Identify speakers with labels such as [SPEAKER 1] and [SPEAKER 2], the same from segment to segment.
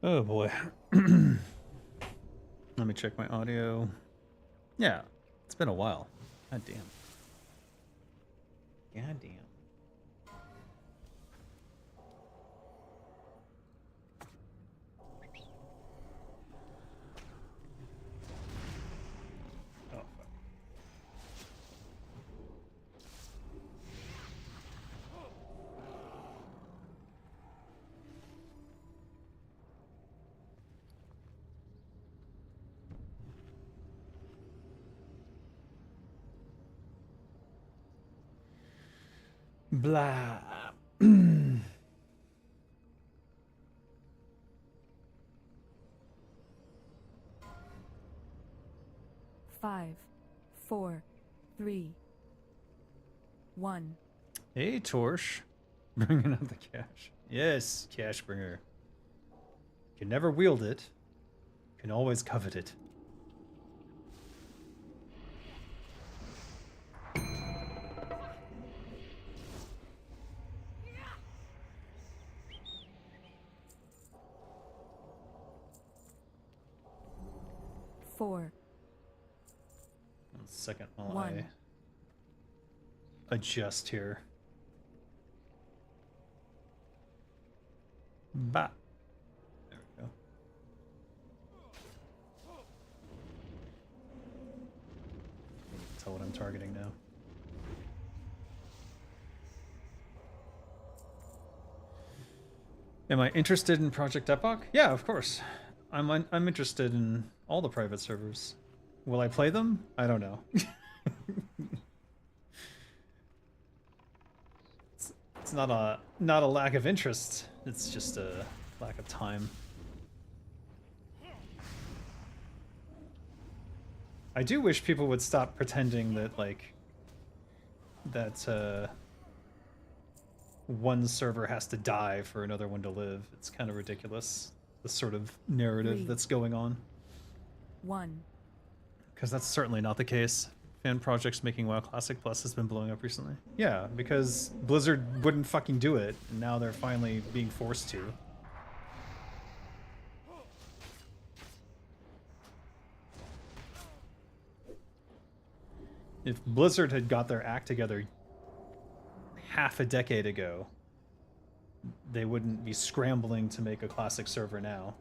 [SPEAKER 1] Oh boy. Let me check my audio. Yeah, it's been a while. God damn. God damn. Oh, fuck. Blah.
[SPEAKER 2] 5, 4, 3, 1.
[SPEAKER 1] Hey, Torsh. Bringing out the cash. Yes, cash bringer. Can never wield it. Can always covet it.
[SPEAKER 2] Four,
[SPEAKER 1] 1 second while
[SPEAKER 2] one.
[SPEAKER 1] I adjust here. Bah. There we go. Tell what I'm targeting now. Am I interested in Project Epoch? Yeah, of course. I'm interested in all the private servers. Will I play them? I don't know. it's not a lack of interest. It's just a lack of time. I do wish people would stop pretending that one server has to die for another one to live. It's kind of ridiculous, the sort of narrative that's going on.
[SPEAKER 2] 1.
[SPEAKER 1] Because that's certainly not the case. Fan projects making WoW Classic Plus has been blowing up recently. Yeah, because Blizzard wouldn't fucking do it, and now they're finally being forced to. If Blizzard had got their act together half a decade ago, they wouldn't be scrambling to make a classic server now.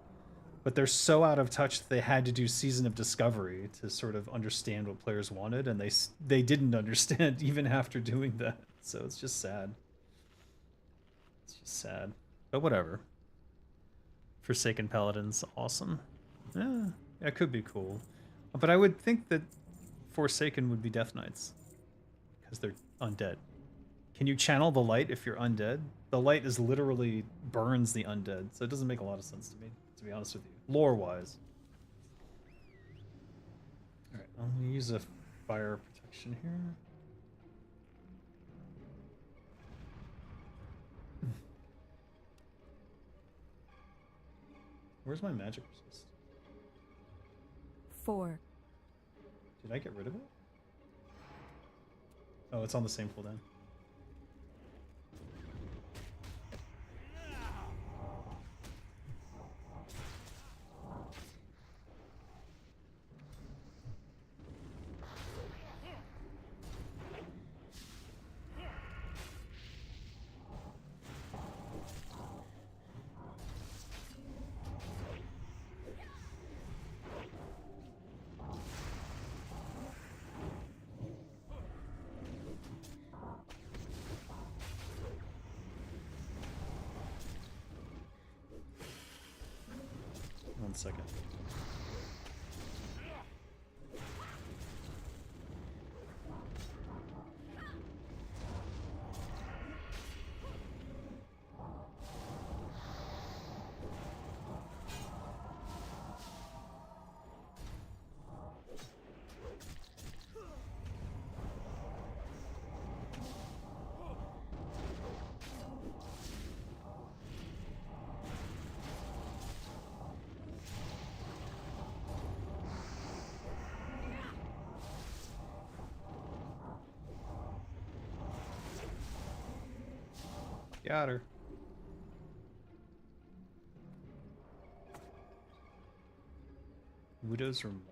[SPEAKER 1] But they're so out of touch that they had to do Season of Discovery to sort of understand what players wanted, and they didn't understand even after doing that. So it's just sad. It's just sad. But whatever. Forsaken Paladins, awesome. Yeah, that could be cool. But I would think that Forsaken would be Death Knights. Because they're undead. Can you channel the light if you're undead? The light is literally burns the undead, so it doesn't make a lot of sense to me, to be honest with you. Lore-wise. Alright, I'm gonna use a fire protection here. Where's my magic resist?
[SPEAKER 2] 4.
[SPEAKER 1] Did I get rid of it? Oh, it's on the same cooldown. One second. Got her. Widow's Remorse.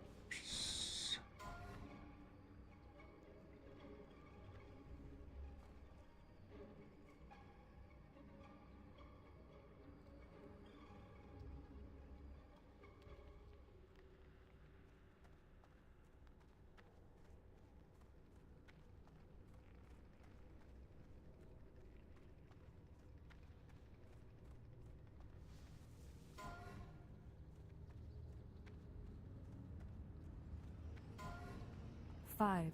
[SPEAKER 2] Five,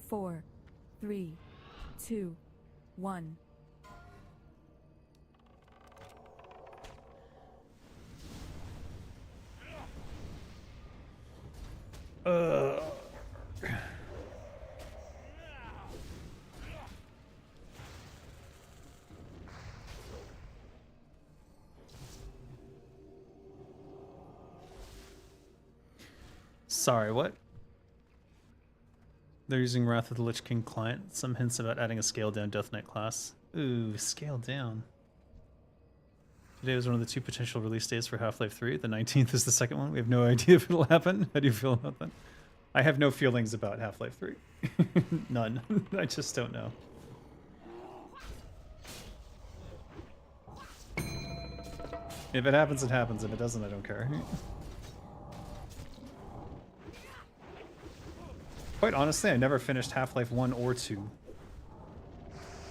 [SPEAKER 2] four, three, two, one.
[SPEAKER 1] Sorry, what? They're using Wrath of the Lich King client. Some hints about adding a scaled down Death Knight class. Ooh, scaled down. Today was one of the 2 potential release dates for Half-Life 3. The 19th is the second one. We have no idea if it'll happen. How do you feel about that? I have no feelings about Half-Life 3. None. I just don't know. If it happens, it happens. If it doesn't, I don't care. Quite honestly, I never finished Half-Life 1 or 2.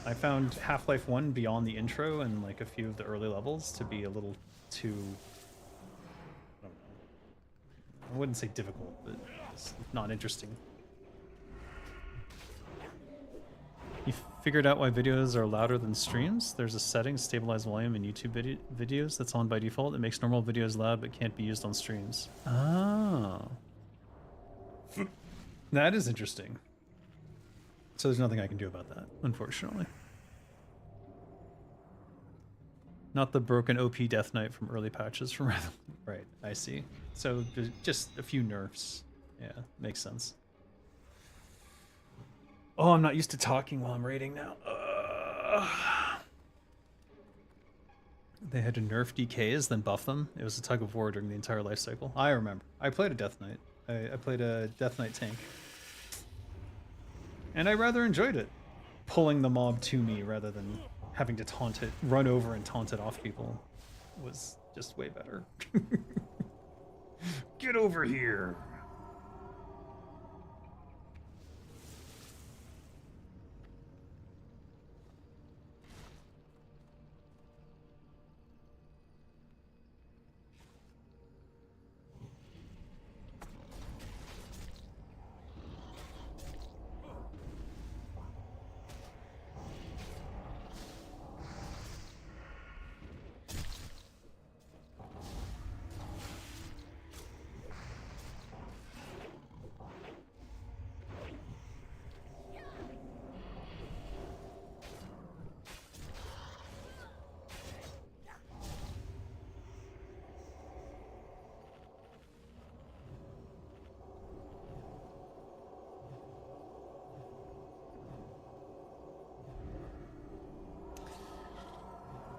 [SPEAKER 1] I found Half-Life 1 beyond the intro and like a few of the early levels to be a little too... I don't know. I wouldn't say difficult, but it's not interesting. You figured out why videos are louder than streams? There's a setting, stabilize volume in YouTube videos, that's on by default. It makes normal videos loud but can't be used on streams. Oh. That is interesting. So there's nothing I can do about that, unfortunately. Not the broken OP Death Knight from early patches from Wrath. Right, I see. So just a few nerfs. Yeah, makes sense. Oh, I'm not used to talking while I'm raiding now. They had to nerf DKs, then buff them. It was a tug of war during the entire life cycle. I remember. I played a Death Knight. I played a Death Knight tank. And I rather enjoyed it. Pulling the mob to me rather than having to taunt it, run over and taunt it off people was just way better. Get over here!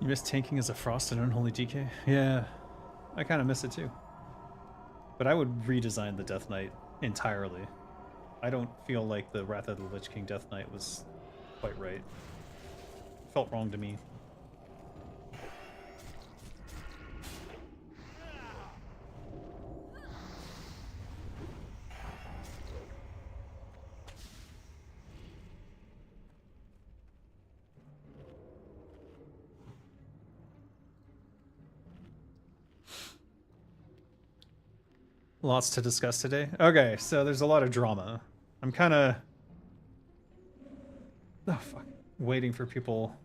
[SPEAKER 1] You miss tanking as a Frost and Unholy DK? Yeah, I kind of miss it too. But I would redesign the Death Knight entirely. I don't feel like the Wrath of the Lich King Death Knight was quite right. Felt wrong to me. Lots to discuss today. Okay, so there's a lot of drama. I'm kind of... Oh, fuck. Waiting for people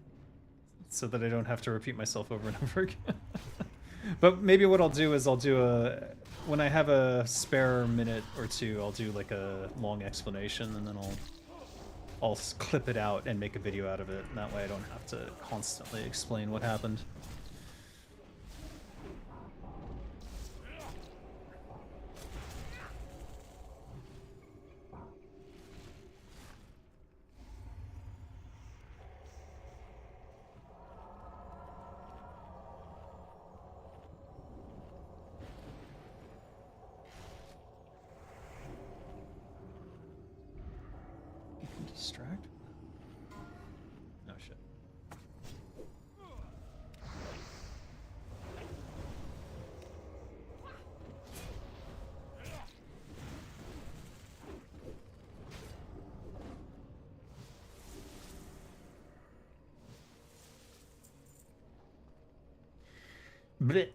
[SPEAKER 1] so that I don't have to repeat myself over and over again. But maybe what I'll do is I'll do a... When I have a spare minute or two, I'll do like a long explanation and then I'll clip it out and make a video out of it. And that way I don't have to constantly explain what happened. Distract? Oh shit. Blech.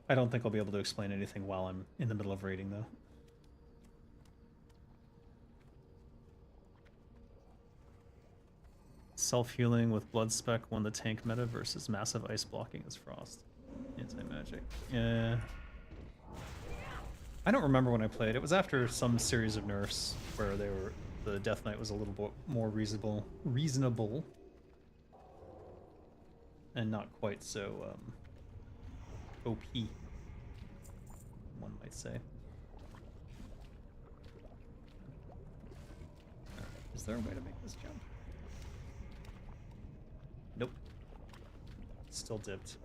[SPEAKER 1] I don't think I'll be able to explain anything while I'm in the middle of raiding, though. Self-healing with Blood Spec won the tank meta versus massive ice blocking as Frost. Anti-magic. Yeah. I don't remember when I played. It was after some series of nerfs where the Death Knight was a little bit more reasonable, and not quite so OP, one might say. Is there a way to make this jump? Nope. Still dipped.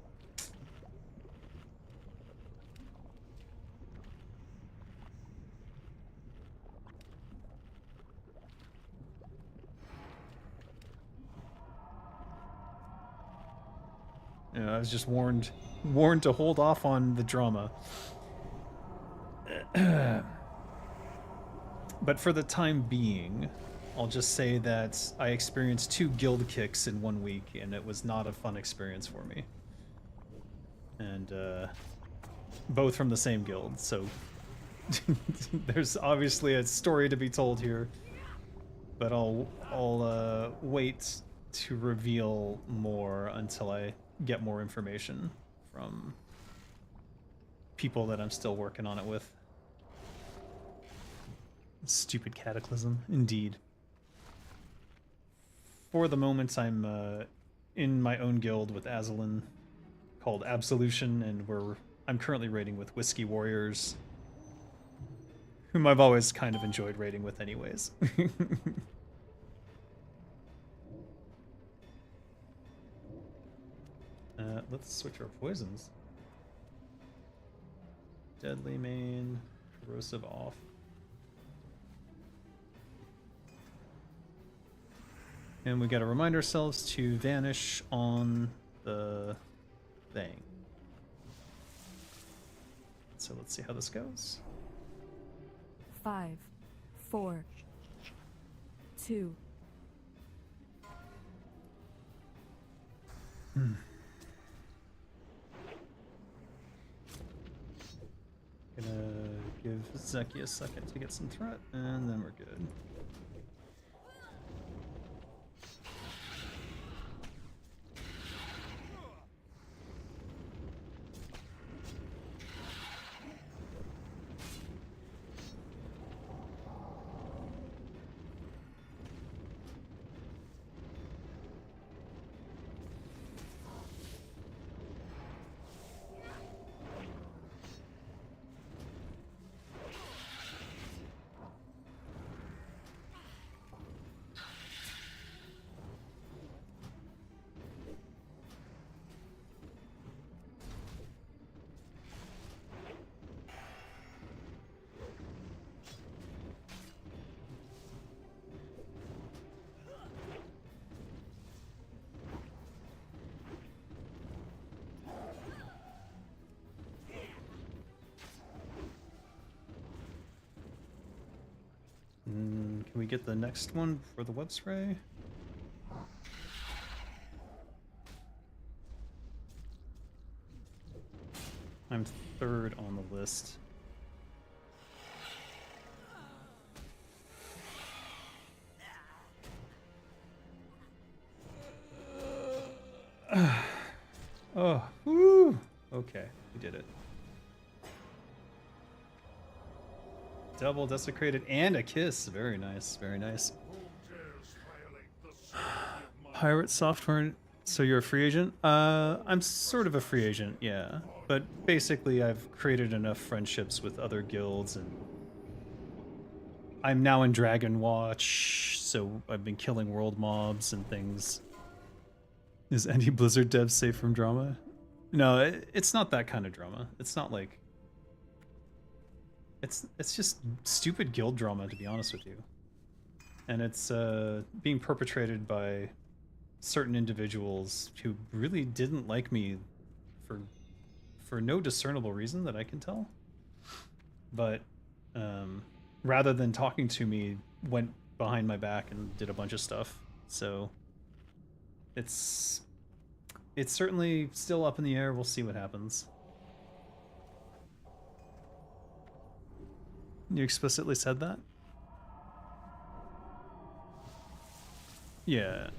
[SPEAKER 1] Yeah, I was just warned to hold off on the drama. But for the time being, I'll just say that I experienced 2 guild kicks in 1 week, and it was not a fun experience for me. And both from the same guild, so there's obviously a story to be told here. But I'll wait to reveal more until I get more information from people that I'm still working on it with. Stupid cataclysm, indeed. For the moment, I'm in my own guild with Azalin called Absolution, and I'm currently raiding with Whiskey Warriors, whom I've always kind of enjoyed raiding with anyways. Let's switch our poisons. Deadly main, corrosive off. And we gotta remind ourselves to vanish on the thing. So let's see how this goes.
[SPEAKER 2] 5, 4, 2.
[SPEAKER 1] Gonna give Zeki a second to get some threat, and then we're good. Can we get the next one for the web spray? I'm 3rd on the list. Oh, woo! Okay, we did it. Double desecrated and a kiss. Very nice, very nice. Pirate software. So you're a free agent? I'm sort of a free agent, yeah. But basically I've created enough friendships with other guilds, and I'm now in Dragon Watch, so I've been killing world mobs and things. Is any Blizzard dev safe from drama? No, it's not that kind of drama. It's not like... It's just stupid guild drama, to be honest with you. And it's being perpetrated by certain individuals who really didn't like me for no discernible reason that I can tell. But rather than talking to me, went behind my back and did a bunch of stuff. So it's certainly still up in the air. We'll see what happens. You explicitly said that? Yeah.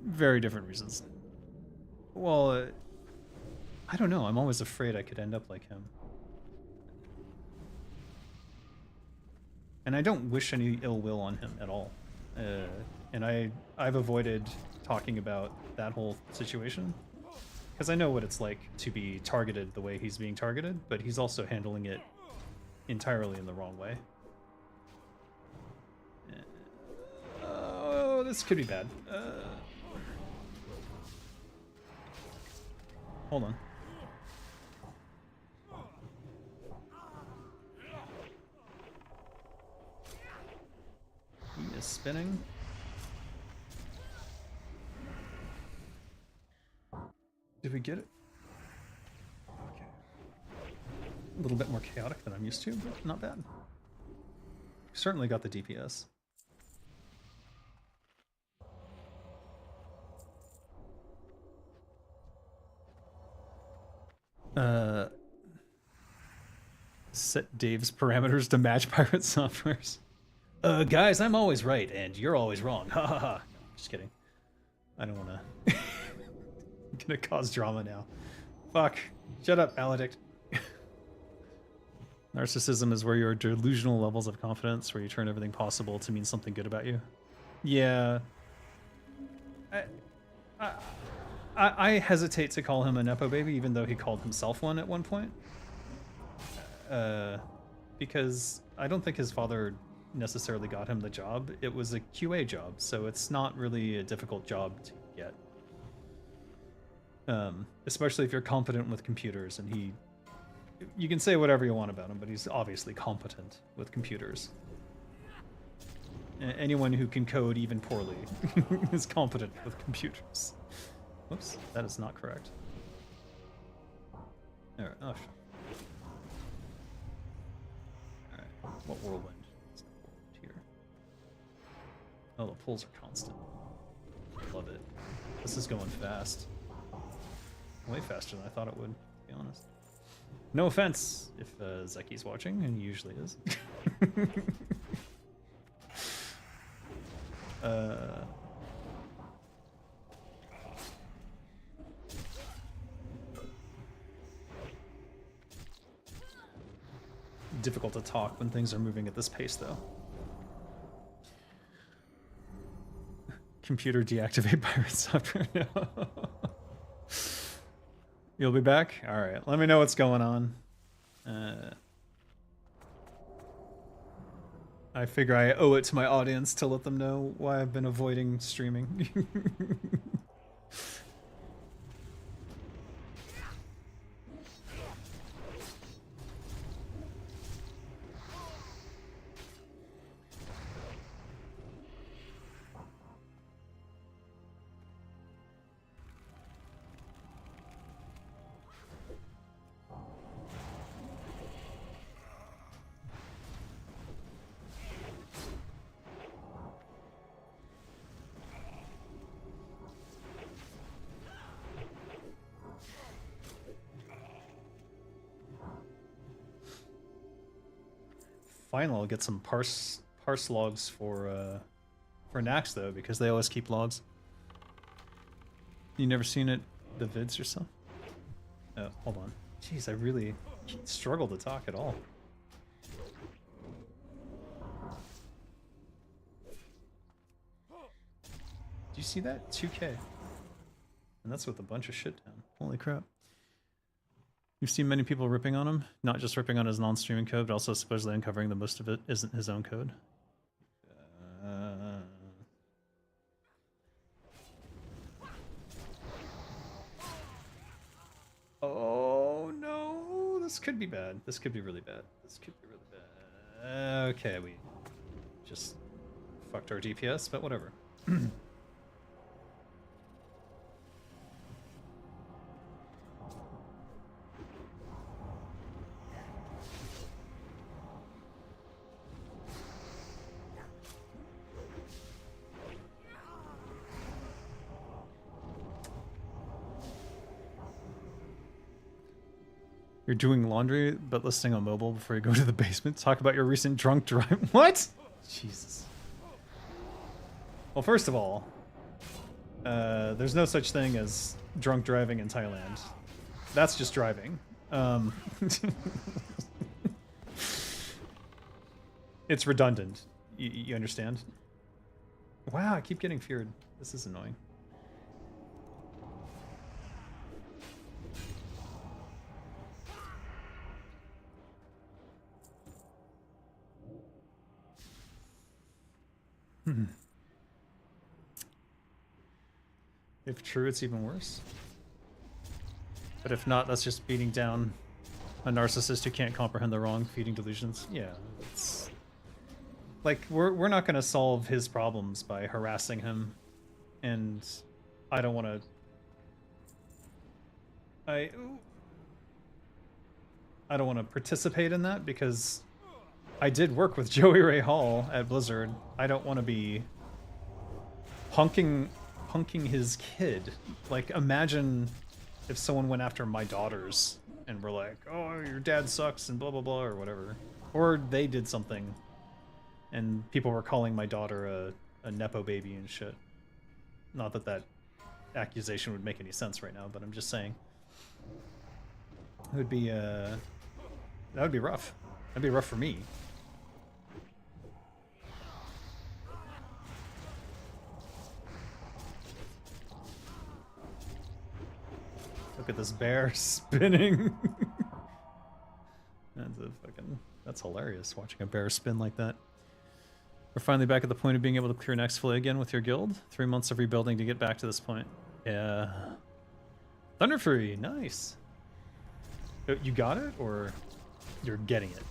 [SPEAKER 1] Very different reasons. Well, I don't know. I'm always afraid I could end up like him. And I don't wish any ill will on him at all. And I've avoided talking about that whole situation because I know what it's like to be targeted the way he's being targeted, but he's also handling it entirely in the wrong way. Oh, this could be bad. Hold on. He is spinning. Did we get it? Okay. A little bit more chaotic than I'm used to, but not bad. Certainly got the DPS. Set Dave's parameters to match pirate softwares. Guys, I'm always right, and you're always wrong. Ha ha ha. Just kidding. I don't wanna... I'm gonna cause drama now. Fuck. Shut up, Maledict. Narcissism is where your delusional levels of confidence, where you turn everything possible to mean something good about you. Yeah. I hesitate to call him a Nepo baby, even though he called himself one at one point. Because I don't think his father necessarily got him the job. It was a QA job, so it's not really a difficult job to get. Especially if you're competent with computers, and you can say whatever you want about him, but he's obviously competent with computers. Anyone who can code even poorly is competent with computers. Whoops, that is not correct. All right, oh, Alright, what whirlwind? It's not whirlwind here. Oh, the pulls are constant. Love it. This is going fast. Way faster than I thought it would, to be honest. No offense if Zeki's watching, and he usually is. Difficult to talk when things are moving at this pace, though. Computer deactivate pirate software now. You'll be back? Alright, let me know what's going on. I figure I owe it to my audience to let them know why I've been avoiding streaming. Finally, I'll get some parse logs for Naxx though, because they always keep logs. You never seen it, the vids or something? Oh, hold on. Jeez, I really struggle to talk at all. Do you see that? 2K. And that's with a bunch of shit down. Holy crap. You've seen many people ripping on him, not just ripping on his non-streaming code, but also supposedly uncovering that most of it isn't his own code. Oh no, this could be bad. This could be really bad. This could be really bad. Okay, Just fucked our DPS, but whatever. You're doing laundry, but listening on mobile before you go to the basement. Talk about your recent drunk drive. What? Jesus. Well, first of all, there's no such thing as drunk driving in Thailand. That's just driving. It's redundant. You understand? Wow, I keep getting feared. This is annoying. If true, it's even worse. But if not, that's just beating down a narcissist who can't comprehend the wrong, feeding delusions. Yeah, it's like we're not going to solve his problems by harassing him, and I don't want to. I don't want to participate in that because I did work with Joey Ray Hall at Blizzard. I don't want to be punking his kid. Like, imagine if someone went after my daughters and were like, oh, your dad sucks and blah blah blah or whatever, or they did something and people were calling my daughter a nepo baby and shit. Not that that accusation would make any sense right now, but I'm just saying it would be that would be rough. That'd be rough for me. Look at this bear spinning. That's hilarious, watching a bear spin like that. We're finally back at the point of being able to clear Naxx fully again with your guild. 3 months of rebuilding to get back to this point. Yeah. Thunderfury, nice. You got it, or you're getting it?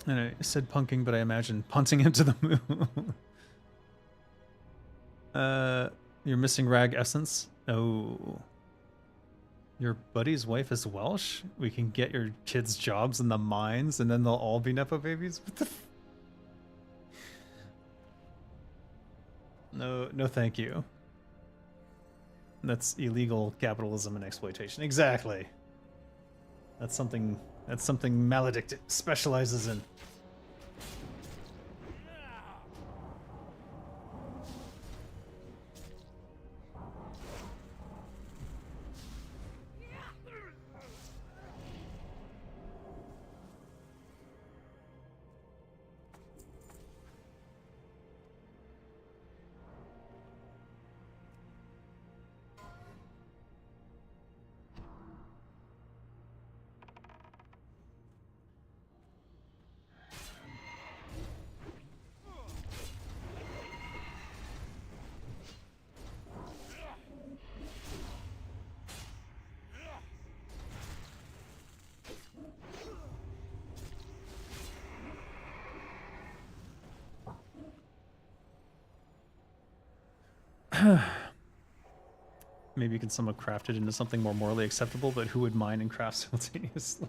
[SPEAKER 1] And I said punking, but I imagine punting him to the moon. You're missing rag essence? Oh. Your buddy's wife is Welsh? We can get your kids jobs in the mines and then they'll all be Nepo babies? What the No, thank you. That's illegal capitalism and exploitation. Exactly. That's something Maledict specializes in. Maybe you can somehow craft it into something more morally acceptable, but who would mine and craft simultaneously?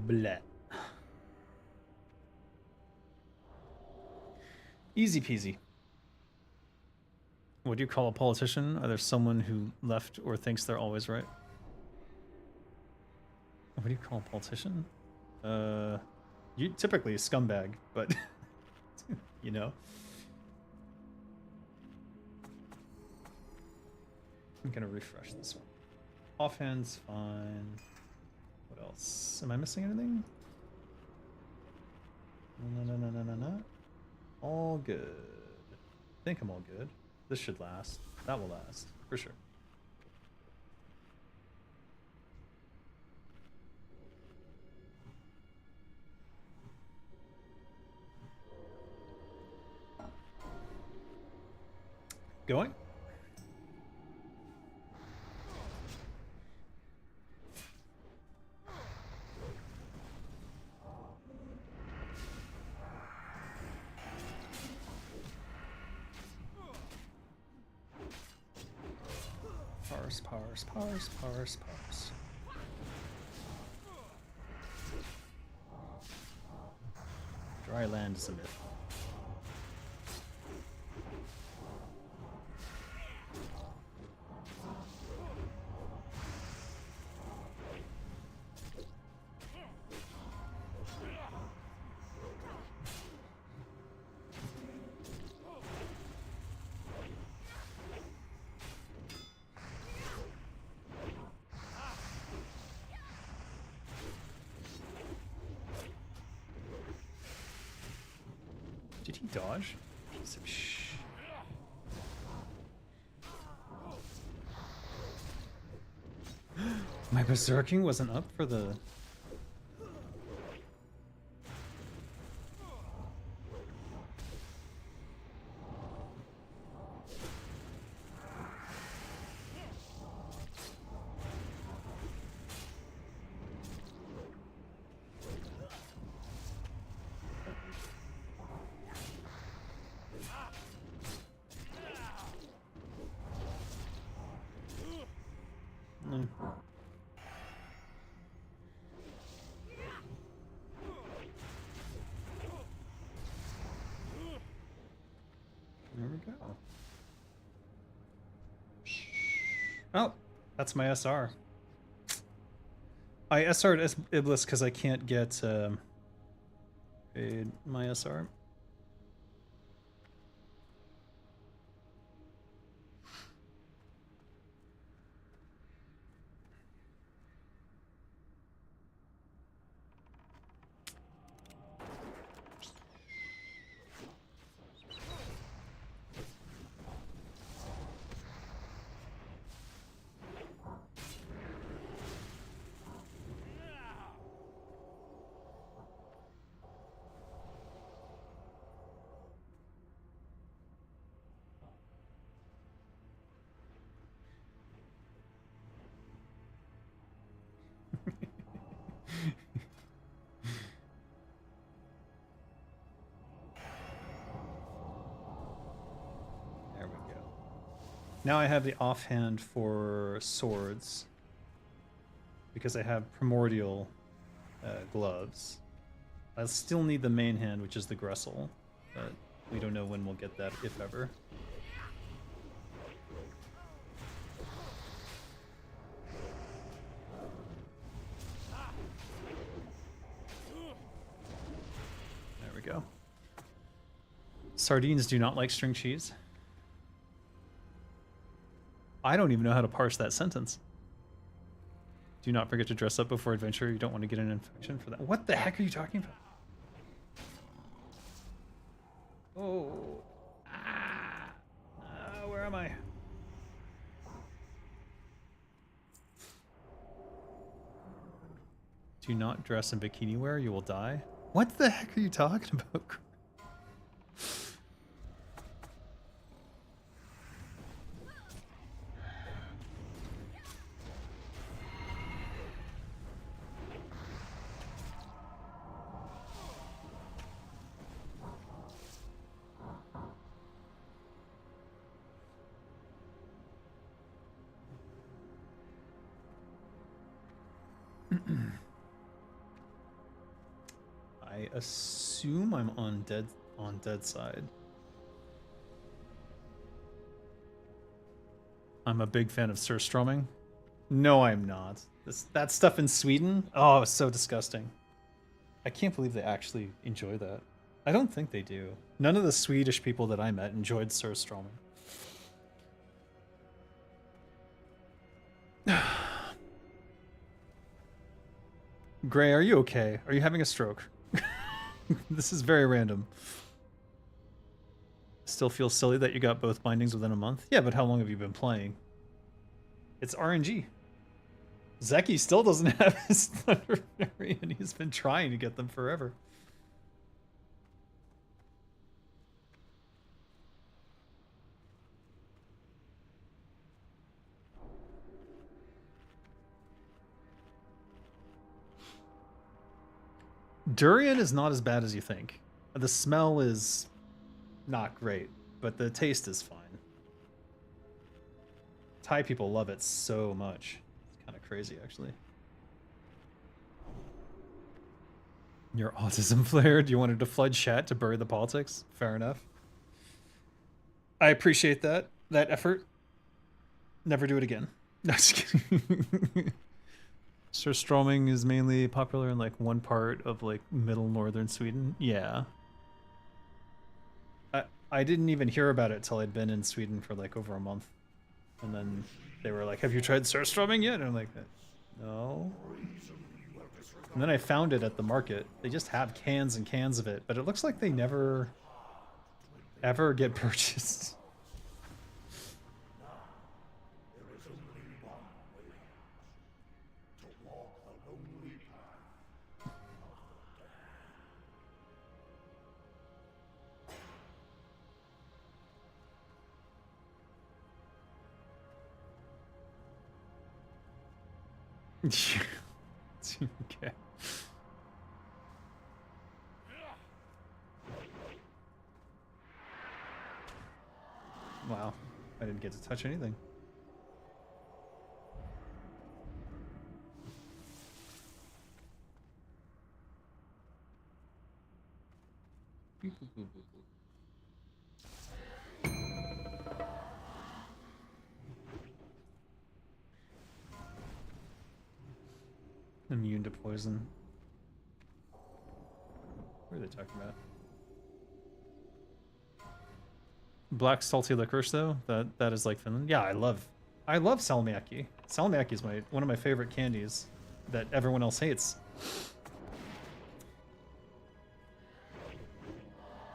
[SPEAKER 1] Bleh. Easy peasy. What do you call a politician? Are there someone who left or thinks they're always right? What do you call a politician? You typically a scumbag, but you know. I'm gonna refresh this one. Offhand's fine. What else? Am I missing anything? No. All good. I think I'm all good. This should last. That will last, for sure. Going? Parse. Dry land is a myth. Did he dodge? Piece of shh. My berserking wasn't up for the... There we go. Oh, that's my SR. I SR'd Iblis because I can't get my SR. There we go. Now I have the offhand for swords because I have primordial gloves. I still need the main hand, which is the Gressel, but we don't know when we'll get that, if ever. There we go. Sardines do not like string cheese. I don't even know how to parse that sentence. Do not forget to dress up before adventure. You don't want to get an infection for that. What the heck are you talking about? Oh. Where am I? Do not dress in bikini wear. You will die. What the heck are you talking about? assume I'm on dead side. I'm a big fan of surströmming. No, I'm not. That stuff in Sweden? Oh, it's so disgusting. I can't believe they actually enjoy that. I don't think they do. None of the Swedish people that I met enjoyed surströmming. Gray, are you okay? Are you having a stroke? This is very random. Still feels silly that you got both bindings within a month? Yeah, but how long have you been playing? It's RNG. Zeki still doesn't have his Thunder Fairy, and he's been trying to get them forever. Durian is not as bad as you think. The smell is not great, but the taste is fine. Thai people love it so much. It's kind of crazy, actually. Your autism flared? You wanted to flood chat to bury the politics? Fair enough. I appreciate that effort. Never do it again. No, just kidding. Surströmming is mainly popular in like one part of like middle northern Sweden. Yeah. I didn't even hear about it till I'd been in Sweden for like over a month. And then they were like, have you tried surströmming yet? And I'm like, no. And then I found it at the market. They just have cans and cans of it, but it looks like they never ever get purchased. Okay. Wow, I didn't get to touch anything. Immune to poison. What are they talking about? Black salty licorice though? That is like Finland. Yeah, I love salmiakki. Salmiakki is one of my favorite candies that everyone else hates.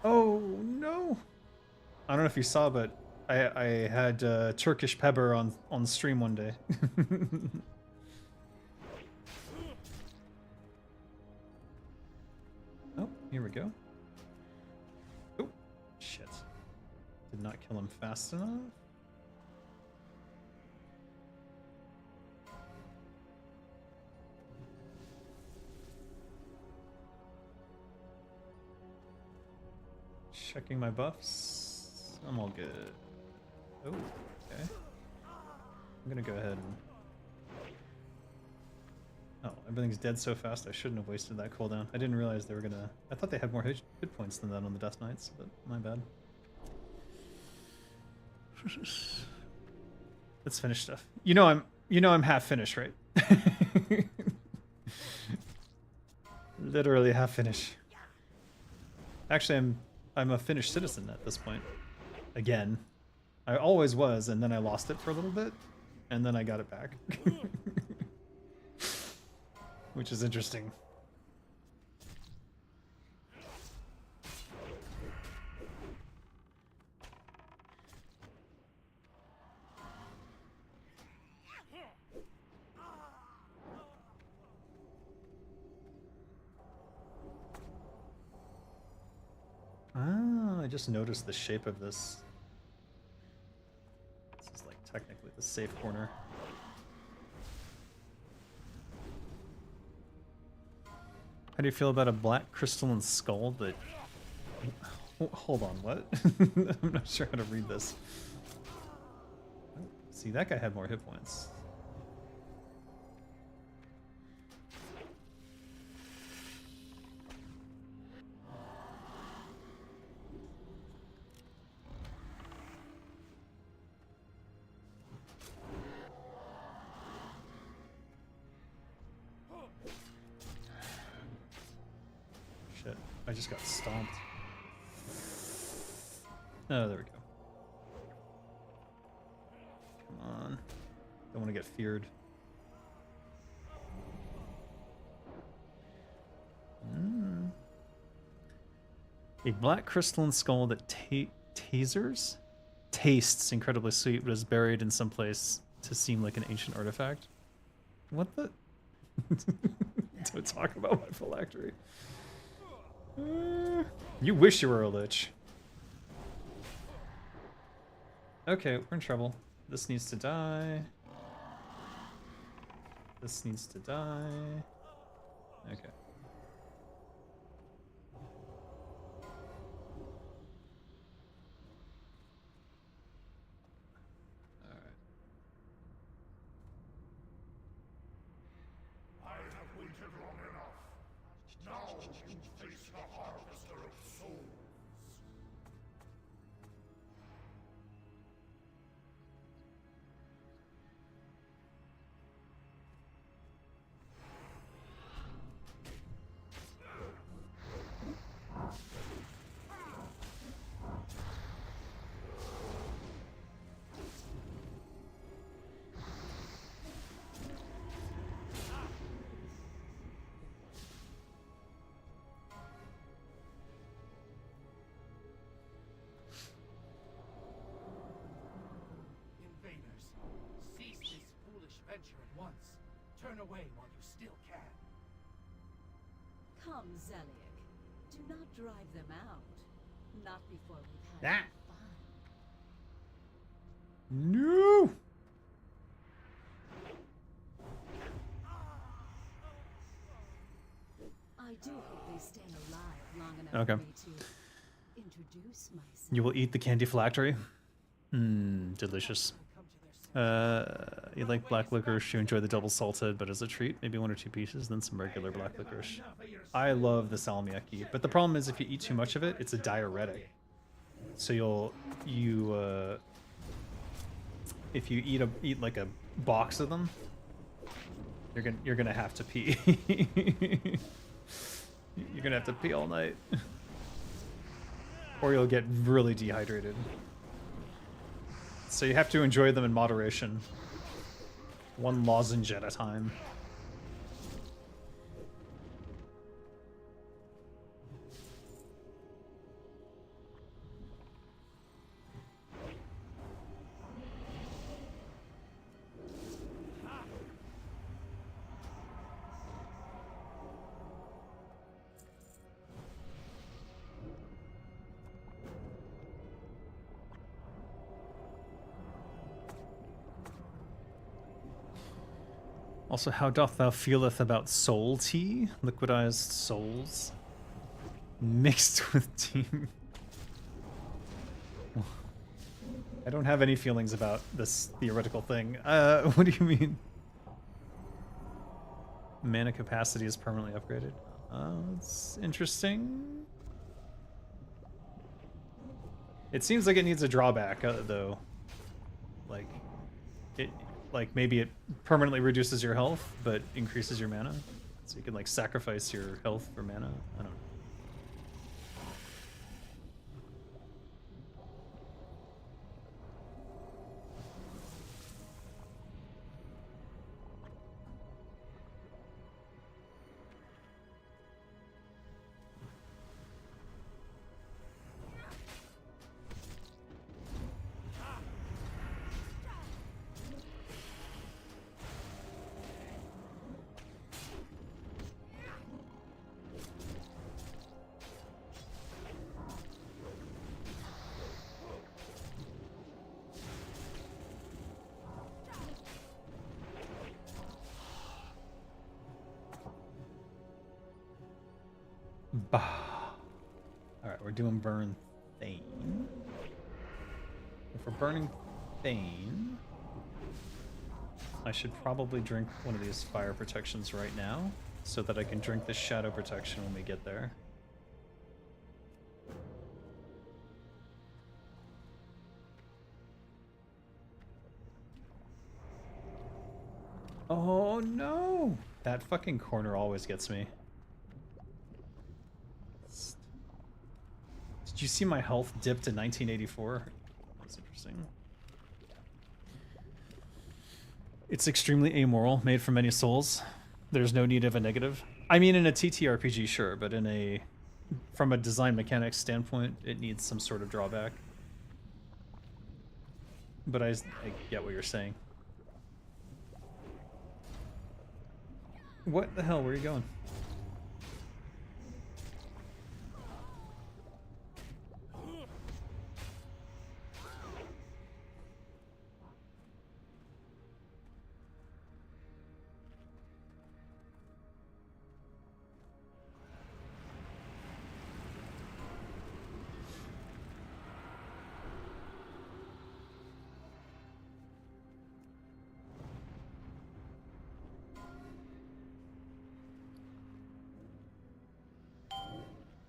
[SPEAKER 1] Oh no. I don't know if you saw, but I had Turkish pepper on stream one day. Oh, here we go. Oh, shit. Did not kill him fast enough. Checking my buffs. I'm all good. Oh, okay. I'm gonna go ahead and... Oh, everything's dead so fast I shouldn't have wasted that cooldown. I didn't realize they were gonna... I thought they had more hit points than that on the Death Knights, but my bad. Let's finish stuff. You know I'm half finished, right? Literally half finished. Actually, I'm a Finnish citizen at this point. Again. I always was, and then I lost it for a little bit, and then I got it back. Which is interesting. Ah, I just noticed the shape of this. This is like technically the safe corner. How do you feel about a black crystalline skull that... Hold on, what? I'm not sure how to read this. Oh, see, that guy had more hit points. I just got stomped. Oh, there we go. Come on. Don't want to get feared. A black crystalline skull that tastes incredibly sweet, but is buried in some place to seem like an ancient artifact. What the? Don't talk about my phylactery. You wish you were a lich. Okay, we're in trouble. This needs to die. This needs to die. Okay.
[SPEAKER 3] Turn away while you still can.
[SPEAKER 4] Come, Zeliek. Do not drive them out. Not before we've had fun.
[SPEAKER 1] No!
[SPEAKER 4] I do hope they stay alive long enough for me to introduce myself.
[SPEAKER 1] You will eat the candy phylactery? Delicious. You like black licorice, you enjoy the double salted, but as a treat, maybe 1 or 2 pieces, then some regular black licorice. I love the salmiakki, but the problem is if you eat too much of it, it's a diuretic. So if you eat like a box of them, you're gonna have to pee. You're gonna have to pee all night. Or you'll get really dehydrated. So you have to enjoy them in moderation. 1 lozenge at a time. Also, how doth thou feeleth about soul tea? Liquidized souls mixed with tea. I don't have any feelings about this theoretical thing. What do you mean? Mana capacity is permanently upgraded. It's interesting. It seems like it needs a drawback, though. Like maybe it permanently reduces your health, but increases your mana. So you can like sacrifice your health for mana. I don't know. Bah. Alright, we're doing burn Thane. If we're burning Thane, I should probably drink one of these fire protections right now, so that I can drink the shadow protection when we get there. Oh no! That fucking corner always gets me. you see my health dipped to 1984? That's interesting. It's extremely amoral, made from many souls. There's no need of a negative. I mean, in a TTRPG, sure, but in a from a design mechanics standpoint, it needs some sort of drawback. But I get what you're saying. What the hell? Where are you going?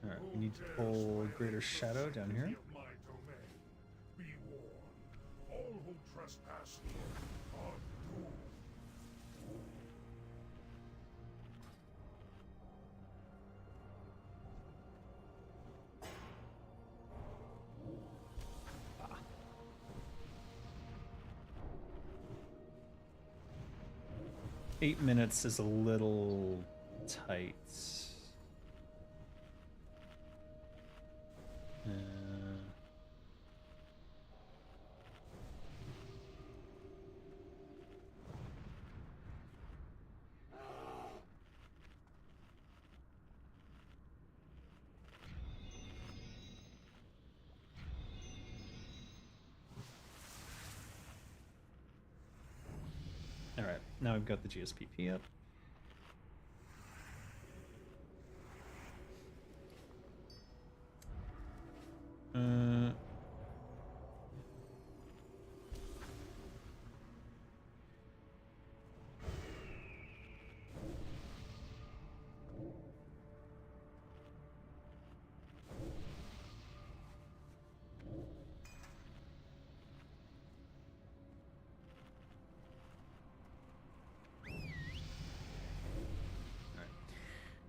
[SPEAKER 1] Alright, we need to pull Greater Shadow down here.
[SPEAKER 5] My domain. Be warned. All who trespass here are doomed.
[SPEAKER 1] Ah. Eight minutes is a little tight. All right, now we've got the GSPP up.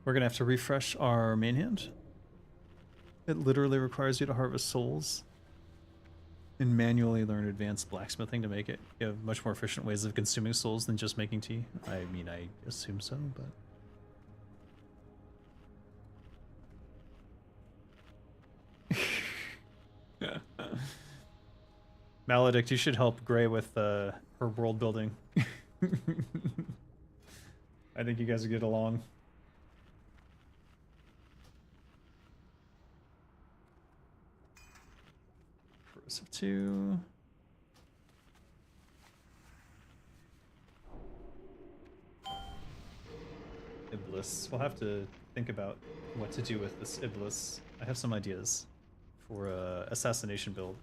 [SPEAKER 1] We're gonna have to refresh our main hand. It literally requires you to harvest souls and manually learn advanced blacksmithing to make it. You have much more efficient ways of consuming souls than just making tea. I mean, I assume so, but... Maledict, you should help Gray with her world building. I think you guys would get along. Of 2. Iblis. We'll have to think about what to do with this Iblis. I have some ideas for a assassination build.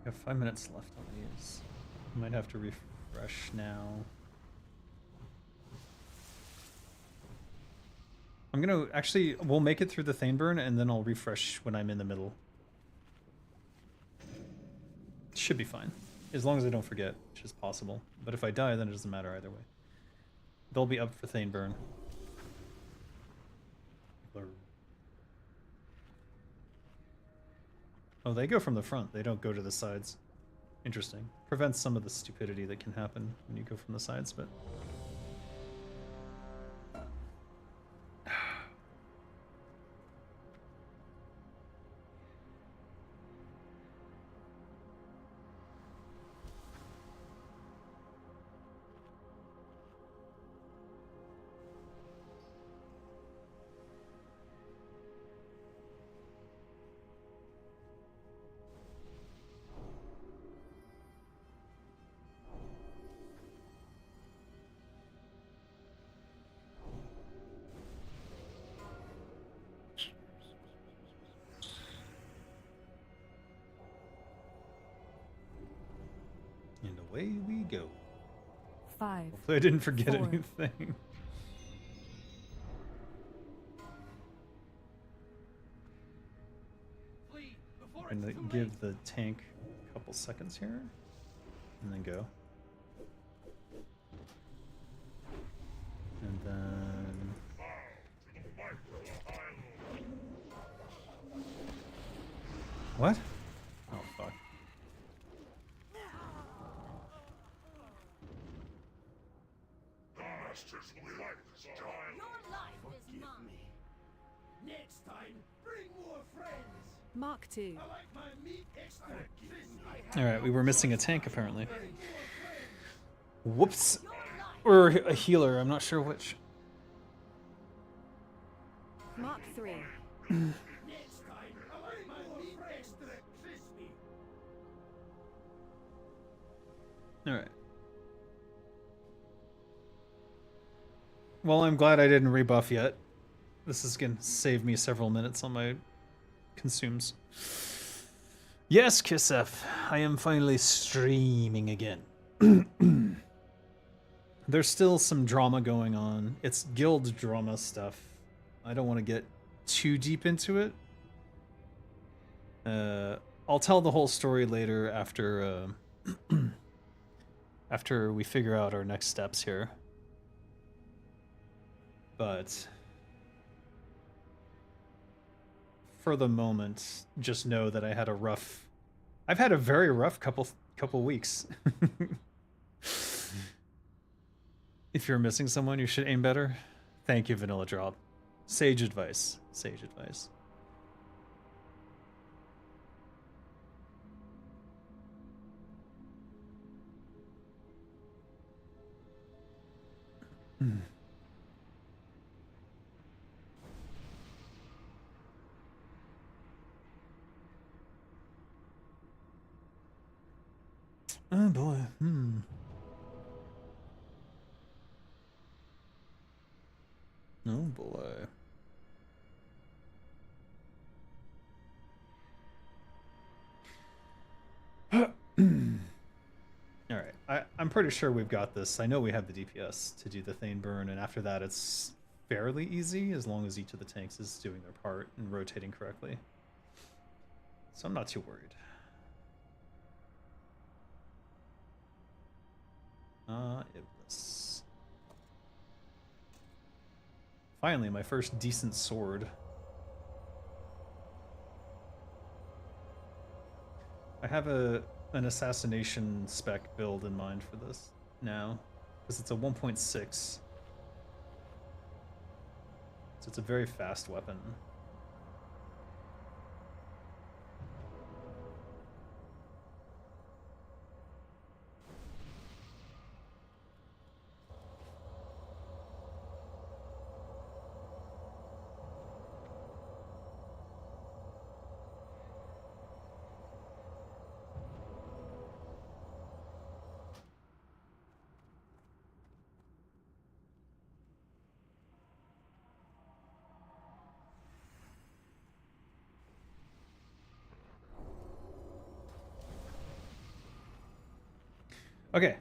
[SPEAKER 1] We have 5 minutes left on these. Might have to refresh now. I'm gonna actually, we'll make it through the Thaneburn and then I'll refresh when I'm in the middle. Should be fine. As long as I don't forget, which is possible. But if I die, then it doesn't matter either way. They'll be up for Thaneburn. Oh, they go from the front. They don't go to the sides. Interesting. Prevents some of the stupidity that can happen when you go from the sides, but... away we go.
[SPEAKER 2] 5,
[SPEAKER 1] Hopefully I didn't forget
[SPEAKER 2] 4.
[SPEAKER 1] anything.
[SPEAKER 3] Flee before
[SPEAKER 1] I'm
[SPEAKER 3] it's
[SPEAKER 1] gonna
[SPEAKER 3] too late.
[SPEAKER 1] give the tank a couple seconds here, and then go. And then... What? Oh, fuck.
[SPEAKER 5] The Master's will is done.
[SPEAKER 4] Your life is mine.
[SPEAKER 3] Next time, bring more friends.
[SPEAKER 2] Mark 2.
[SPEAKER 3] I like my meat extra crispy.
[SPEAKER 1] Alright, we were missing a tank apparently.
[SPEAKER 3] Bring more friends.
[SPEAKER 1] Whoops.
[SPEAKER 4] Your life.
[SPEAKER 1] Or a healer, I'm not sure which.
[SPEAKER 2] Mark 3.
[SPEAKER 3] Next time, I like my meat extra crispy.
[SPEAKER 1] Alright. Well, I'm glad I didn't rebuff yet. This is gonna save me several minutes on my consumes. Yes, Kisef, I am finally streaming again. There's still some drama going on. It's guild drama stuff. I don't want to get too deep into it. I'll tell the whole story later after after we figure out our next steps here. But for the moment, just know that I had a rough... I've had a very rough couple weeks. If you're missing someone, you should aim better. Thank you, Vanilla Drop. Sage advice. Sage advice. Oh boy. Oh boy. Alright, I'm pretty sure we've got this. I know we have the DPS to do the Thane burn, and after that it's fairly easy as long as each of the tanks is doing their part and rotating correctly. So I'm not too worried. Iblis. Finally, my first decent sword. I have an assassination spec build in mind for this now, because it's a 1.6. So it's a very fast weapon. Okay.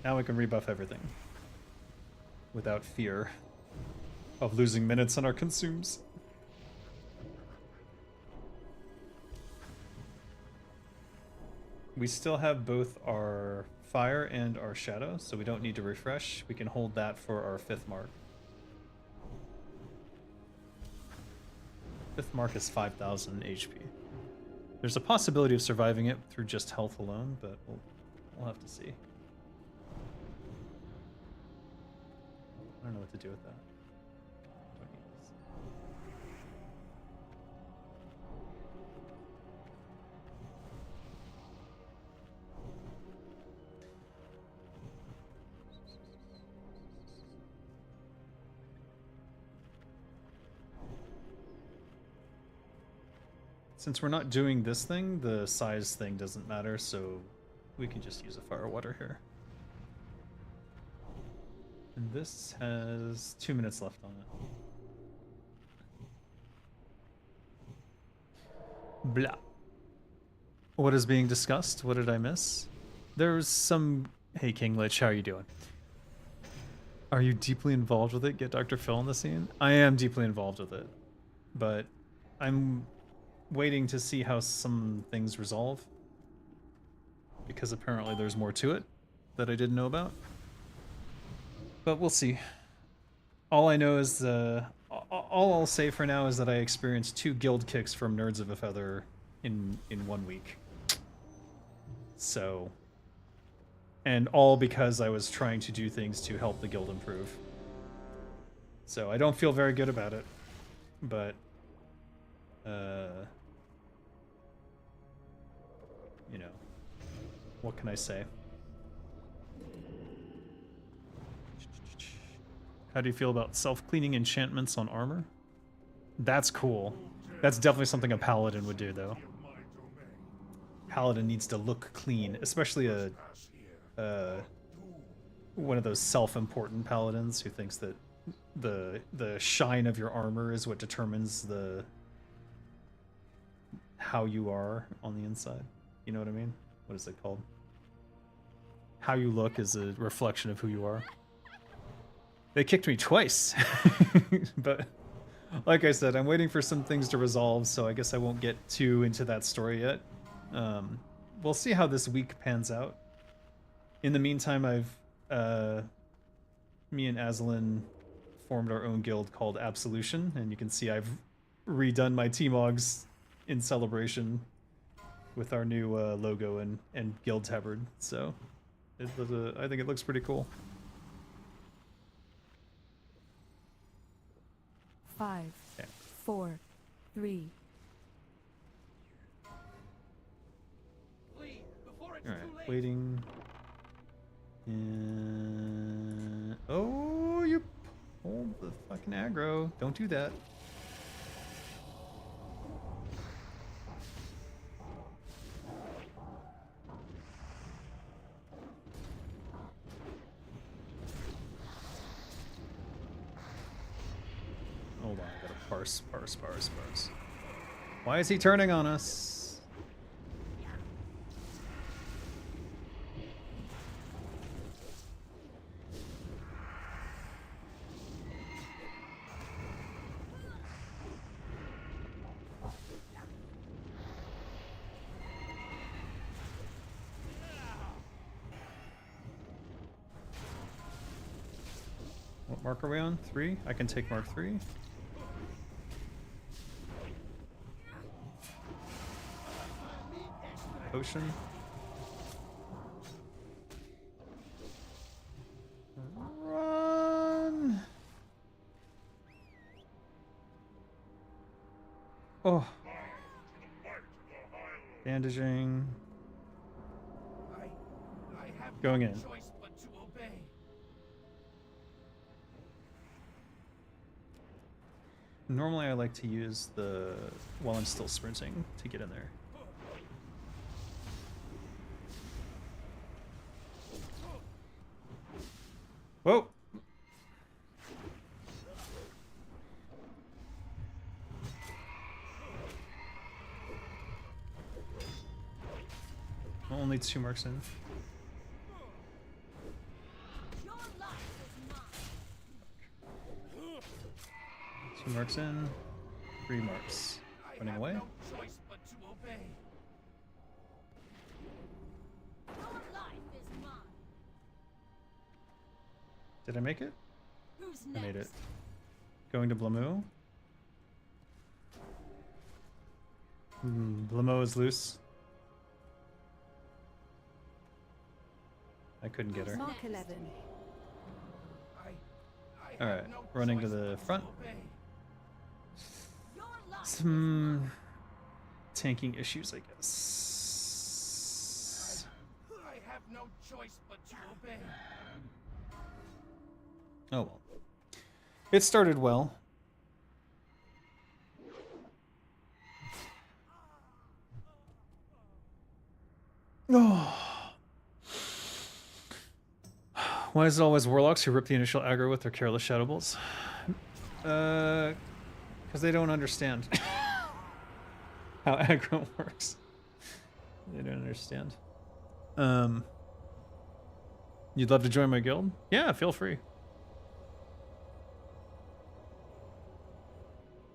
[SPEAKER 1] Now we can rebuff everything. Without fear of losing minutes on our consumes. We still have both our fire and our shadow, so we don't need to refresh. We can hold that for our 5th mark. 5th mark is 5,000 HP. There's a possibility of surviving it through just health alone, but we'll have to see. I don't know what to do with that. Don't need this. Since we're not doing this thing, the size thing doesn't matter, so we can just use a fire water here. And this has 2 minutes left on it. Blah. What is being discussed? What did I miss? There's some... Hey, King Lich, how are you doing? Are you deeply involved with it? Get Dr. Phil on the scene? I am deeply involved with it. But I'm waiting to see how some things resolve. Because apparently there's more to it that I didn't know about. But we'll see. All I know is... all I'll say for now is that I experienced 2 guild kicks from Nerds of a Feather in 1 week. So... And all because I was trying to do things to help the guild improve. So I don't feel very good about it. But... you know... What can I say? How do you feel about self-cleaning enchantments on armor? That's cool. That's definitely something a paladin would do, though. Paladin needs to look clean, especially a one of those self-important paladins who thinks that the shine of your armor is what determines how you are on the inside. You know what I mean? What is it called? How you look is a reflection of who you are. They kicked me twice. But like I said, I'm waiting for some things to resolve, so I guess I won't get too into that story yet. We'll see how this week pans out. In the meantime, me and Aslan formed our own guild called Absolution, and you can see I've redone my T-Mogs in celebration with our new logo and guild tabard, so I think it looks pretty cool.
[SPEAKER 2] 5,
[SPEAKER 1] Okay.
[SPEAKER 2] 4, 3.
[SPEAKER 3] Flee before it's
[SPEAKER 1] Alright,
[SPEAKER 3] too late.
[SPEAKER 1] waiting. And... Oh, you pulled the fucking aggro. Don't do that. Hold on, I gotta parse. Why is he turning on us? What mark are we on? 3? I can take mark 3. Potion. Run! Oh. Bandaging.
[SPEAKER 3] I have
[SPEAKER 1] Going
[SPEAKER 3] no
[SPEAKER 1] in.
[SPEAKER 3] choice but to obey.
[SPEAKER 1] Normally I like to use the while I'm still sprinting to get in there. Whoa! Only 2 marks in.
[SPEAKER 4] Your life is mine.
[SPEAKER 1] 2 marks in. 3 marks. Running away.
[SPEAKER 3] No choice but to obey.
[SPEAKER 4] Your life is mine.
[SPEAKER 1] Did I make it?
[SPEAKER 4] Who's
[SPEAKER 1] I
[SPEAKER 4] next?
[SPEAKER 1] made it. Going to Blamu. Blamu is loose. I couldn't get her.
[SPEAKER 2] Mark 11.
[SPEAKER 3] I
[SPEAKER 1] Alright,
[SPEAKER 3] have no
[SPEAKER 1] running to
[SPEAKER 3] choice
[SPEAKER 1] the
[SPEAKER 3] but
[SPEAKER 1] front.
[SPEAKER 3] obey.
[SPEAKER 4] Your life
[SPEAKER 1] Some tanking issues, I guess.
[SPEAKER 3] I have no choice but to obey.
[SPEAKER 1] Oh well. It started well. Oh. Why is it always warlocks who rip the initial aggro with their careless shadow bolts? Because they don't understand how aggro works. They don't understand. You'd love to join my guild? Yeah, feel free.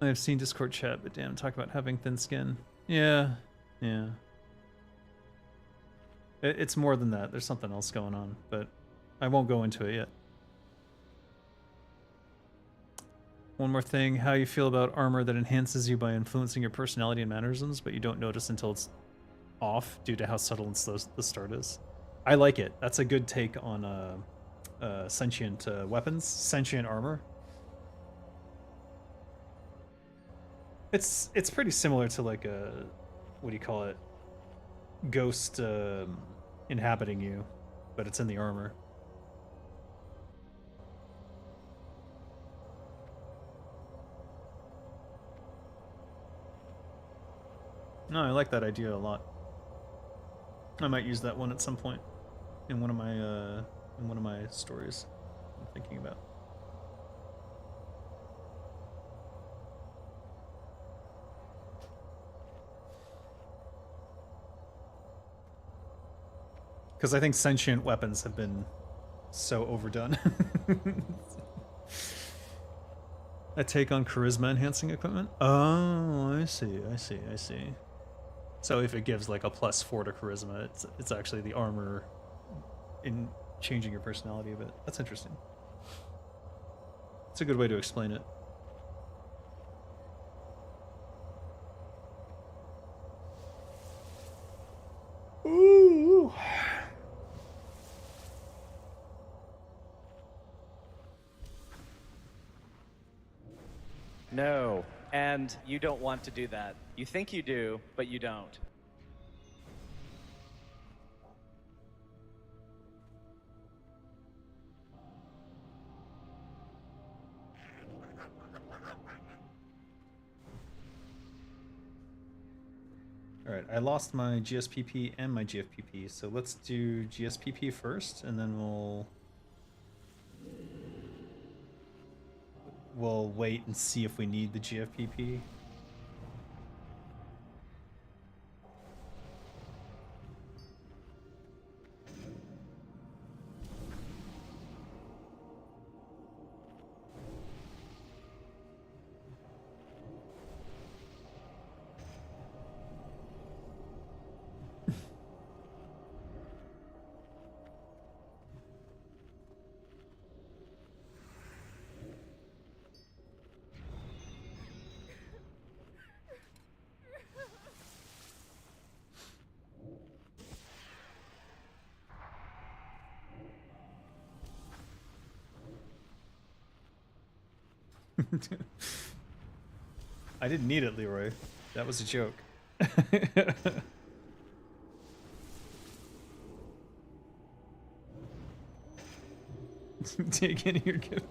[SPEAKER 1] I've seen Discord chat, but damn, talk about having thin skin. Yeah, yeah. It's more than that. There's something else going on, but I won't go into it yet. One more thing, how you feel about armor that enhances you by influencing your personality and mannerisms, but you don't notice until it's off due to how subtle and slow the start is. I like it. That's a good take on sentient weapons, sentient armor. It's pretty similar to like a, what do you call it, ghost inhabiting you, but it's in the armor. No, I like that idea a lot. I might use that one at some point in one of my stories I'm thinking about. Because I think sentient weapons have been so overdone. A take on charisma enhancing equipment? Oh, I see. So if it gives like a +4 to charisma, it's actually the armor in changing your personality a bit. That's interesting. It's a good way to explain it. Ooh.
[SPEAKER 6] No, and you don't want to do that. You think you do, but you don't.
[SPEAKER 1] Alright, I lost my GSPP and my GFPP, so let's do GSPP first, and then we'll wait and see if we need the GFPP. I didn't need it, Leroy. That was a joke. Take any you're giving.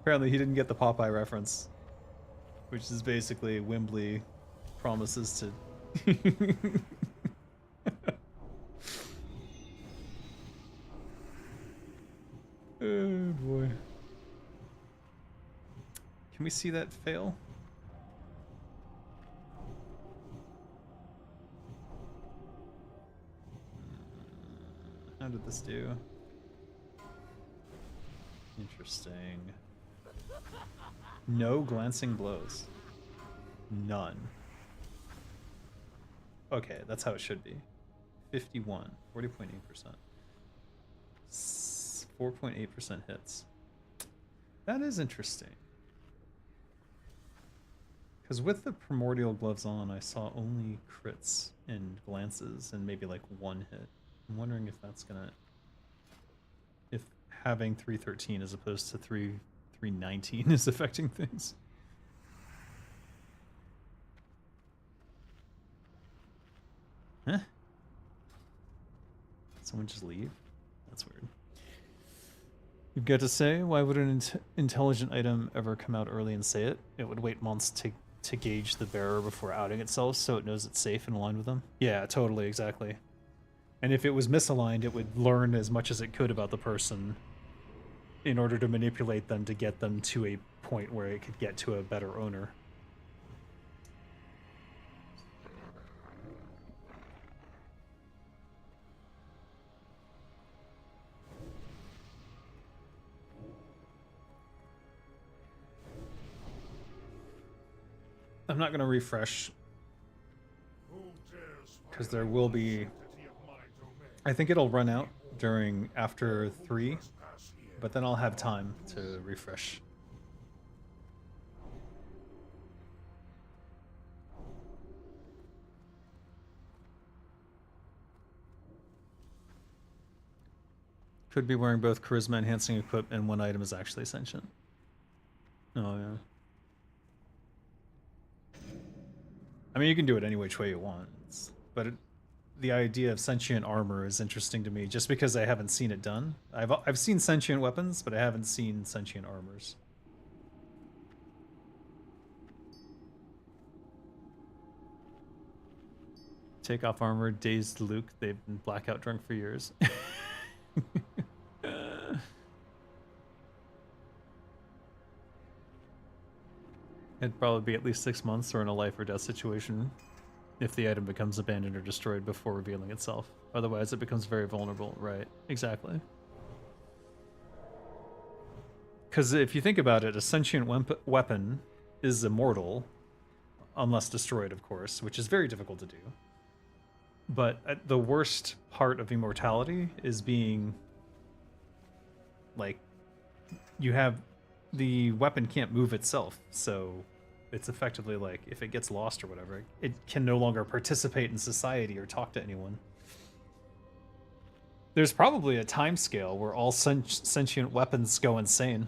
[SPEAKER 1] Apparently he didn't get the Popeye reference, which is basically Wembley promises to oh boy. Can we see that fail? How did this do? Interesting. No glancing blows. None. Okay, that's how it should be. 51, 40.8%. 4.8% hits. That is interesting. Because with the primordial gloves on, I saw only crits and glances and maybe like one hit. I'm wondering if that's gonna... if having 313 as opposed to 319 is affecting things. Huh? Someone just leave? That's weird. You've got to say, why would an intelligent item ever come out early and say it? It would wait months to gauge the bearer before outing itself so it knows it's safe and aligned with them. Yeah, totally, exactly. And if it was misaligned, it would learn as much as it could about the person in order to manipulate them to get them to a point where it could get to a better owner. I'm not gonna refresh
[SPEAKER 5] Who dares
[SPEAKER 1] because there will be.
[SPEAKER 5] sanctity of my domain?
[SPEAKER 1] I think it'll run out during after 3,
[SPEAKER 5] Trespass here.
[SPEAKER 1] but then I'll have time to refresh. Could be wearing both charisma enhancing equip and one item is actually sentient. Oh yeah. I mean, you can do it any which way you want, but the idea of sentient armor is interesting to me, just because I haven't seen it done. I've seen sentient weapons, but I haven't seen sentient armors. Take off armor, dazed Luke. They've been blackout drunk for years. It'd probably be at least 6 months or in a life or death situation if the item becomes abandoned or destroyed before revealing itself. Otherwise, it becomes very vulnerable. Right, exactly. Because if you think about it, a sentient weapon is immortal, unless destroyed, of course, which is very difficult to do. But the worst part of immortality is being, like, you have, the weapon can't move itself, so it's effectively like, if it gets lost or whatever, it can no longer participate in society or talk to anyone. There's probably a time scale where all sentient weapons go insane.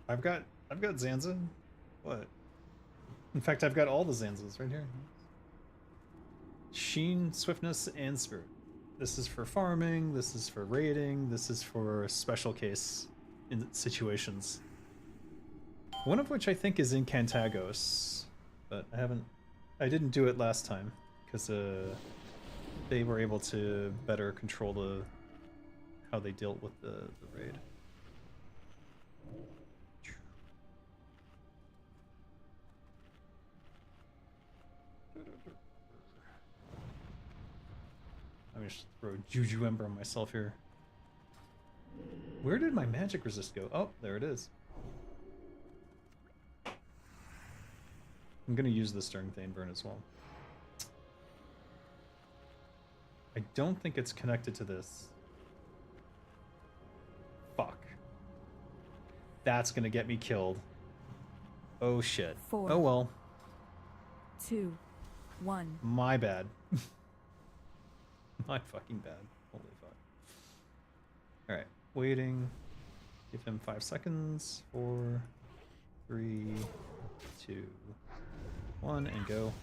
[SPEAKER 1] I've got Zanza. What? In fact, I've got all the Zanzas right here. Sheen, Swiftness, and Spirit. This is for farming. This is for raiding. This is for special case in situations. One of which I think is in Cantagos, but I didn't do it last time because they were able to better control how they dealt with the raid. I'm gonna just throw Juju Ember on myself here. Where did my magic resist go? Oh, there it is. I'm gonna use this during Thane Burn as well. I don't think it's connected to this. Fuck. That's gonna get me killed. Oh shit.
[SPEAKER 2] 4,
[SPEAKER 1] Oh well.
[SPEAKER 2] 2, 1.
[SPEAKER 1] My bad. My fucking bad. Holy fuck. Alright, waiting. Give him 5 seconds. 4, 3, 2, 1, and go.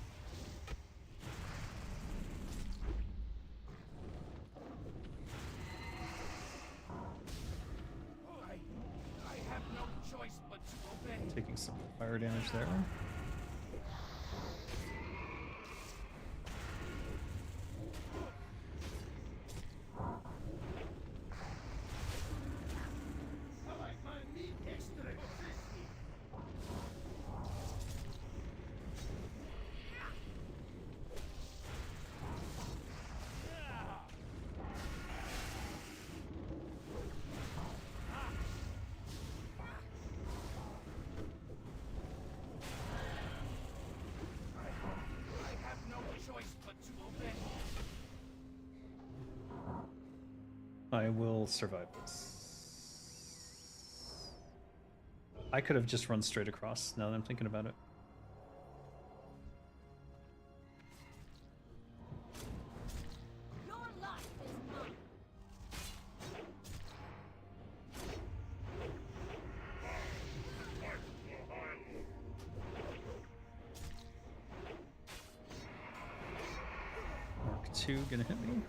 [SPEAKER 3] I have no choice but to obey.
[SPEAKER 1] Taking some fire damage there. I will survive this. I could have just run straight across now that I'm thinking about it.
[SPEAKER 4] Your life is mine.
[SPEAKER 1] Mark 2 gonna hit me.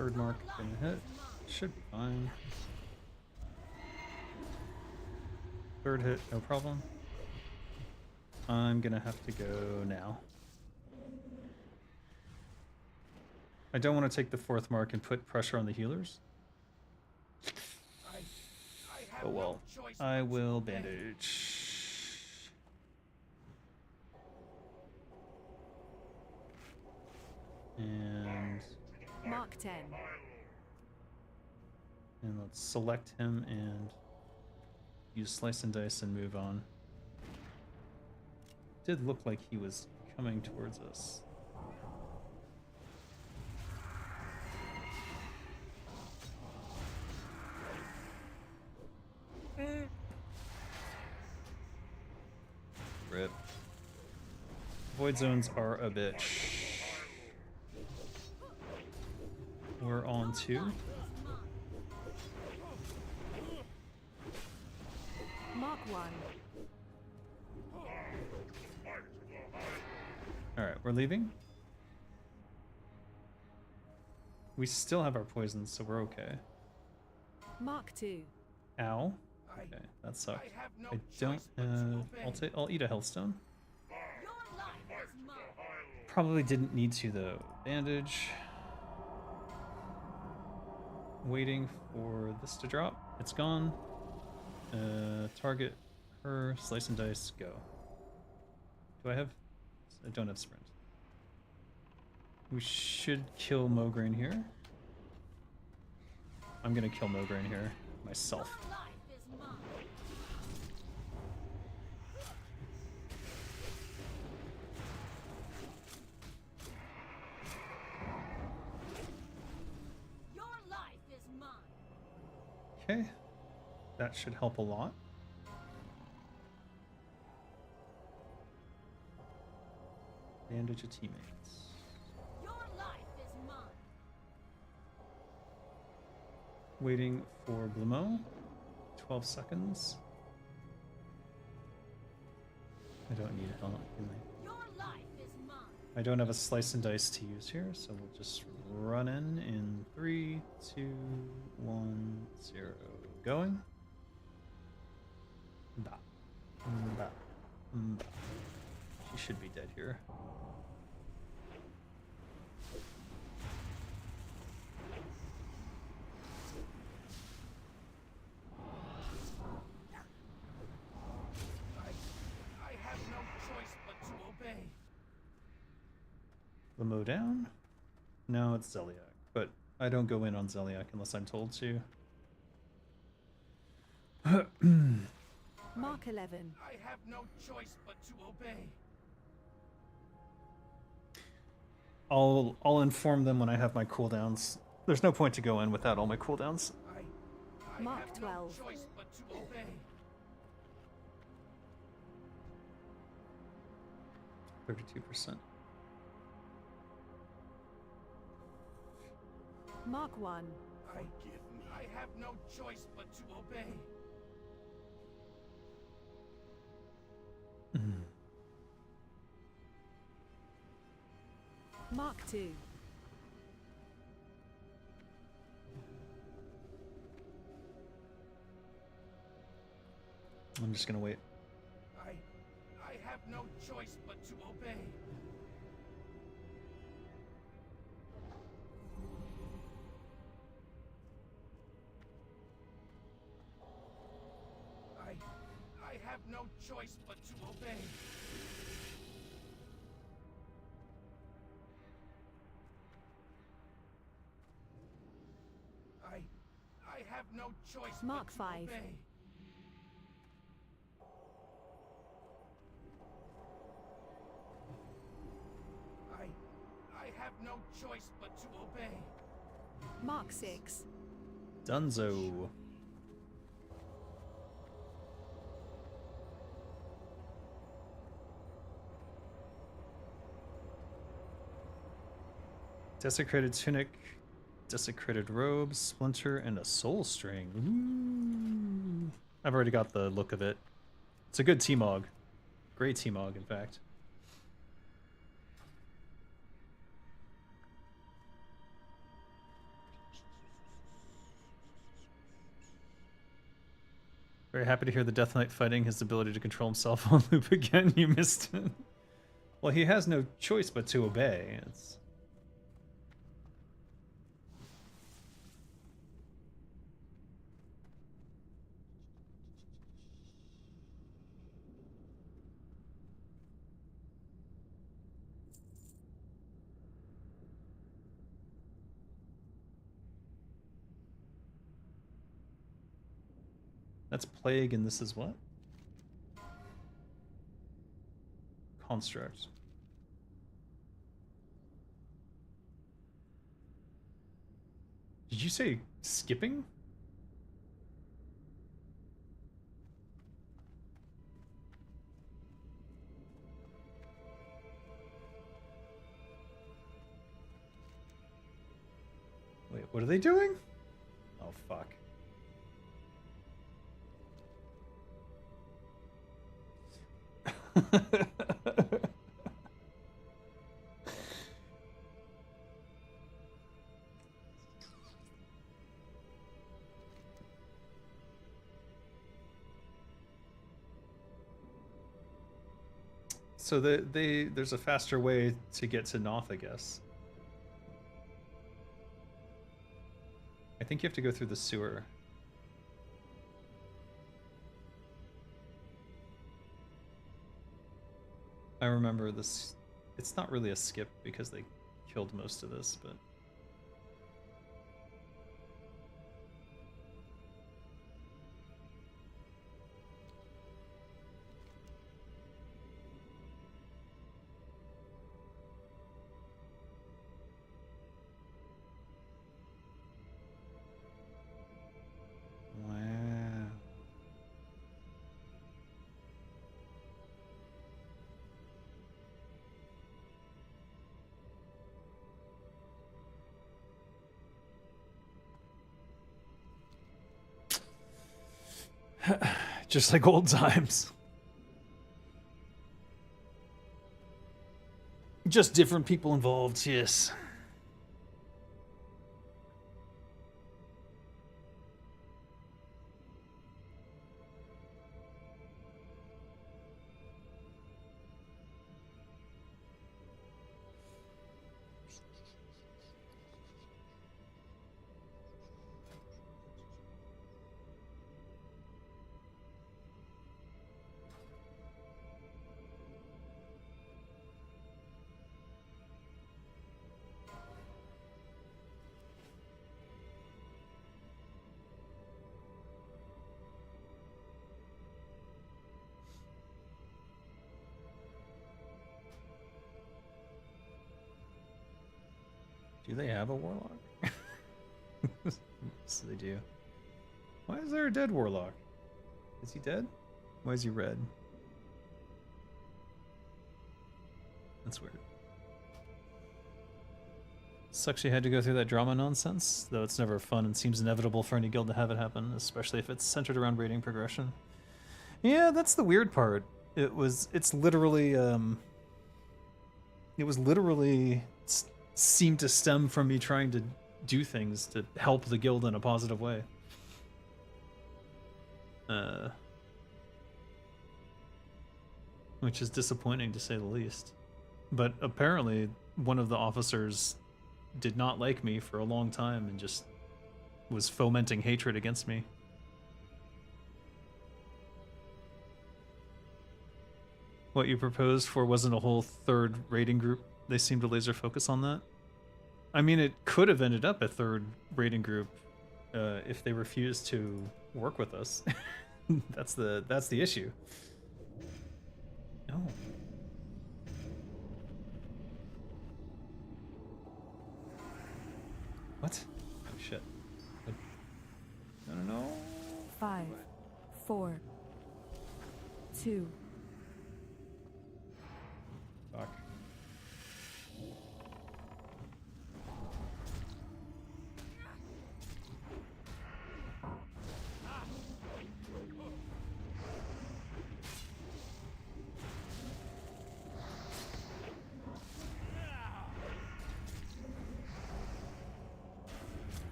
[SPEAKER 1] Third mark gonna hit. Should be fine. Third hit, no problem. I'm gonna have to go now. I don't want to take the fourth mark and put pressure on the healers. Oh well. I will bandage. And
[SPEAKER 2] Mark 10.
[SPEAKER 1] let's select him and use slice and dice and move on. Did look like he was coming towards us. Rip. Void zones are a bitch. We're on 2.
[SPEAKER 2] Mark 1.
[SPEAKER 1] Alright, we're leaving. We still have our poisons, so we're okay.
[SPEAKER 2] Mark 2.
[SPEAKER 1] Ow. Okay, that sucked. I don't have... I'll eat a Hellstone. Probably didn't need to though. Bandage. Waiting for this to drop. It's gone. Target her. Slice and dice. Go. Do I have... I don't have sprint. We should kill Mograine here. I'm gonna kill Mograine here myself. Okay, that should help a lot. Bandage your teammates.
[SPEAKER 4] Your life is mine.
[SPEAKER 1] Waiting for Blimo. 12 seconds. I don't need help.
[SPEAKER 4] Your life is mine.
[SPEAKER 1] I don't have a slice and dice to use here, so we'll just run in 3, 2, 1, 0. Going. Bah. Bah. Bah. She should be dead here.
[SPEAKER 3] I have no choice but to obey.
[SPEAKER 1] Limo down? No, it's Zeliak, but I don't go in on Zeliak unless I'm told to.
[SPEAKER 2] Mark 11.
[SPEAKER 3] I have no choice but to obey.
[SPEAKER 1] I'll inform them when I have my cooldowns. There's no point to go in without all my cooldowns.
[SPEAKER 3] I
[SPEAKER 2] Mark
[SPEAKER 3] have
[SPEAKER 2] 12.
[SPEAKER 3] no choice but to obey.
[SPEAKER 1] 32%.
[SPEAKER 2] Mark 1.
[SPEAKER 3] I have no choice but to obey.
[SPEAKER 2] Mark 2.
[SPEAKER 1] I'm just gonna wait.
[SPEAKER 3] I have no choice but to obey. I have no choice but to obey. I have no choice
[SPEAKER 2] Mark
[SPEAKER 3] but to
[SPEAKER 2] 5.
[SPEAKER 3] obey. I have no choice but to obey.
[SPEAKER 2] Mark 6.
[SPEAKER 1] Dunzo. Desecrated tunic, desecrated robe, splinter, and a soul string. Ooh. I've already got the look of it. It's a good T-Mog. Great T-Mog, in fact. Very happy to hear the Death Knight fighting his ability to control himself on loop again. You missed it. Well, he has no choice but to obey. It's... That's Plague, and this is what? Construct. Did you say skipping? Wait, what are they doing? Oh, fuck. So there's a faster way to get to Noth, I guess. I think you have to go through the sewer. I remember this. It's not really a skip because they killed most of this, but... Wow. Just like old times. Just different people involved, yes. Do they have a warlock? Yes, they do. Why is there a dead warlock? Is he dead? Why is he red? That's weird. Sucks you had to go through that drama nonsense, though it's never fun and seems inevitable for any guild to have it happen, especially if it's centered around rating progression. Yeah, that's the weird part. It's literally, it was literally seemed to stem from me trying to do things to help the guild in a positive way. Which is disappointing to say the least. But apparently one of the officers did not like me for a long time and just was fomenting hatred against me. What you proposed for wasn't a whole third rating group. They seemed to laser focus on that. I mean, it could have ended up a third rating group if they refused to work with us. That's the issue. No. What? Oh shit. I don't know.
[SPEAKER 2] 5, 4, 2.
[SPEAKER 1] Fuck.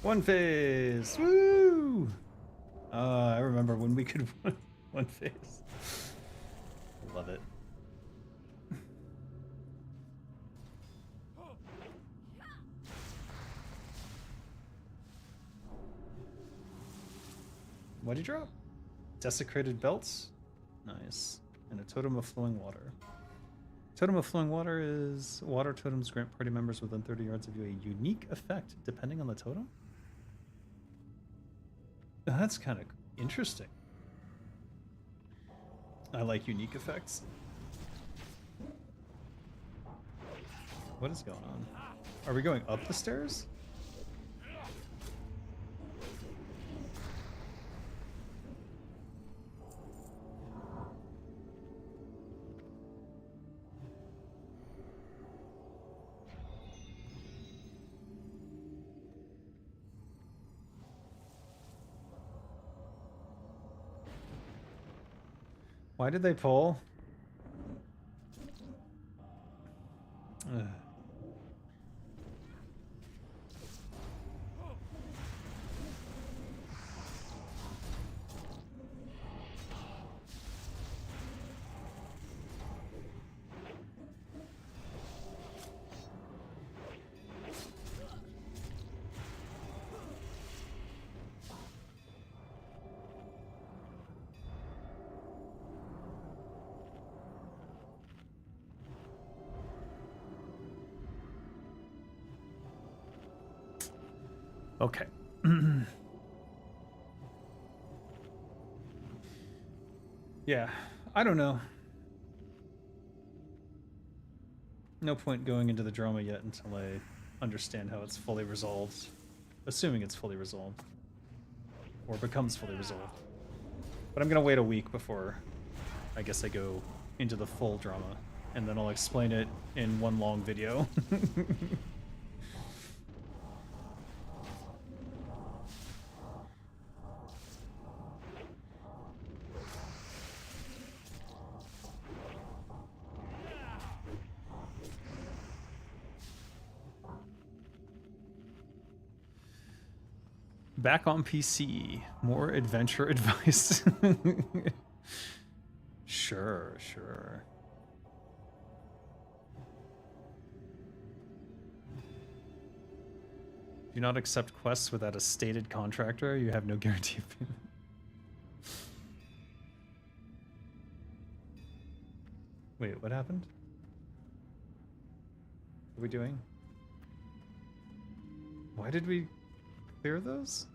[SPEAKER 1] One phase! Woo! I remember when we could one phase. Love it. What'd you drop? Desecrated belts? Nice. And a totem of flowing water. Totem of flowing water is water totems grant party members within 30 yards of you a unique effect depending on the totem? That's kind of interesting. I like unique effects. What is going on? Are we going up the stairs? Why did they pull? Ugh. Okay. Yeah, I don't know. No point going into the drama yet until I understand how it's fully resolved. Assuming it's fully resolved. Or becomes fully resolved. But I'm gonna wait a week before I guess I go into the full drama. And then I'll explain it in one long video. Back on PC. More adventure advice. Sure, sure. Do not accept quests without a stated contractor. You have no guarantee of payment. Wait, what happened? What are we doing? Why did we clear those?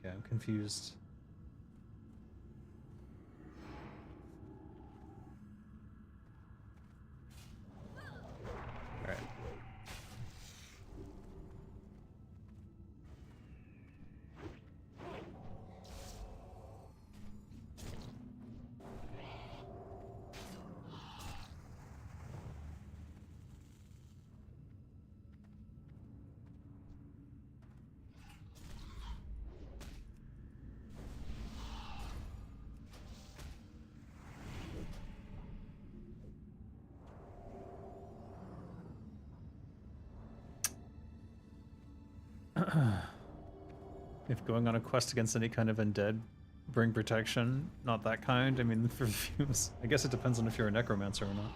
[SPEAKER 1] Okay, I'm confused. All right. If going on a quest against any kind of undead, bring protection. Not that kind. I mean, for fumes. I guess it depends on if you're a necromancer or not.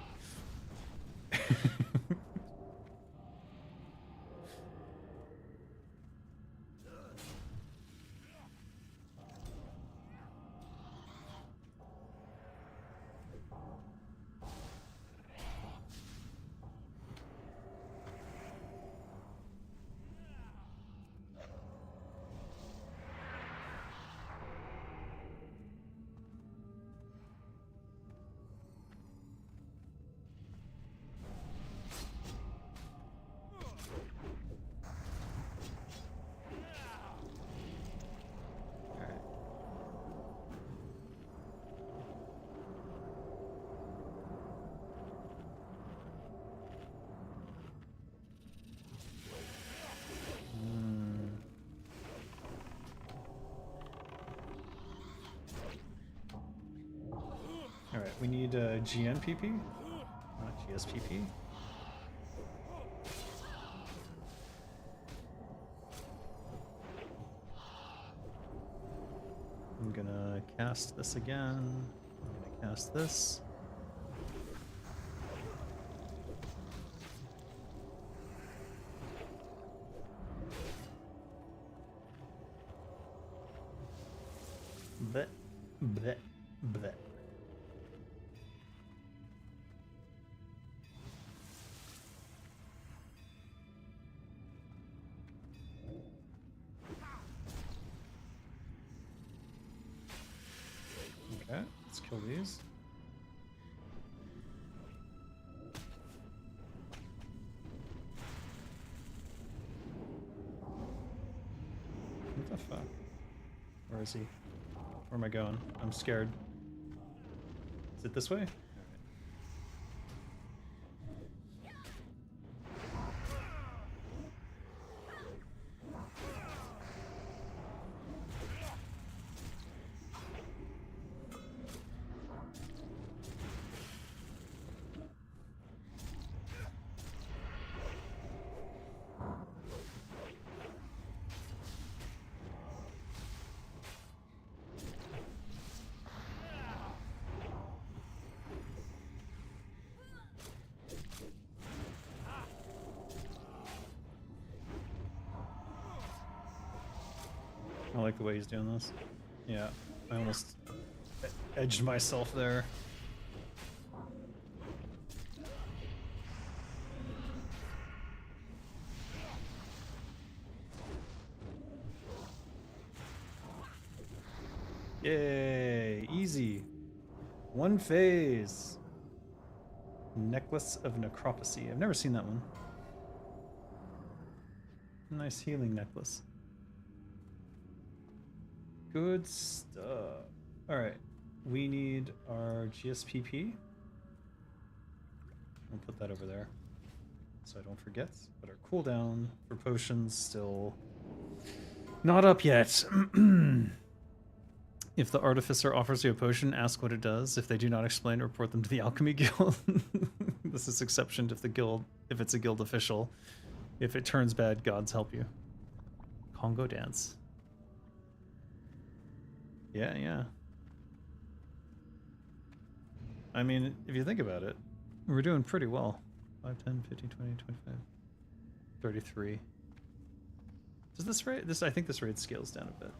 [SPEAKER 1] We need a GNPP, not GSPP. I'm gonna cast this again. I'm gonna cast this. Bleh, bleh, bleh. Okay, let's kill these. What the fuck? Where is he? Where am I going? I'm scared. Is it this way? I like the way he's doing this. Yeah, I almost edged myself there. Yay, easy. One phase. Necklace of Necropsy. I've never seen that one. Nice healing necklace. Good stuff. Alright. We need our GSPP. I'll put that over there so I don't forget. But our cooldown for potions still not up yet. If the artificer offers you a potion, ask what it does. If they do not explain, report them to the alchemy guild. This is exception if it's a guild official. If it turns bad, gods help you. Congo dance. Yeah. I mean, if you think about it, we're doing pretty well. 5, 10, 15, 20, 25, 33. Does this rate? I think this rate scales down a bit.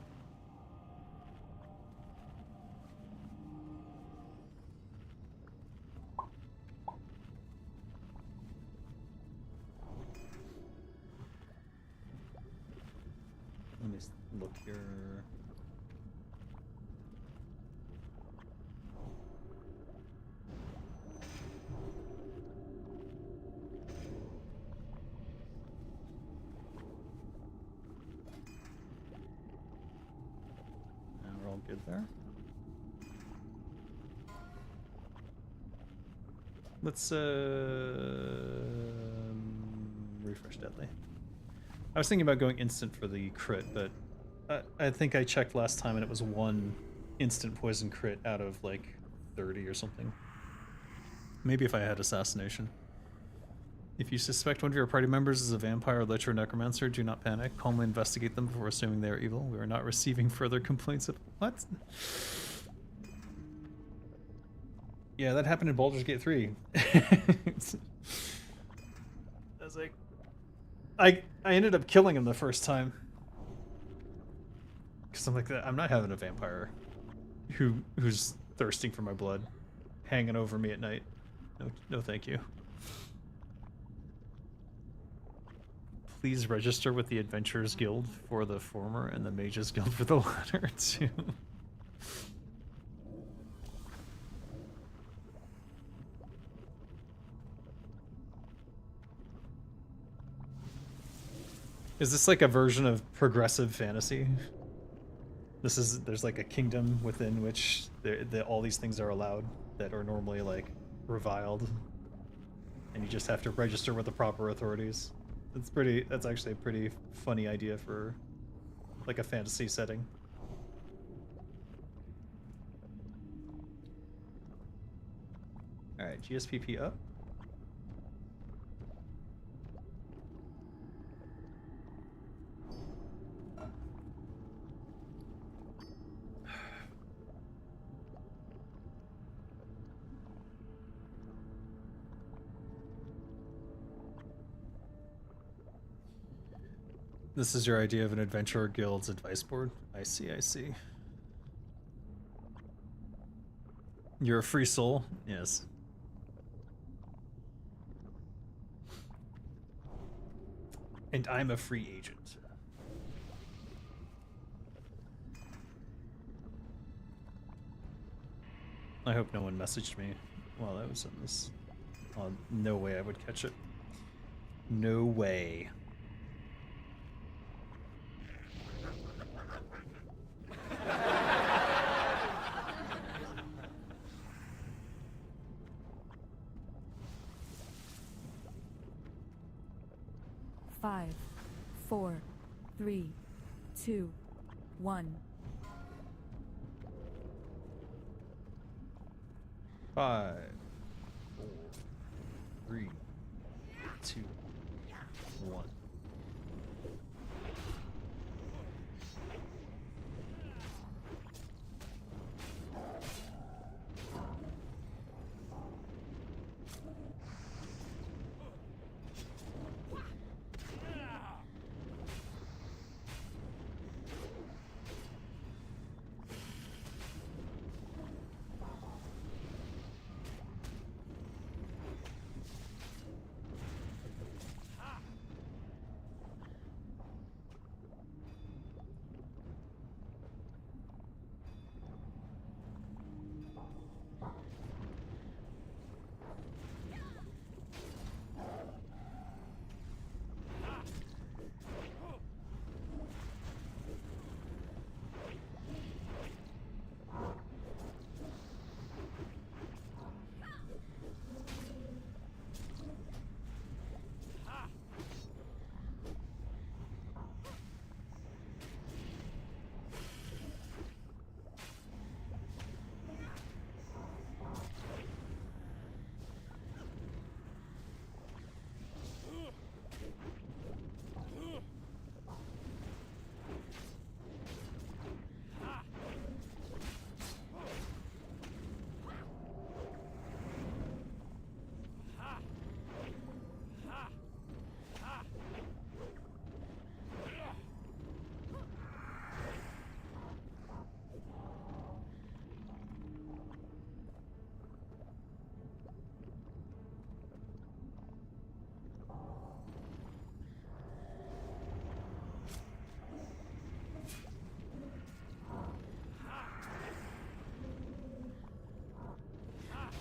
[SPEAKER 1] Let me look here. We're all good there. Let's refresh deadly. I was thinking about going instant for the crit, but I think I checked last time and it was 1 instant poison crit out of like 30 or something. Maybe if I had assassination. If you suspect one of your party members is a vampire, lich, or necromancer, do not panic. Calmly investigate them before assuming they are evil. We are not receiving further complaints of what? Yeah, that happened in Baldur's Gate 3. I was like, I ended up killing him the first time. Because I'm like, I'm not having a vampire who's thirsting for my blood hanging over me at night. No thank you. Please register with the Adventurers Guild for the former and the Mages Guild for the latter too. Is this like a version of progressive fantasy? There's like a kingdom within which all these things are allowed that are normally like reviled, and you just have to register with the proper authorities. That's actually a pretty funny idea for like a fantasy setting. Alright, GSPP up. This is your idea of an adventurer guild's advice board? I see, I see. You're a free soul? Yes. And I'm a free agent. I hope no one messaged me while I was in this. Oh, no way I would catch it. No way.
[SPEAKER 2] Five, 4, 3, 2, 1.
[SPEAKER 1] 5, 4, 3, 2, 1.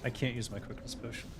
[SPEAKER 1] I can't use my quickness potion.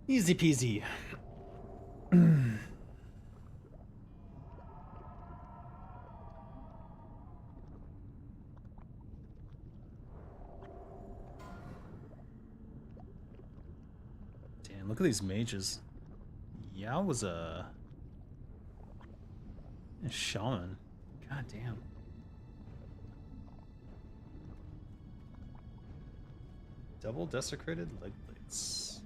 [SPEAKER 1] Easy peasy. Damn, look at these mages. Yao was a shaman. God damn. Double desecrated leg plates.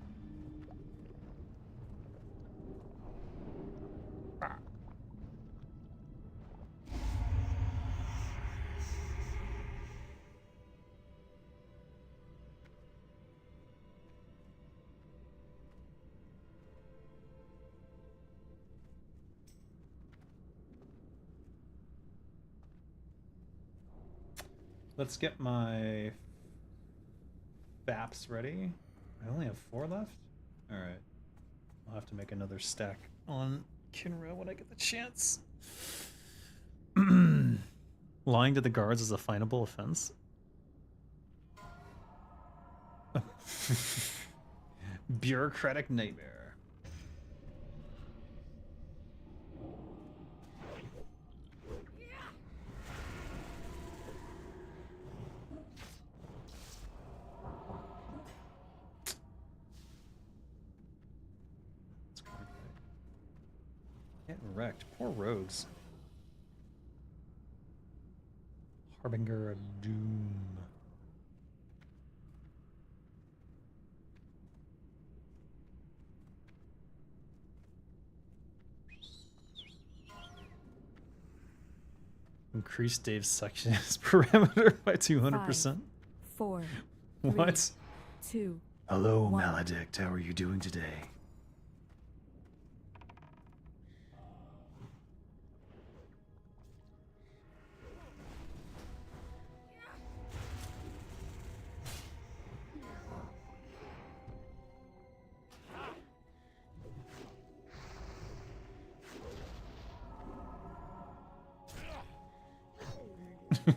[SPEAKER 1] Let's get my FAPs ready. I only have 4 left? Alright. I'll have to make another stack on Kinra when I get the chance. Lying to the guards is a finable offense. Bureaucratic nightmare. Getting wrecked. Poor rogues. Harbinger of Doom. Increase Dave's suctionist parameter by 200%.
[SPEAKER 2] 5, 4,
[SPEAKER 1] What?
[SPEAKER 2] 3, 2.
[SPEAKER 1] Hello,
[SPEAKER 2] 1.
[SPEAKER 1] Maledict. How are you doing today?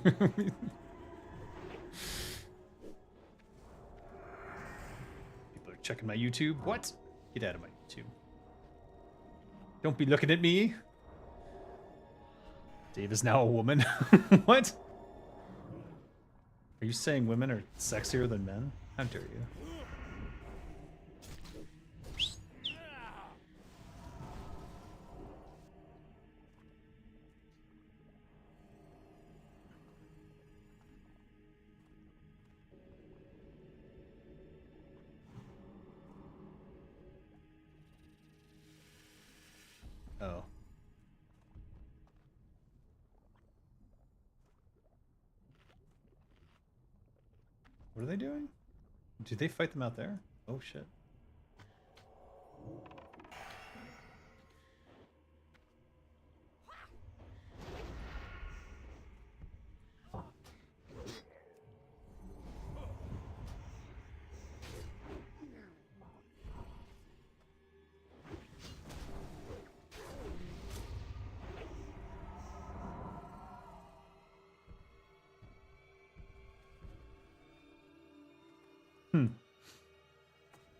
[SPEAKER 1] People are checking my YouTube. What? Get out of my YouTube. Don't be looking at me. Dave is now a woman. What? Are you saying women are sexier than men? How dare you? Oh. What are they doing? Do they fight them out there? Oh shit.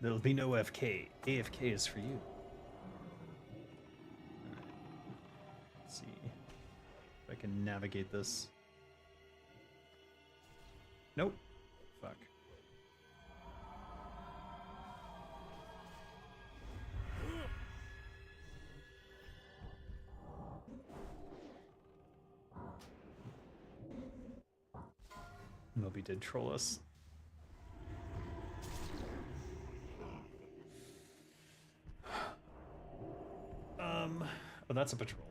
[SPEAKER 1] There'll be no FK. AFK is for you. Let's see if I can navigate this. Nope. Fuck. Moby did troll us. Oh, that's a patrol.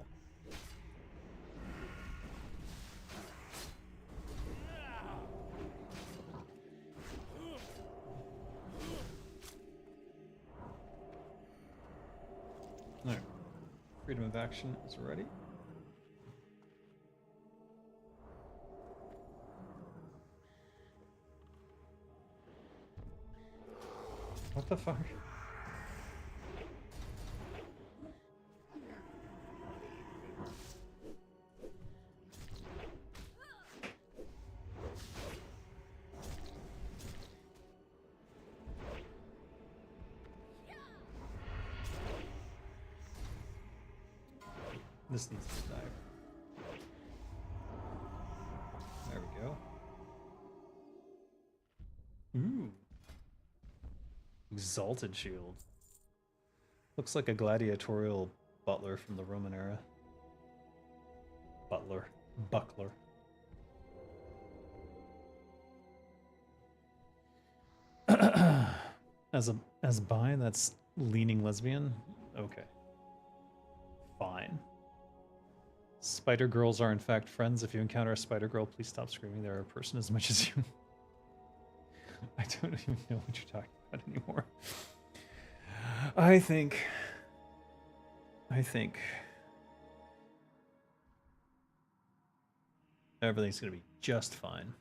[SPEAKER 1] No. Freedom of action is ready. What the fuck? This needs to die. There we go. Ooh. Exalted shield. Looks like a gladiatorial butler from the Roman era. Buckler. As bi, that's leaning lesbian? Okay. Fine. Spider girls are in fact friends. If you encounter a spider girl, please stop screaming. They're a person as much as you. I don't even know what you're talking about anymore. I think everything's gonna be just fine.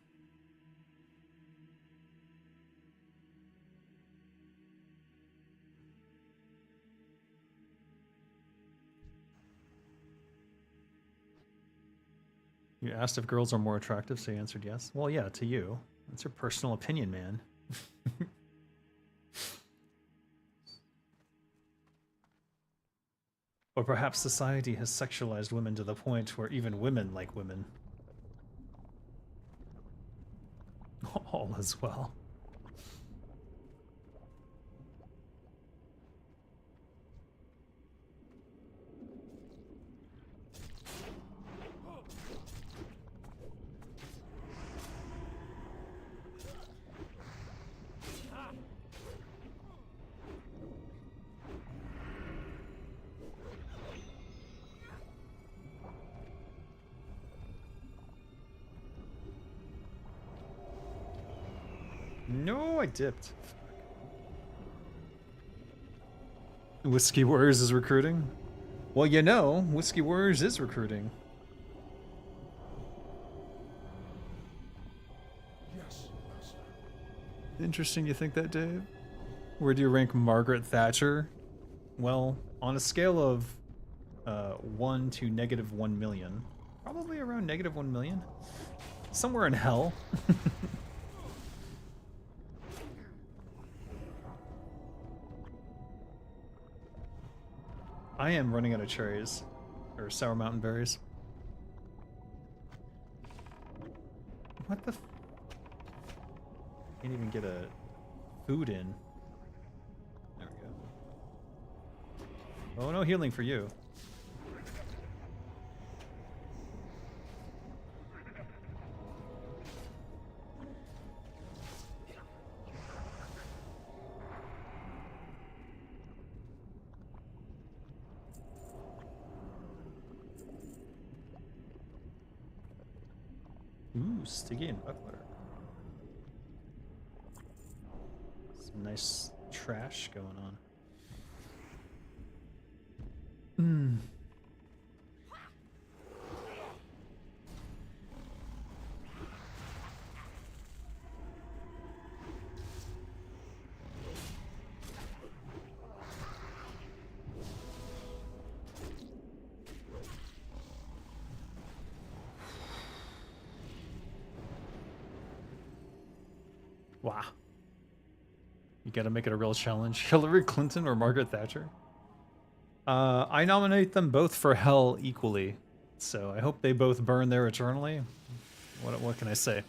[SPEAKER 1] You asked if girls are more attractive, so you answered yes. Well, yeah, to you. That's your personal opinion, man. Or perhaps society has sexualized women to the point where even women like women. All as well. No, I dipped. Whiskey Warriors is recruiting? Well, you know, Whiskey Warriors is recruiting.
[SPEAKER 5] Yes, master.
[SPEAKER 1] Interesting you think that, Dave? Where do you rank Margaret Thatcher? Well, on a scale of 1 to -1 million, probably around -1 million. Somewhere in hell. I am running out of cherries. Or sour mountain berries. What the f- Can't even get a food in. There we go. Oh, no healing for you. Ooh, Stygian buckler. Some nice trash going on. Hmm. Wow. You gotta make it a real challenge. Hillary Clinton or Margaret Thatcher? I nominate them both for hell equally. So I hope they both burn there eternally. What can I say?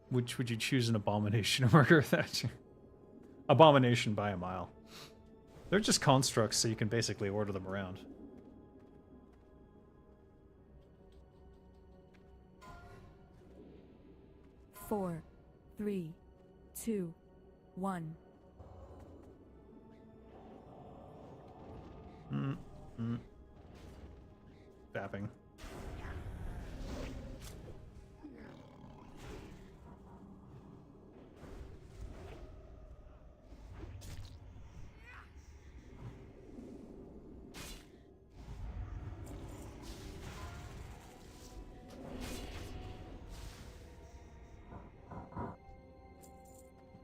[SPEAKER 1] Which would you choose, an Abomination or Margaret Thatcher? Abomination by a mile. They're just constructs, so you can basically order them around.
[SPEAKER 2] Four, three, two, one.
[SPEAKER 1] Fapping.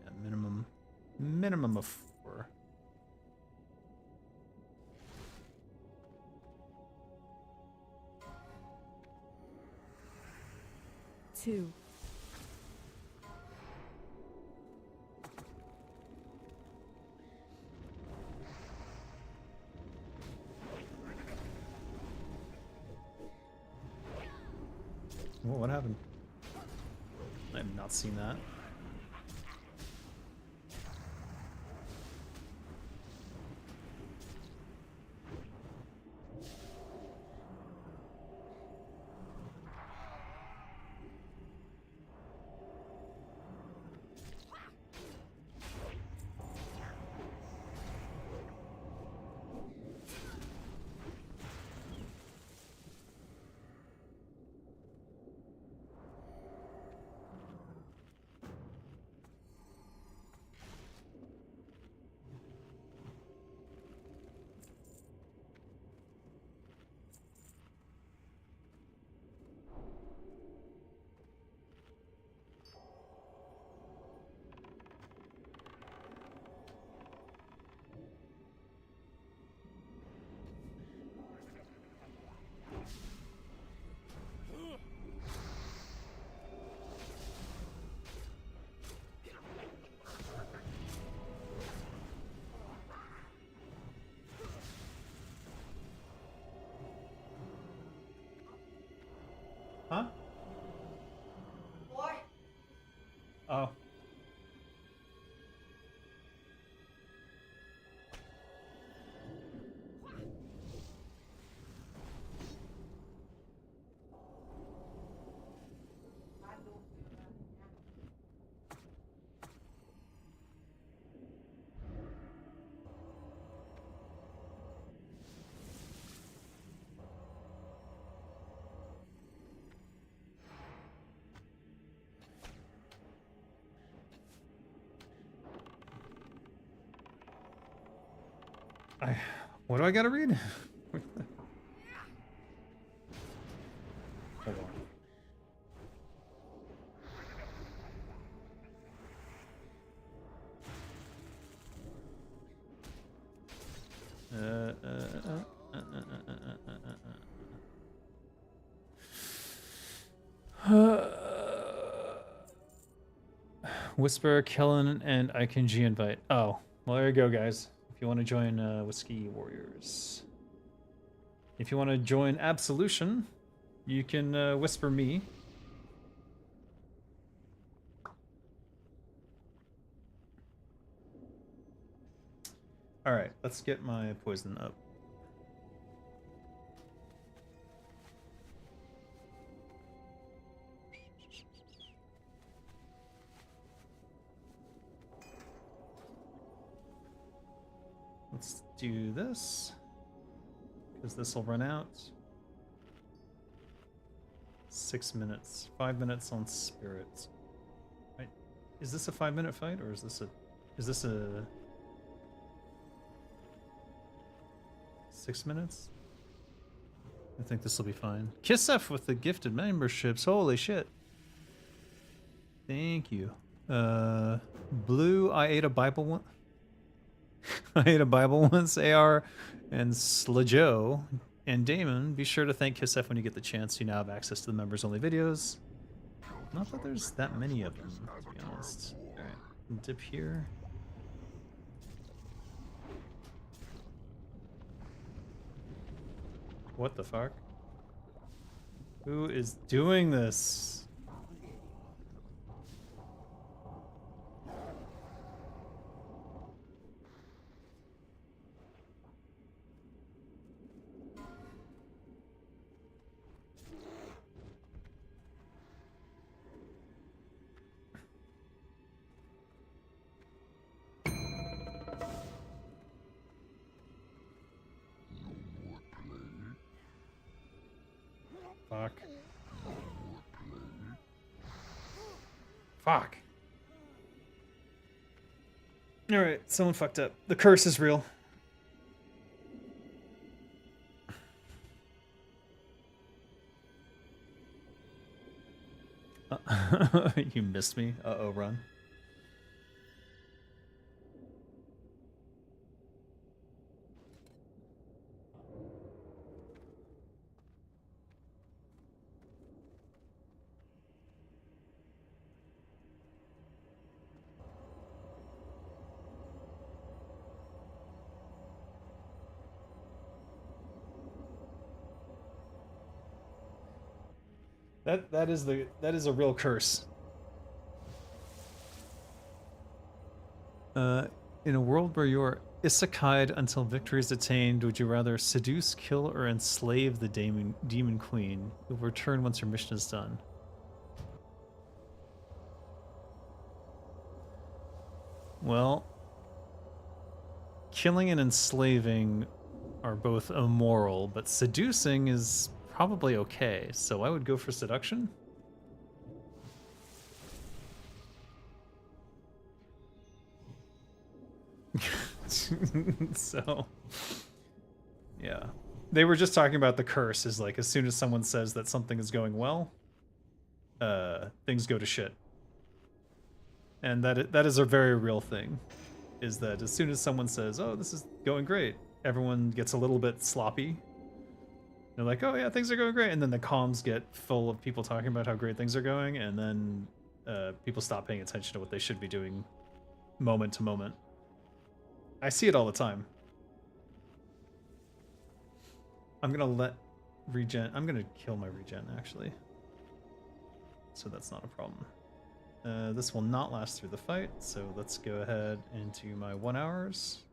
[SPEAKER 1] Yeah, minimum of 4.
[SPEAKER 2] Two.
[SPEAKER 1] Whoa, what happened? I have not seen that. What do I gotta read? Hold on. Whisper, Kellen, and I can G invite. Oh, well, there you go, guys. If you want to join Whiskey Warriors. If you want to join Absolution, you can whisper me. All right, let's get my poison up. Let's do this, because this will run out. 6 minutes. 5 minutes on spirits. Right. Is this a 5-minute fight, or is this a 6 minutes? I think this will be fine. Kisef with the gifted memberships. Holy shit. Thank you. Blue, I ate a Bible one. I ate a Bible once, AR, and Slajo, and Damon. Be sure to thank Kisef when you get the chance. You now have access to the members-only videos. Not that there's that many of them, to be honest. Alright, dip here. What the fuck? Who is doing this? Fuck. Fuck. Alright, someone fucked up. The curse is real. You missed me? Uh-oh, run. That is a real curse. In a world where you're isekai'd until victory is attained, would you rather seduce, kill, or enslave the demon queen? You'll return once your mission is done. Well, killing and enslaving are both immoral, but seducing is probably okay, so I would go for seduction. So, yeah. They were just talking about the curse is like as soon as someone says that something is going well, things go to shit. And that is a very real thing, is that as soon as someone says, oh, this is going great, everyone gets a little bit sloppy. They're like, oh yeah, things are going great. And then the comms get full of people talking about how great things are going, and then people stop paying attention to what they should be doing moment to moment. I see it all the time. I'm gonna let regen. I'm gonna kill my regen, actually. So that's not a problem. This will not last through the fight, so let's go ahead into my 1 hours.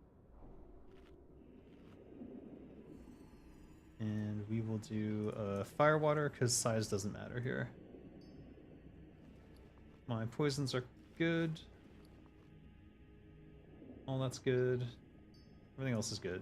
[SPEAKER 1] And we will do fire water, because size doesn't matter here. My poisons are good. All that's good. Everything else is good.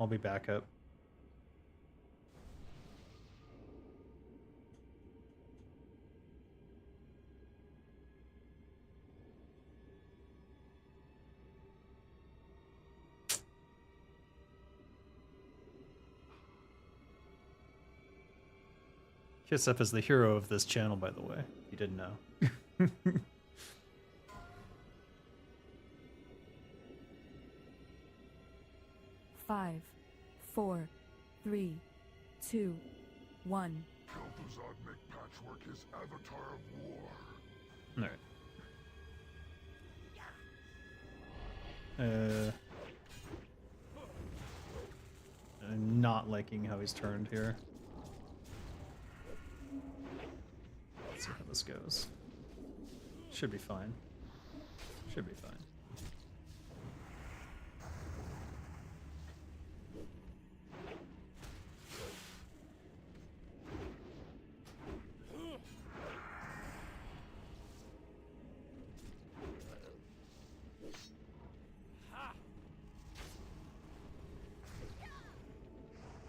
[SPEAKER 1] I'll be back up. Kisef is the hero of this channel, by the way. If you didn't know.
[SPEAKER 2] 5, 4, 3, 2, 1.
[SPEAKER 5] Kel'Thuzad make Patchwork his avatar of war.
[SPEAKER 1] Alright. I'm not liking how he's turned here. Let's see how this goes. Should be fine. Should be fine.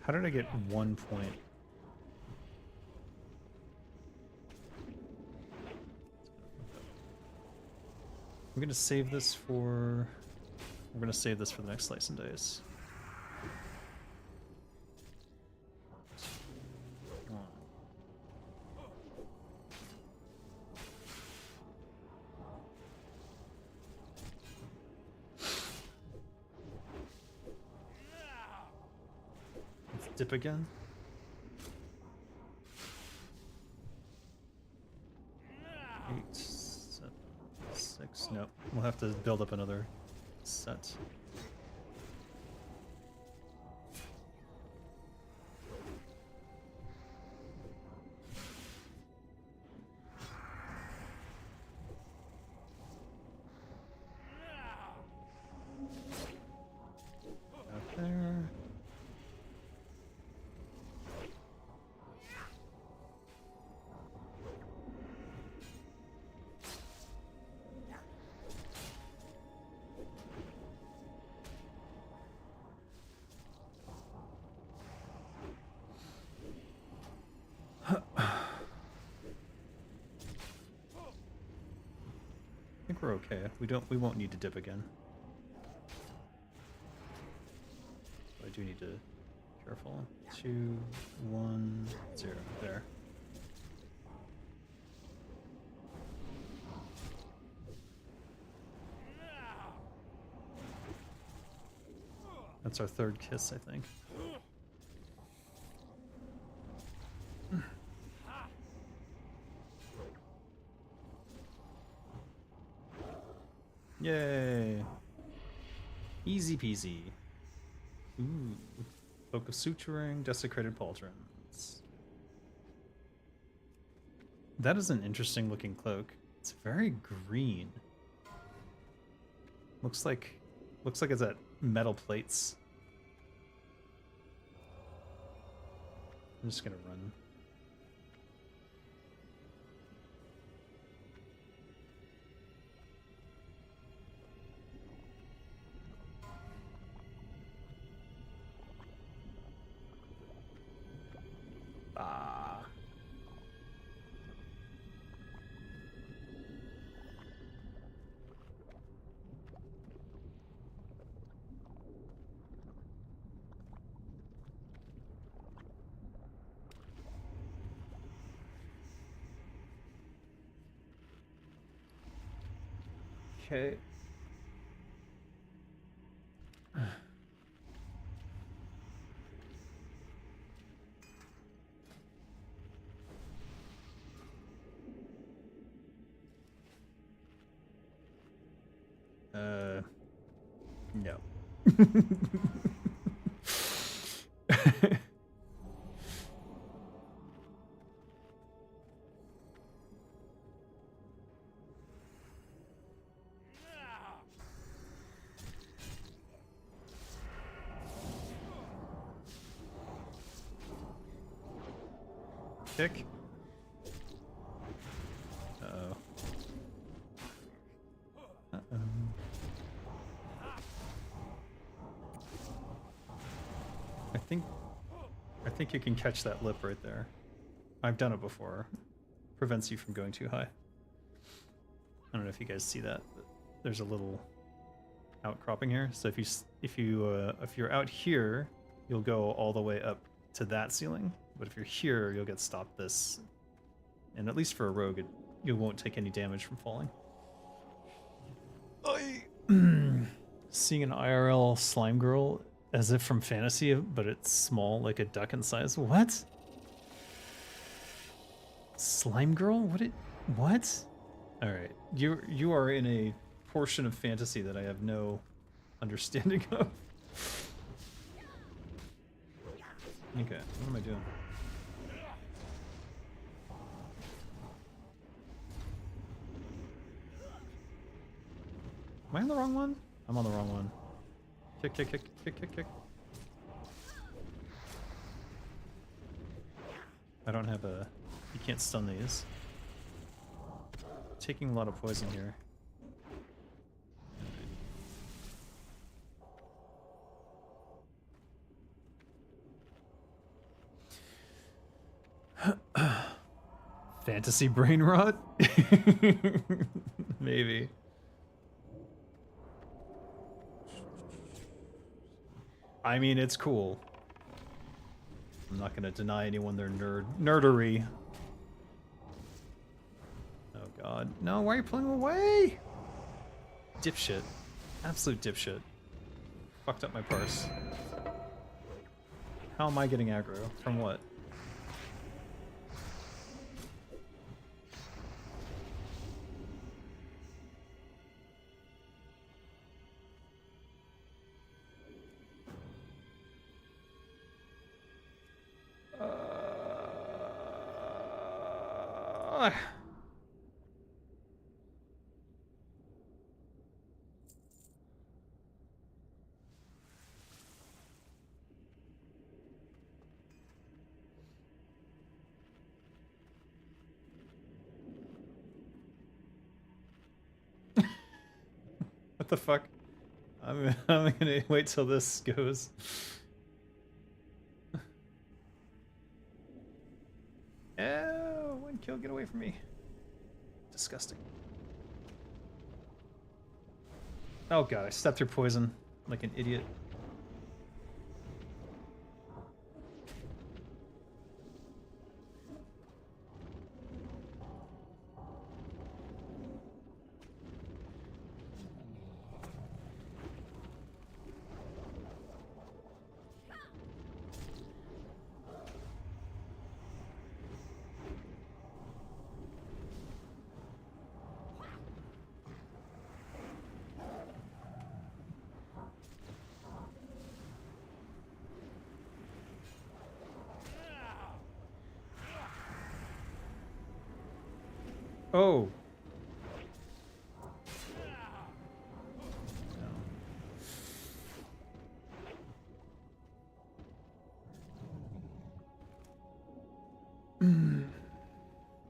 [SPEAKER 1] How did I get 1 point? I'm gonna save this for... We're gonna save this for the next Slice and Dice. Let's dip again. Eight, 7, 6. Nope. We'll have to build up another set. Out there. I think we're okay. We won't need to dip again. I do need to be careful. 2, 1, 0. There. That's our third kiss, I think. Yay! Easy peasy. Ooh. Book of Suturing, Desecrated Pauldrons. That is an interesting looking cloak. It's very green. Looks like it's at metal plates. I'm just gonna run. Ah. Okay. No. Kick. Uh-oh. Uh-oh. I think you can catch that lip right there. I've done it before. Prevents you from going too high. I don't know if you guys see that, but there's a little outcropping here. So if you're out here, you'll go all the way up to that ceiling. But if you're here, you'll get stopped this. And at least for a rogue, you won't take any damage from falling. Seeing an IRL slime girl as if from fantasy, but it's small, like a duck in size. What? Slime girl? What? All right, you are in a portion of fantasy that I have no understanding of. Okay, what am I doing? Am I on the wrong one? I'm on the wrong one. Kick, kick, kick, kick, kick, kick. I don't have a... You can't stun these. Taking a lot of poison here. Fantasy brain rot? Maybe. I mean, it's cool. I'm not gonna deny anyone their nerdery. Oh god. No, why are you pulling away? Dipshit. Absolute dipshit. Fucked up my parse. How am I getting aggro? From what? What the fuck? I'm gonna wait till this goes. Oh, one kill, get away from me. Disgusting. Oh god, I stepped through poison like an idiot. Oh.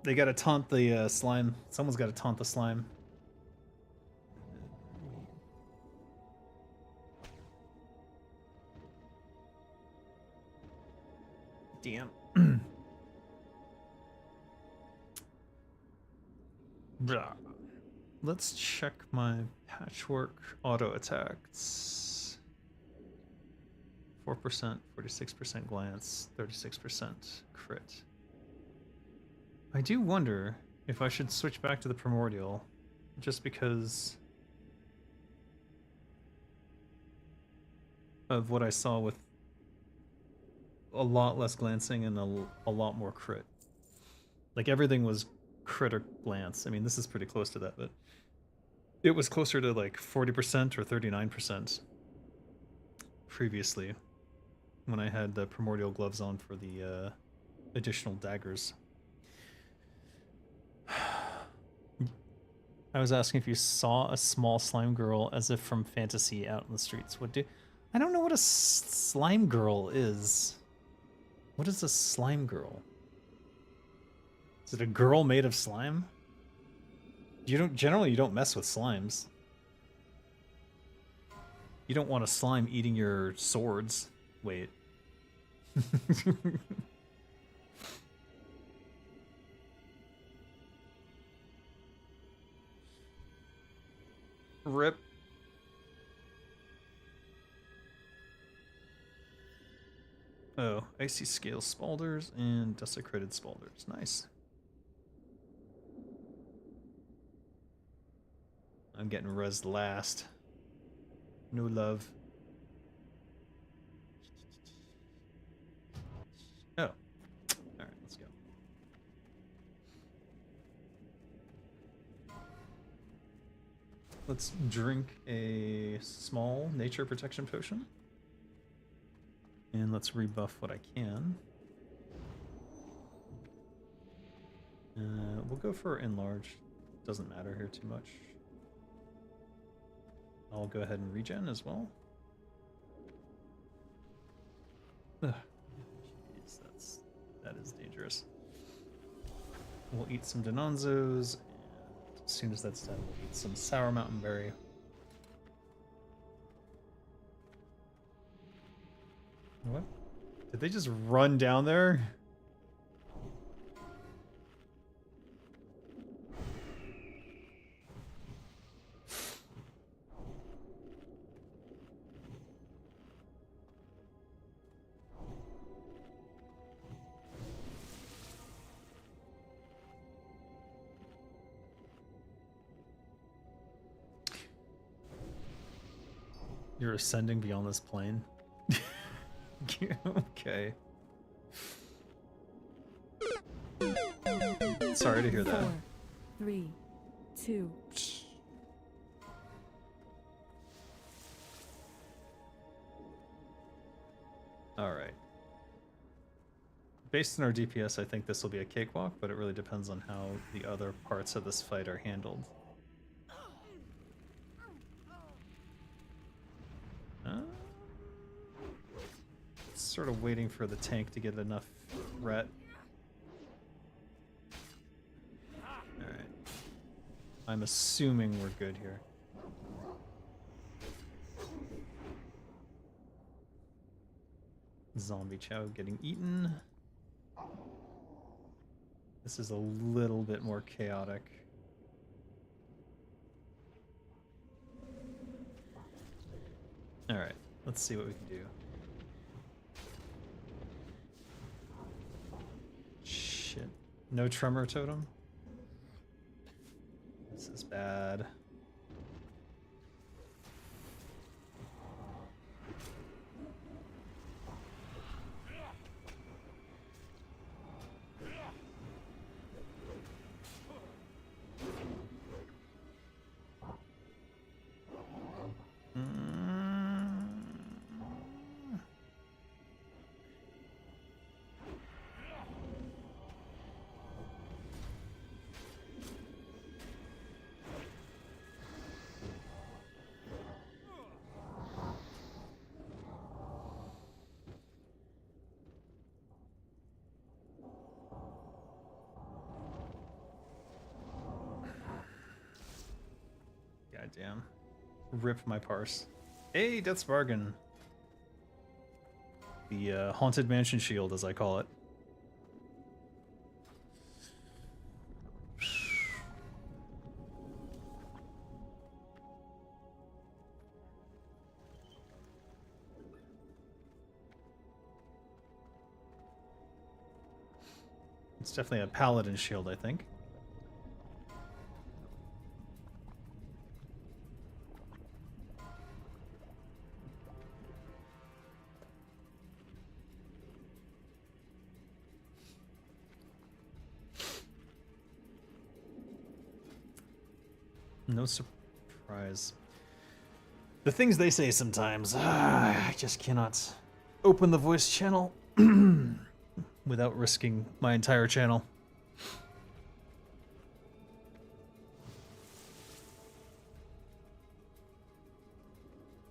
[SPEAKER 1] They gotta taunt the slime. Someone's gotta taunt the slime. Damn. Let's check my patchwork auto attacks. 4%, 46% glance, 36% crit. I do wonder if I should switch back to the primordial, just because of what I saw with a lot less glancing and a lot more crit. Like everything was crit or glance. I mean, this is pretty close to that, but it was closer to like 40% or 39% previously when I had the primordial gloves on for the additional daggers. I was asking if you saw a small slime girl as if from fantasy out in the streets. I don't know what a slime girl is. What is a slime girl? Is it a girl made of slime? Generally you don't mess with slimes. You don't want a slime eating your swords. Wait. Rip. Oh, icy scale spalders and desecrated spalders. Nice. I'm getting rezzed last. No love. Oh. Alright, let's go. Let's drink a small nature protection potion. And let's rebuff what I can. We'll go for enlarge. Doesn't matter here too much. I'll go ahead and regen as well. Ugh. Jeez, that is dangerous. We'll eat some Donanzos, and as soon as that's done, we'll eat some Sour Mountain Berry. What? Did they just run down there? You're ascending beyond this plane? Okay. Sorry to hear that.
[SPEAKER 2] 4, 3, 2.
[SPEAKER 1] Alright. Based on our DPS, I think this will be a cakewalk, but it really depends on how the other parts of this fight are handled. Sort of waiting for the tank to get enough ret. Alright. I'm assuming we're good here. Zombie Chow getting eaten. This is a little bit more chaotic. Alright, let's see what we can do. Shit. No tremor totem? This is bad. Goddamn. Rip my parse. Hey, Death's Bargain. The Haunted Mansion Shield, as I call it. It's definitely a Paladin shield, I think. No surprise. The things they say sometimes. I just cannot open the voice channel without risking my entire channel.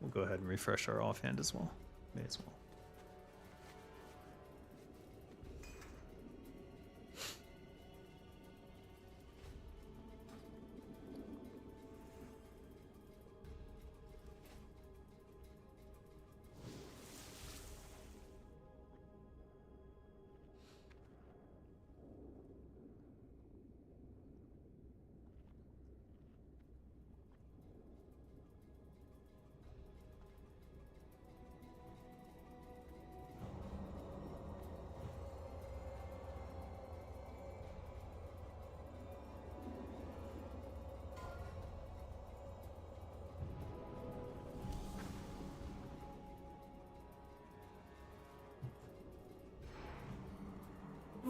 [SPEAKER 1] We'll go ahead and refresh our offhand as well. May as well.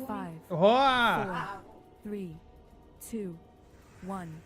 [SPEAKER 2] 5,
[SPEAKER 1] Whoa!
[SPEAKER 2] 4, 3, 2, 1.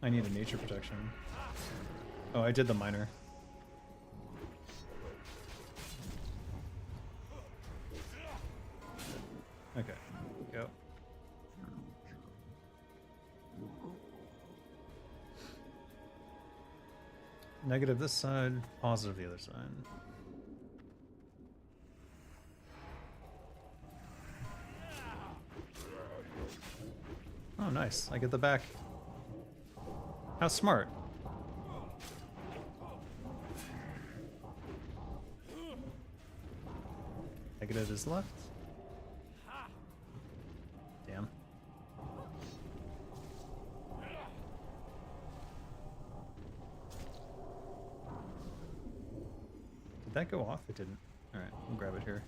[SPEAKER 1] I need a nature protection. Oh, I did the minor. Okay, go. Negative this side, positive the other side. Oh, nice. I get the back. How smart. Negative is left. Damn. Did that go off? It didn't. Alright, we'll grab it here.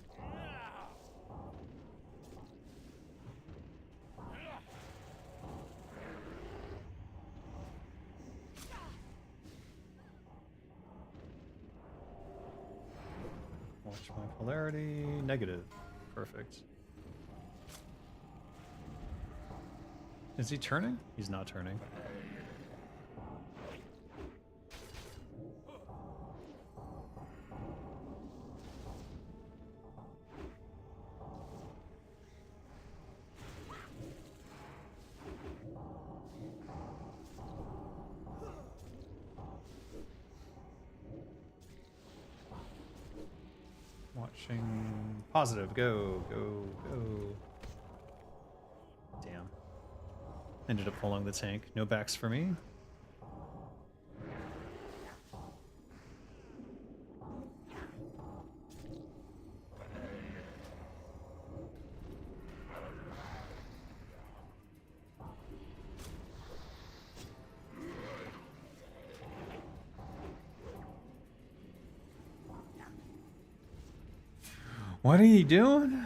[SPEAKER 1] Watch my polarity. Negative. Perfect. Is he turning? He's not turning. Watching positive. Go, go, go. Damn. Ended up pulling the tank. No backs for me. What are you doing?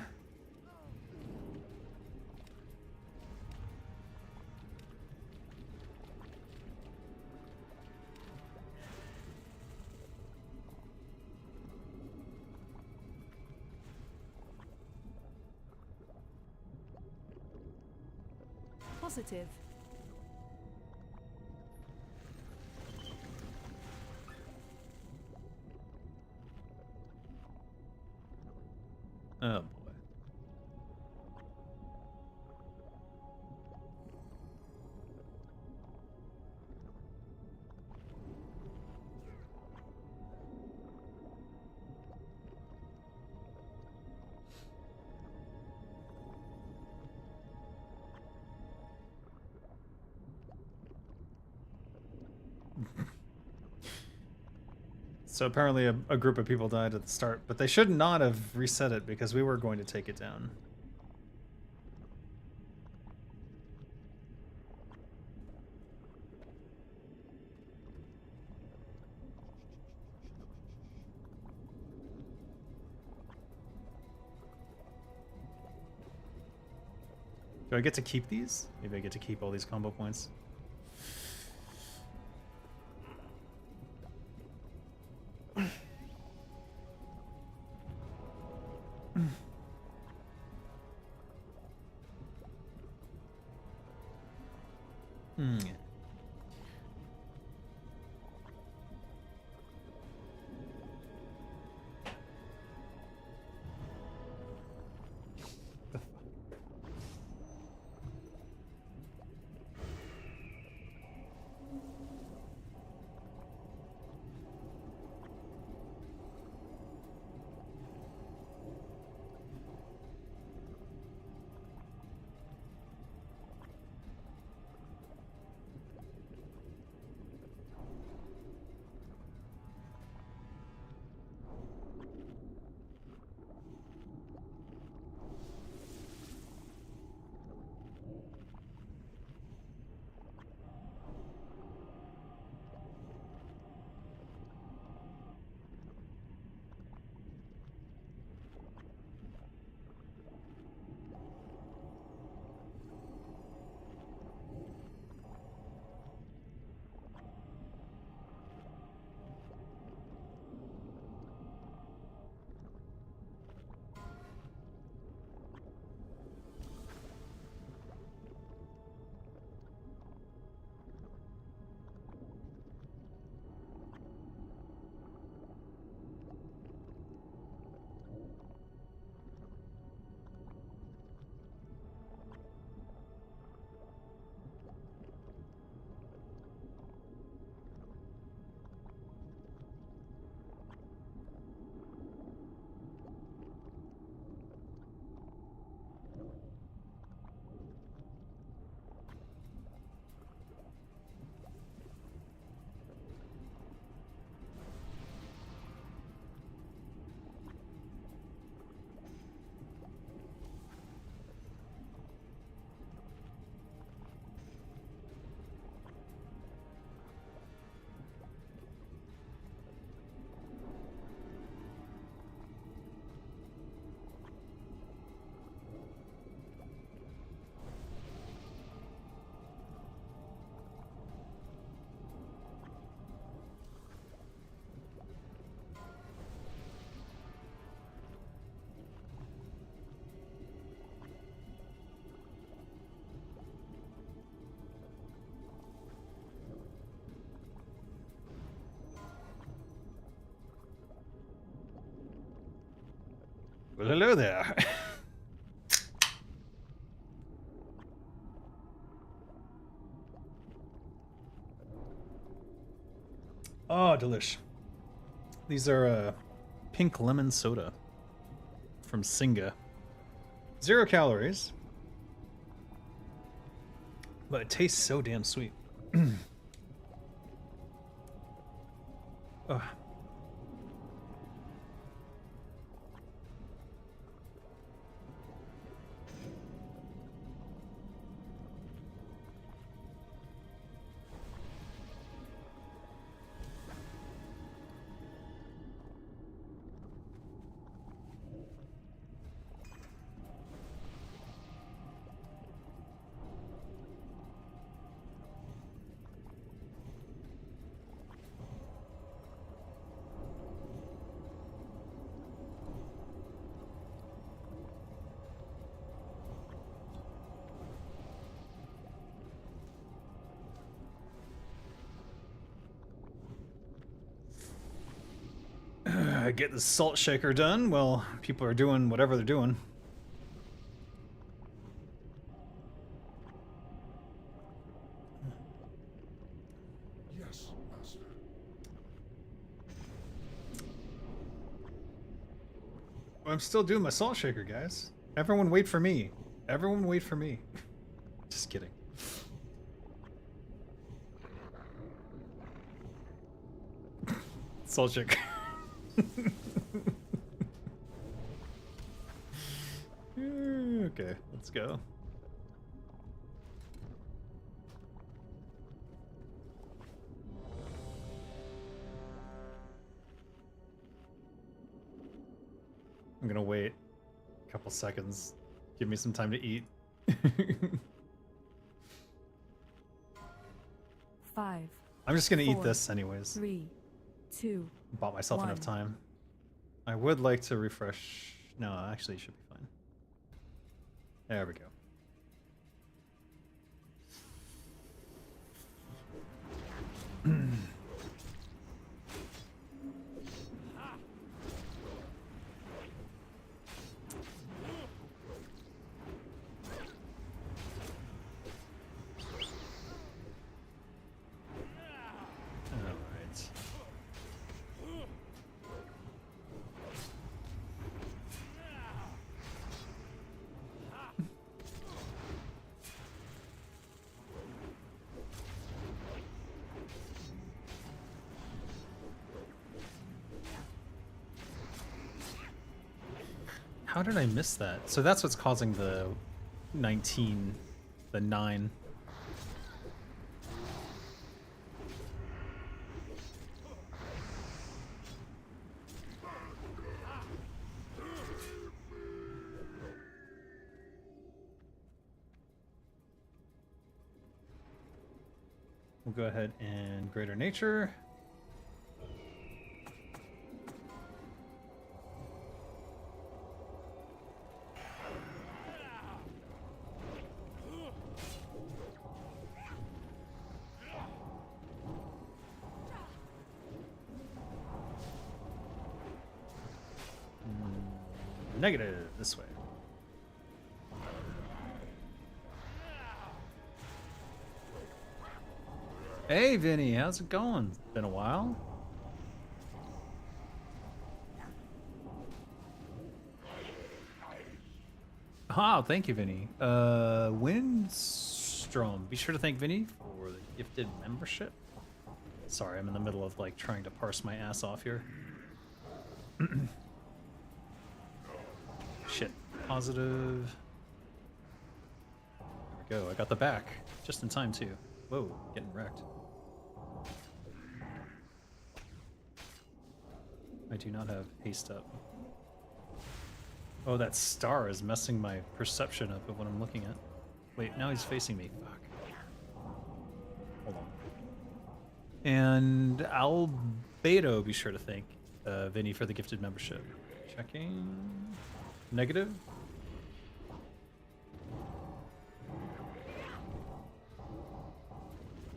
[SPEAKER 2] Positive.
[SPEAKER 1] Oh boy. So apparently a group of people died at the start, but they should not have reset it because we were going to take it down. Do I get to keep these? Maybe I get to keep all these combo points. Well, hello there. Oh, delish. These are pink lemon soda from Singa. 0 calories, but it tastes so damn sweet. Ugh. Get the salt shaker done while people are doing whatever they're doing.
[SPEAKER 5] Yes, master.
[SPEAKER 1] I'm still doing my salt shaker, guys. Everyone wait for me. Everyone wait for me. Just kidding. Salt shaker. Okay, let's go. I'm gonna wait a couple seconds. Give me some time to eat.
[SPEAKER 2] 5,
[SPEAKER 1] I'm just gonna eat
[SPEAKER 2] 4,
[SPEAKER 1] this anyways.
[SPEAKER 2] 3, 2,
[SPEAKER 1] Bought myself enough
[SPEAKER 2] 1.
[SPEAKER 1] time. I would like to refresh. No, actually, it should be fine. There we go. Alright. How did I miss that? So that's what's causing the 19, the 9. We'll go ahead and Greater Nature. Negative, this way. Hey Vinny, how's it going? Been a while. Oh, thank you, Vinny. Windstrom. Be sure to thank Vinny for the gifted membership. Sorry, I'm in the middle of like trying to parse my ass off here. Shit. Positive. There we go. I got the back. Just in time, too. Whoa, getting wrecked. I do not have haste up. Oh, that star is messing my perception up of what I'm looking at. Wait, now he's facing me. Fuck. Hold on. And Albedo, be sure to thank Vinny for the gifted membership. Checking. Negative.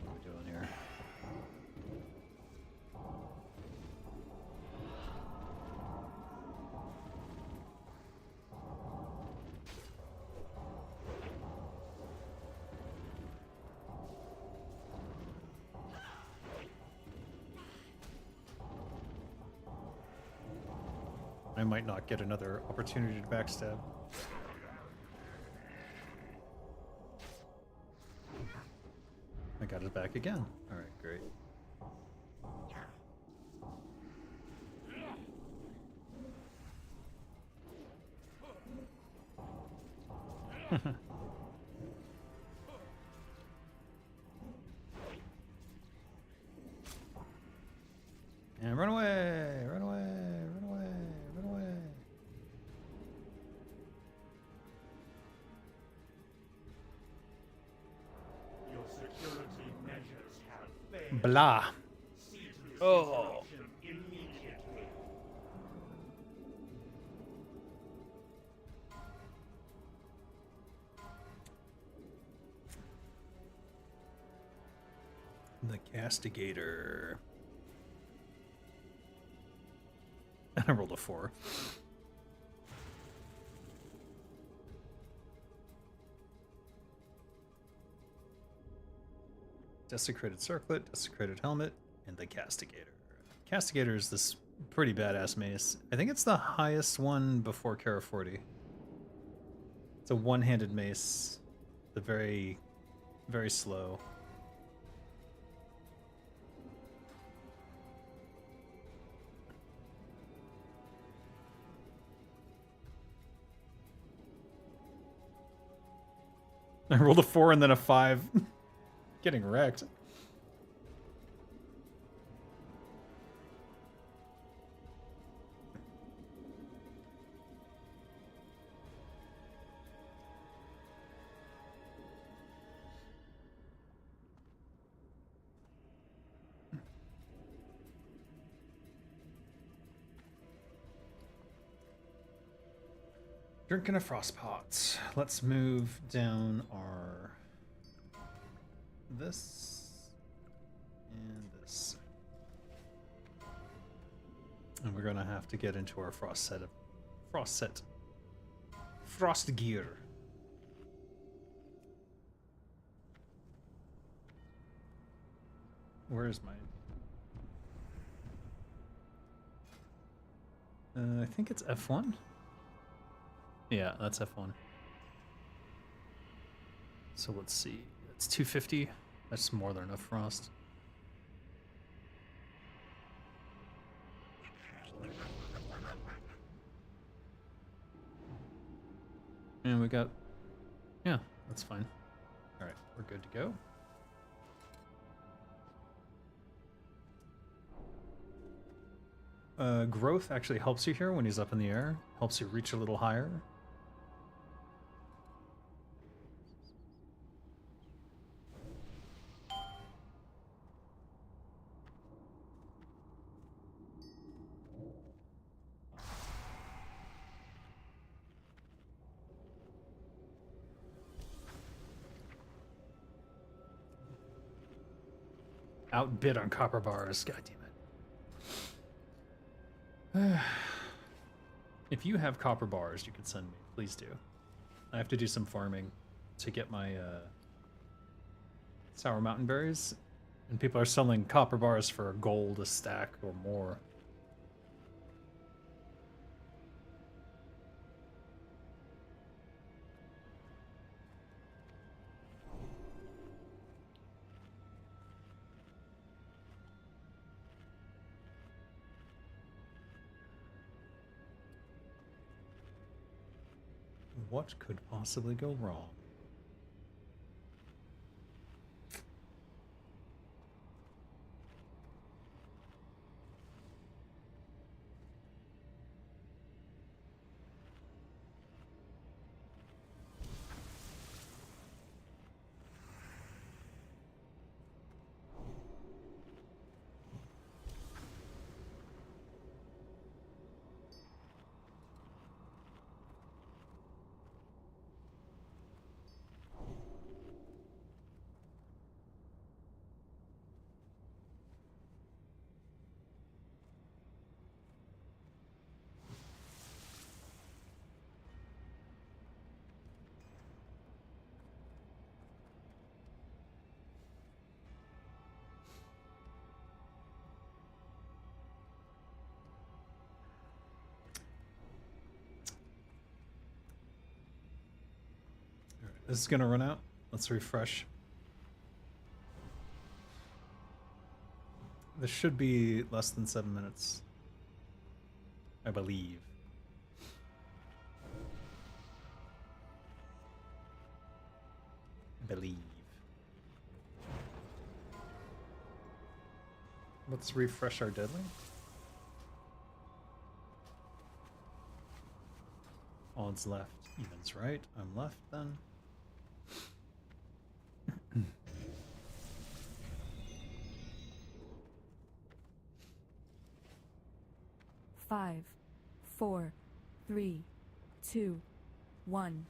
[SPEAKER 1] What are we doing here? might not get another opportunity to backstab. I got it back again. Alright, great. And run away! Run away! Run away! Run away!
[SPEAKER 3] Your security measures have failed.
[SPEAKER 1] Blah!
[SPEAKER 3] See to its
[SPEAKER 6] Oh.
[SPEAKER 3] destruction immediately.
[SPEAKER 1] The Castigator. I rolled a 4. Desecrated Circlet, Desecrated Helmet, and the Castigator. Castigator is this pretty badass mace. I think it's the highest one before Kara 40. It's a one-handed mace. The very, very slow. I rolled a 4 and then a 5. Getting wrecked. Drinking a frost pot. Let's move down our this and this. And we're gonna have to get into our frost gear. Where is mine? I think it's F1. Yeah, that's F1. So let's see. It's 250. That's more than enough frost. And we got... Yeah, that's fine. Alright, we're good to go. Growth actually helps you here when he's up in the air. Helps you reach a little higher. Outbid on copper bars. God damn it. If you have copper bars, you can send me. Please do. I have to do some farming to get my sour mountain berries. And people are selling copper bars for gold a stack or more. What could possibly go wrong? This is gonna run out. Let's refresh. This should be less than 7 minutes, I believe. Let's refresh our deadly. Odds left, evens right. I'm left then.
[SPEAKER 2] Five, four, three, two, one.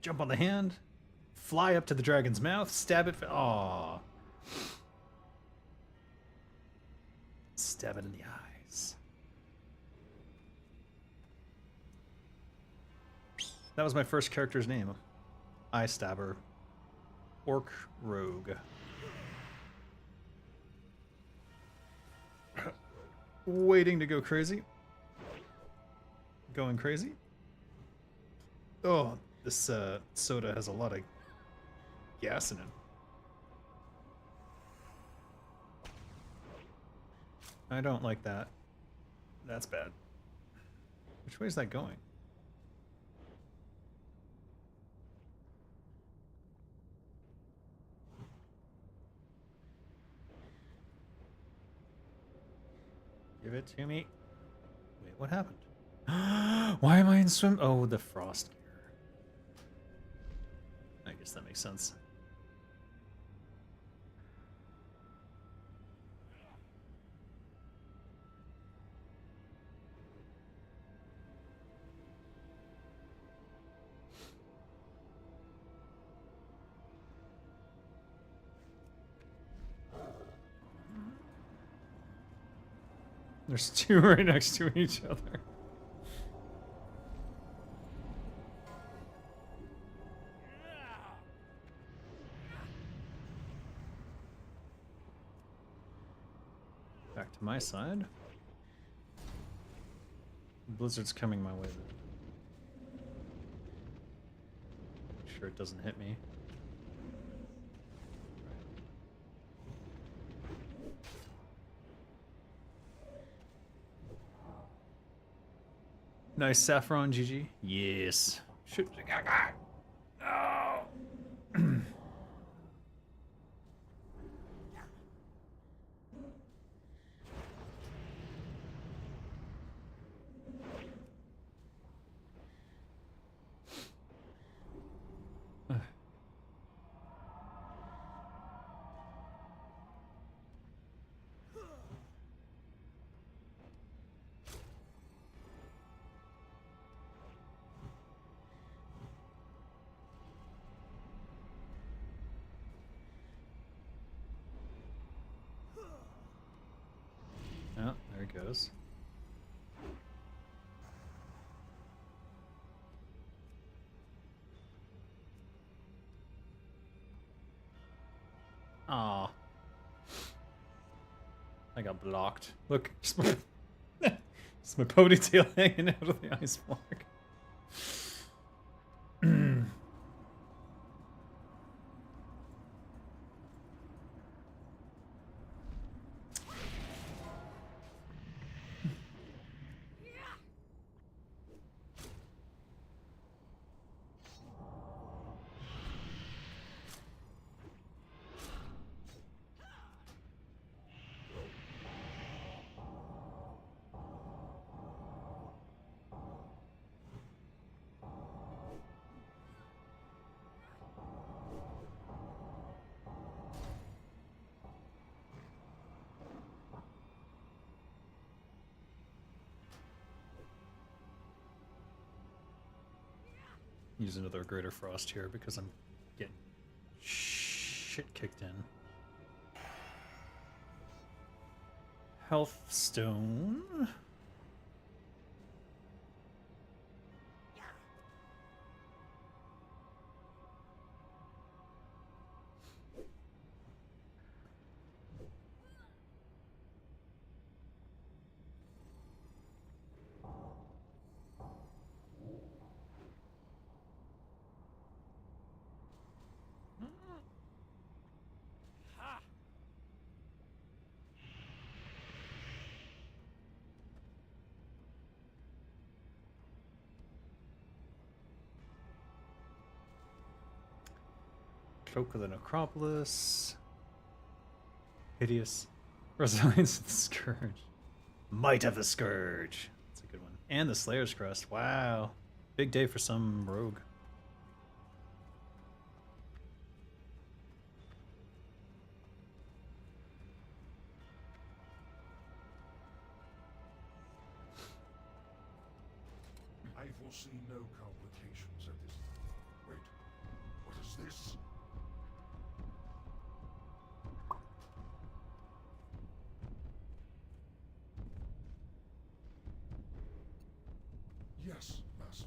[SPEAKER 1] Jump on the hand, fly up to the dragon's mouth, stab it. Aww. Stab it in the eyes. That was my first character's name. Eye Stabber. Orc Rogue. Waiting to go crazy. Going crazy. Oh, this soda has a lot of gas in it. I don't like that. That's bad. Which way is that going? Give it to me. Wait, what happened? Why am I in swim? Oh, the frost gear. I guess that makes sense. There's two right next to each other. Back to my side. Blizzard's coming my way. Make sure it doesn't hit me. Nice saffron, GG. Yes. Shoot. No. Oh, there it goes. Aw. I got blocked. Look, just my, just my ponytail hanging out of the ice block. Use another Greater Frost here because I'm getting shit kicked in. Health Stone. Choke of the Necropolis. Hideous. Resilience of the Scourge. Might of the Scourge. That's a good one. And the Slayer's Crest. Wow. Big day for some rogue.
[SPEAKER 5] I foresee no complications at this. Wait, what is this? Yes, Master.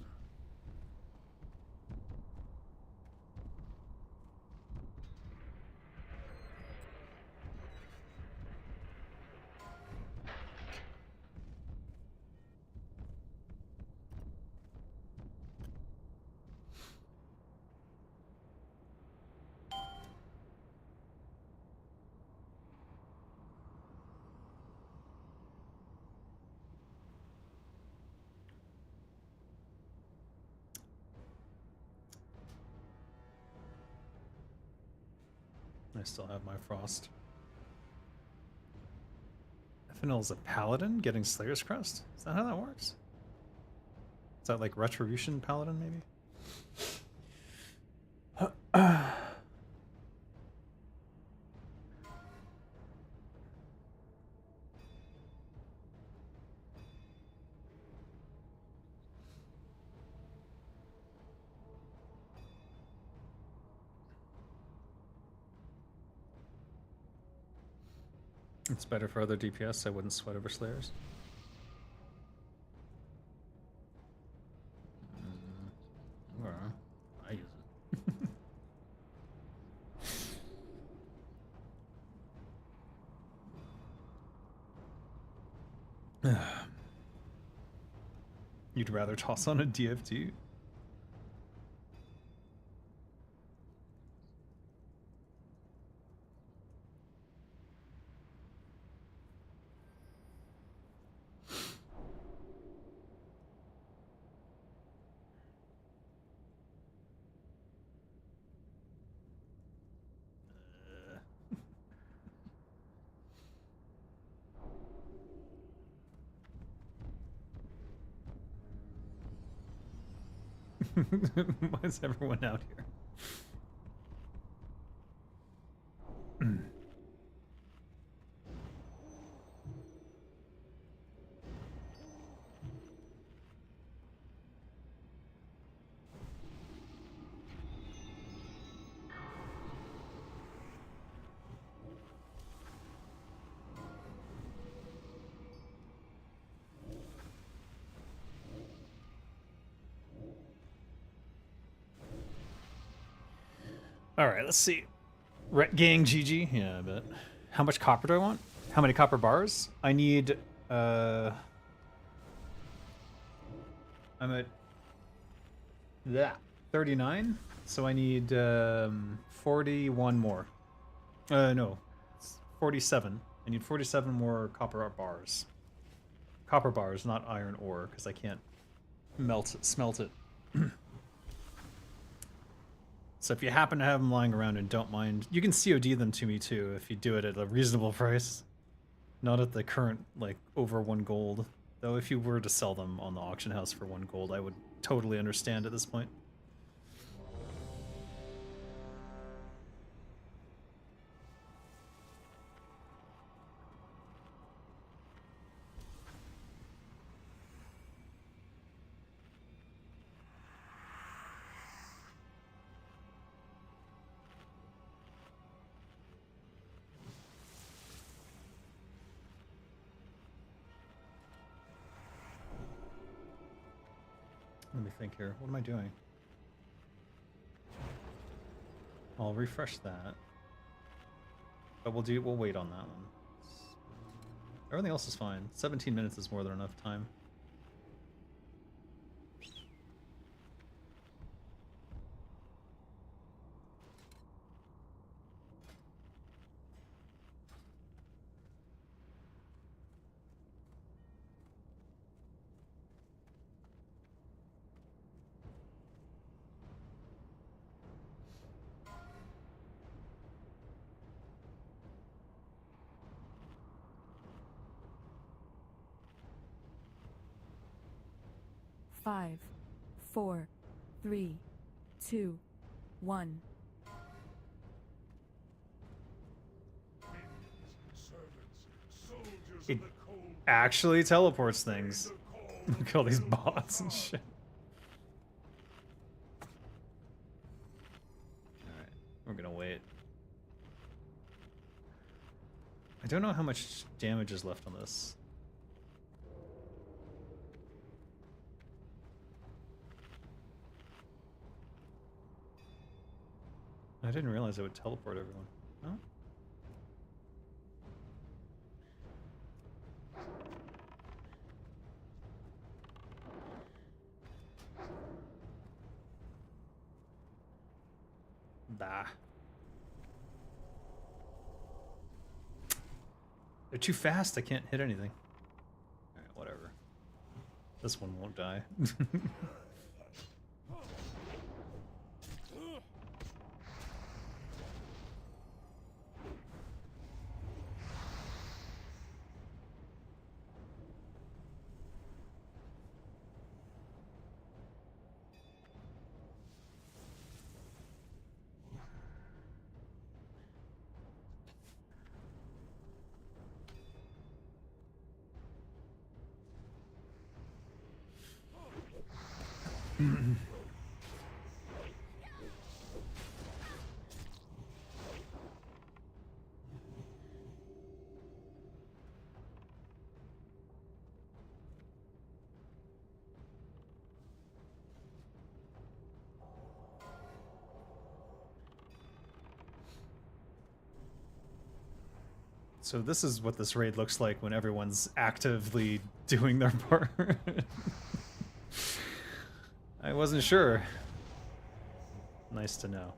[SPEAKER 1] I still have my Frost. Ethanol's a paladin getting Slayer's Crest? Is that how that works? Is that like Retribution Paladin, maybe? It's better for other DPS. I wouldn't sweat over Slayers. Or I use it. You'd rather toss on a DFT? Why is everyone out here? All right, let's see. Ret Gang GG. Yeah, I bet. How much copper do I want? How many copper bars? I need. I'm at. Yeah, 39. So I need 41 more. No, it's 47. I need 47 more copper bars. Copper bars, not iron ore, because I can't smelt it. So if you happen to have them lying around and don't mind, you can COD them to me too if you do it at a reasonable price. Not at the current, like, over 1 gold. Though if you were to sell them on the auction house for 1 gold, I would totally understand at this point. Let me think here. What am I doing? I'll refresh that. But we'll wait on that one. Everything else is fine. 17 minutes is more than enough time.
[SPEAKER 2] 5, 4, 3, 2, 1.
[SPEAKER 5] Servants, soldiers
[SPEAKER 1] It
[SPEAKER 5] of the cold,
[SPEAKER 1] actually teleports things.
[SPEAKER 5] the call
[SPEAKER 1] Look at all these bots and shit. Alright, we're gonna wait. I don't know how much damage is left on this. I didn't realize it would teleport everyone. Oh. Bah. They're too fast, I can't hit anything. Alright, whatever. This one won't die. So this is what this raid looks like when everyone's actively doing their part. I wasn't sure. Nice to know.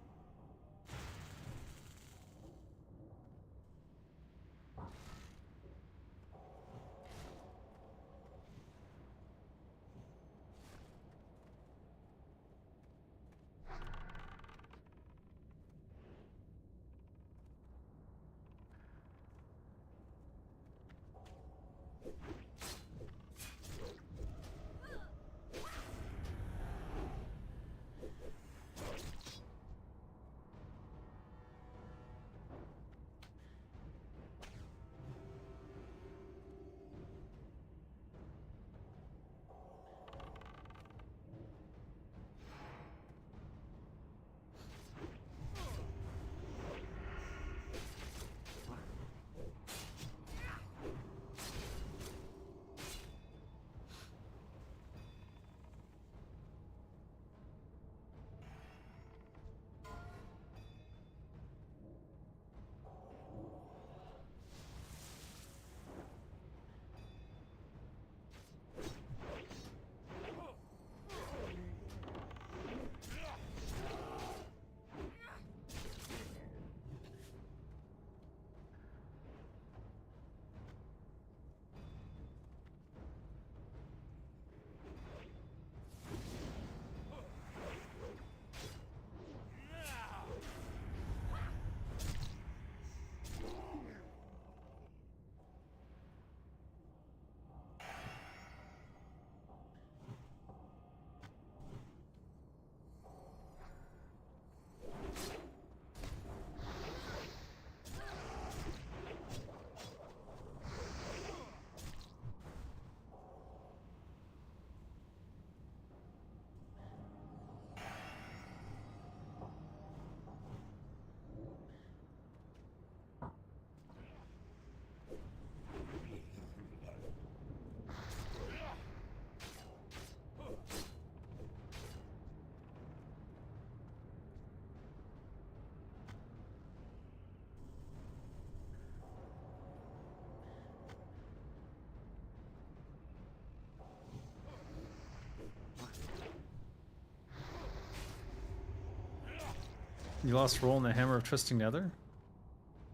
[SPEAKER 1] You lost roll in the Hammer of Twisting Nether?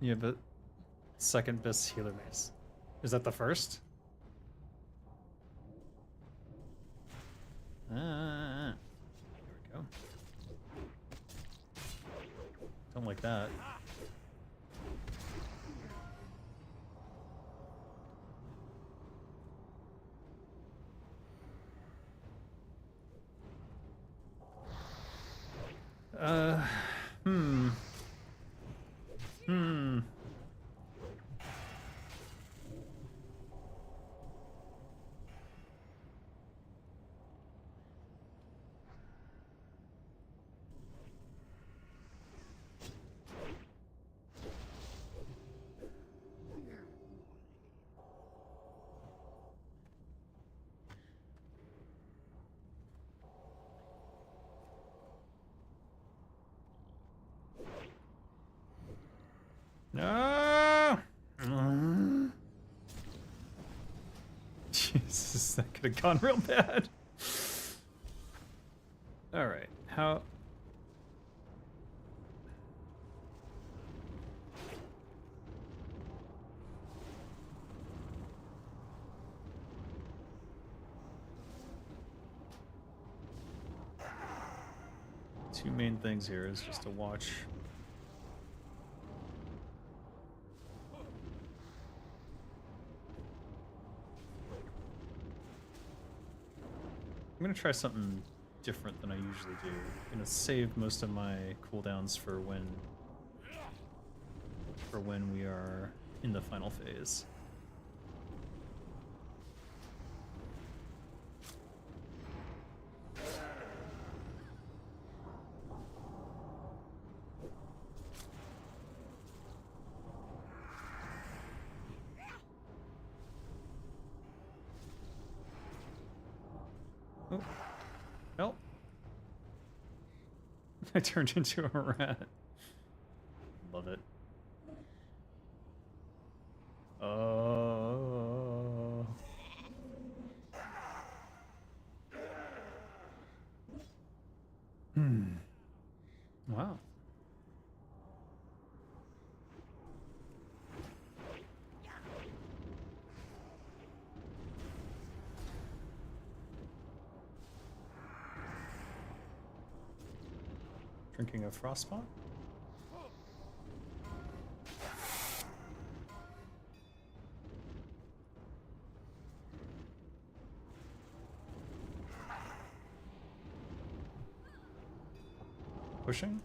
[SPEAKER 1] You have a second best healer mace. Is that the first? Here we go. Don't like that. Hmm. No! Jesus, that could have gone real bad. Alright, how... Two main things here is just to watch. I'm gonna try something different than I usually do. I'm gonna save most of my cooldowns for when we are in the final phase. Oh. Nope. I turned into a rat. Love it. Oh. Wow. Drinking a frostbot? Pushing?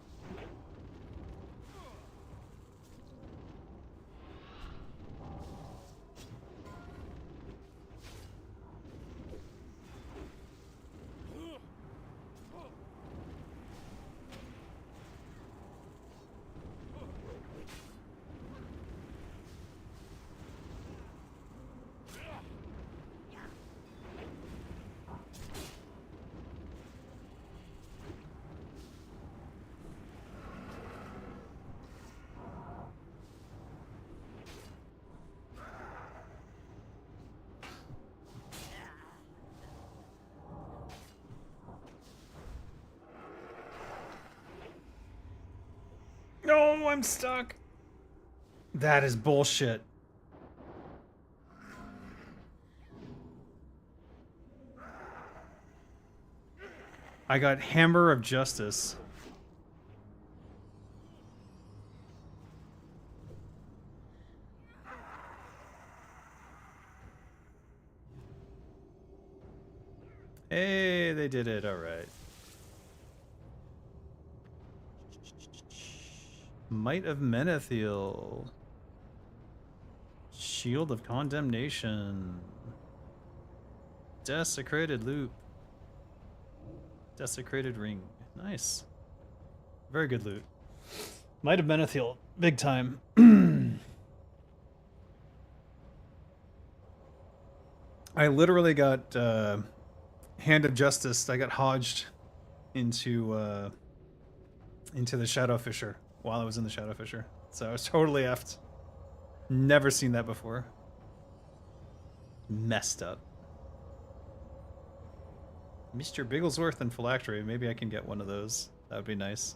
[SPEAKER 1] No, I'm stuck. That is bullshit. I got Hammer of Justice. Hey, they did it. All right. Might of Menethil. Shield of Condemnation. Desecrated Loop. Desecrated Ring. Nice. Very good loot. Might of Menethil. Big time. I literally got Hand of Justice. I got hodged into the Shadow Fisher while I was in the Shadow Fisher. So I was totally effed. Never seen that before. Messed up. Mr. Bigglesworth and Phylactery. Maybe I can get one of those. That would be nice.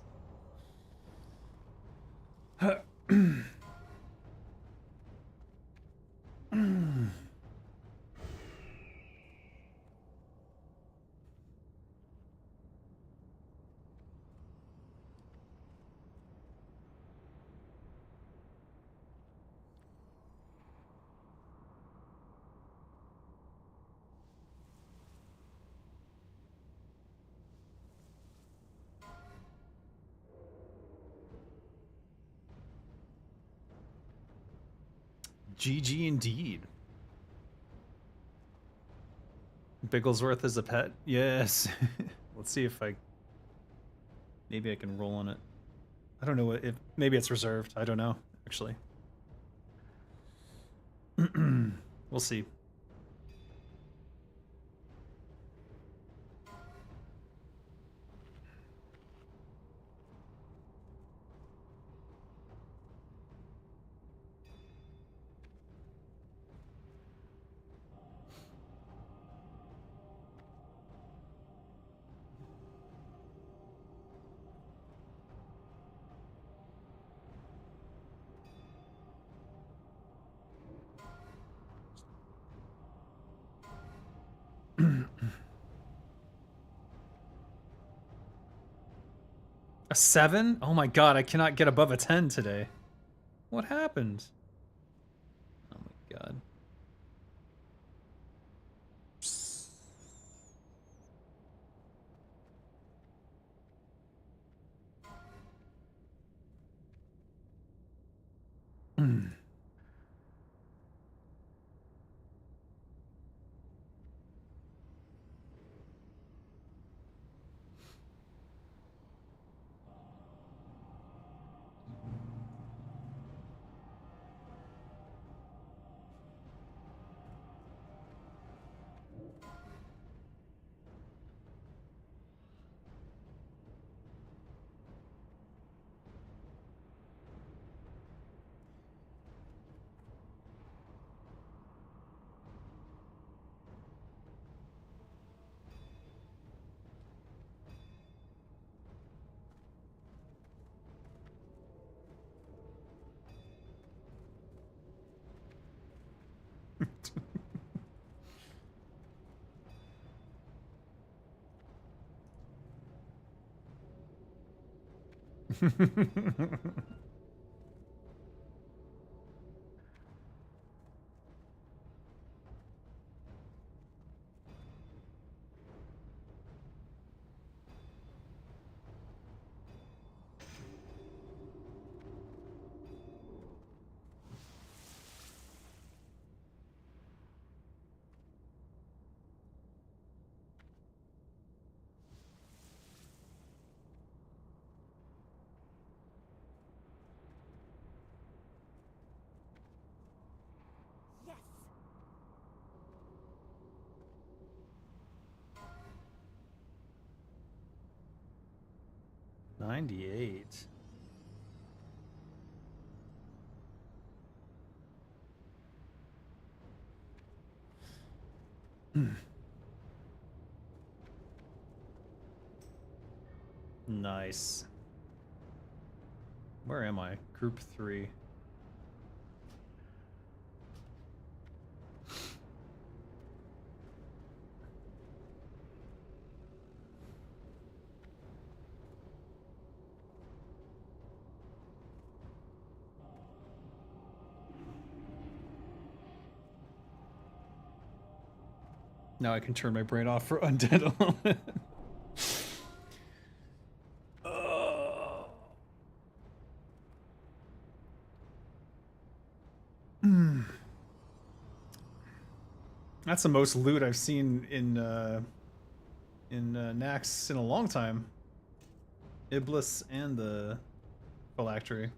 [SPEAKER 1] GG indeed. Bigglesworth is a pet? Yes. Let's see if maybe I can roll on it. I don't know if maybe it's reserved. I don't know, actually. We'll see. A 7? Oh my god, I cannot get above a 10 today. What happened? Oh my god.
[SPEAKER 4] Yes.
[SPEAKER 1] 98. Nice. Where am I? Group 3. Now I can turn my brain off for undead a moment. That's the most loot I've seen in Naxx in a long time. Iblis and the phylactery.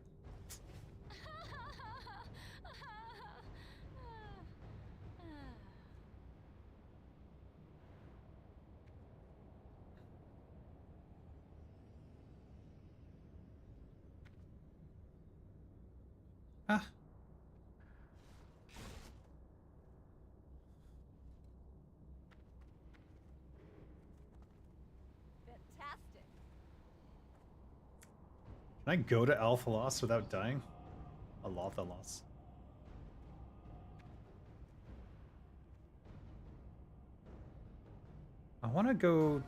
[SPEAKER 1] Ah.
[SPEAKER 4] Fantastic.
[SPEAKER 1] Can I go to Alpha Loss without dying? Alpha Loss. I want to go...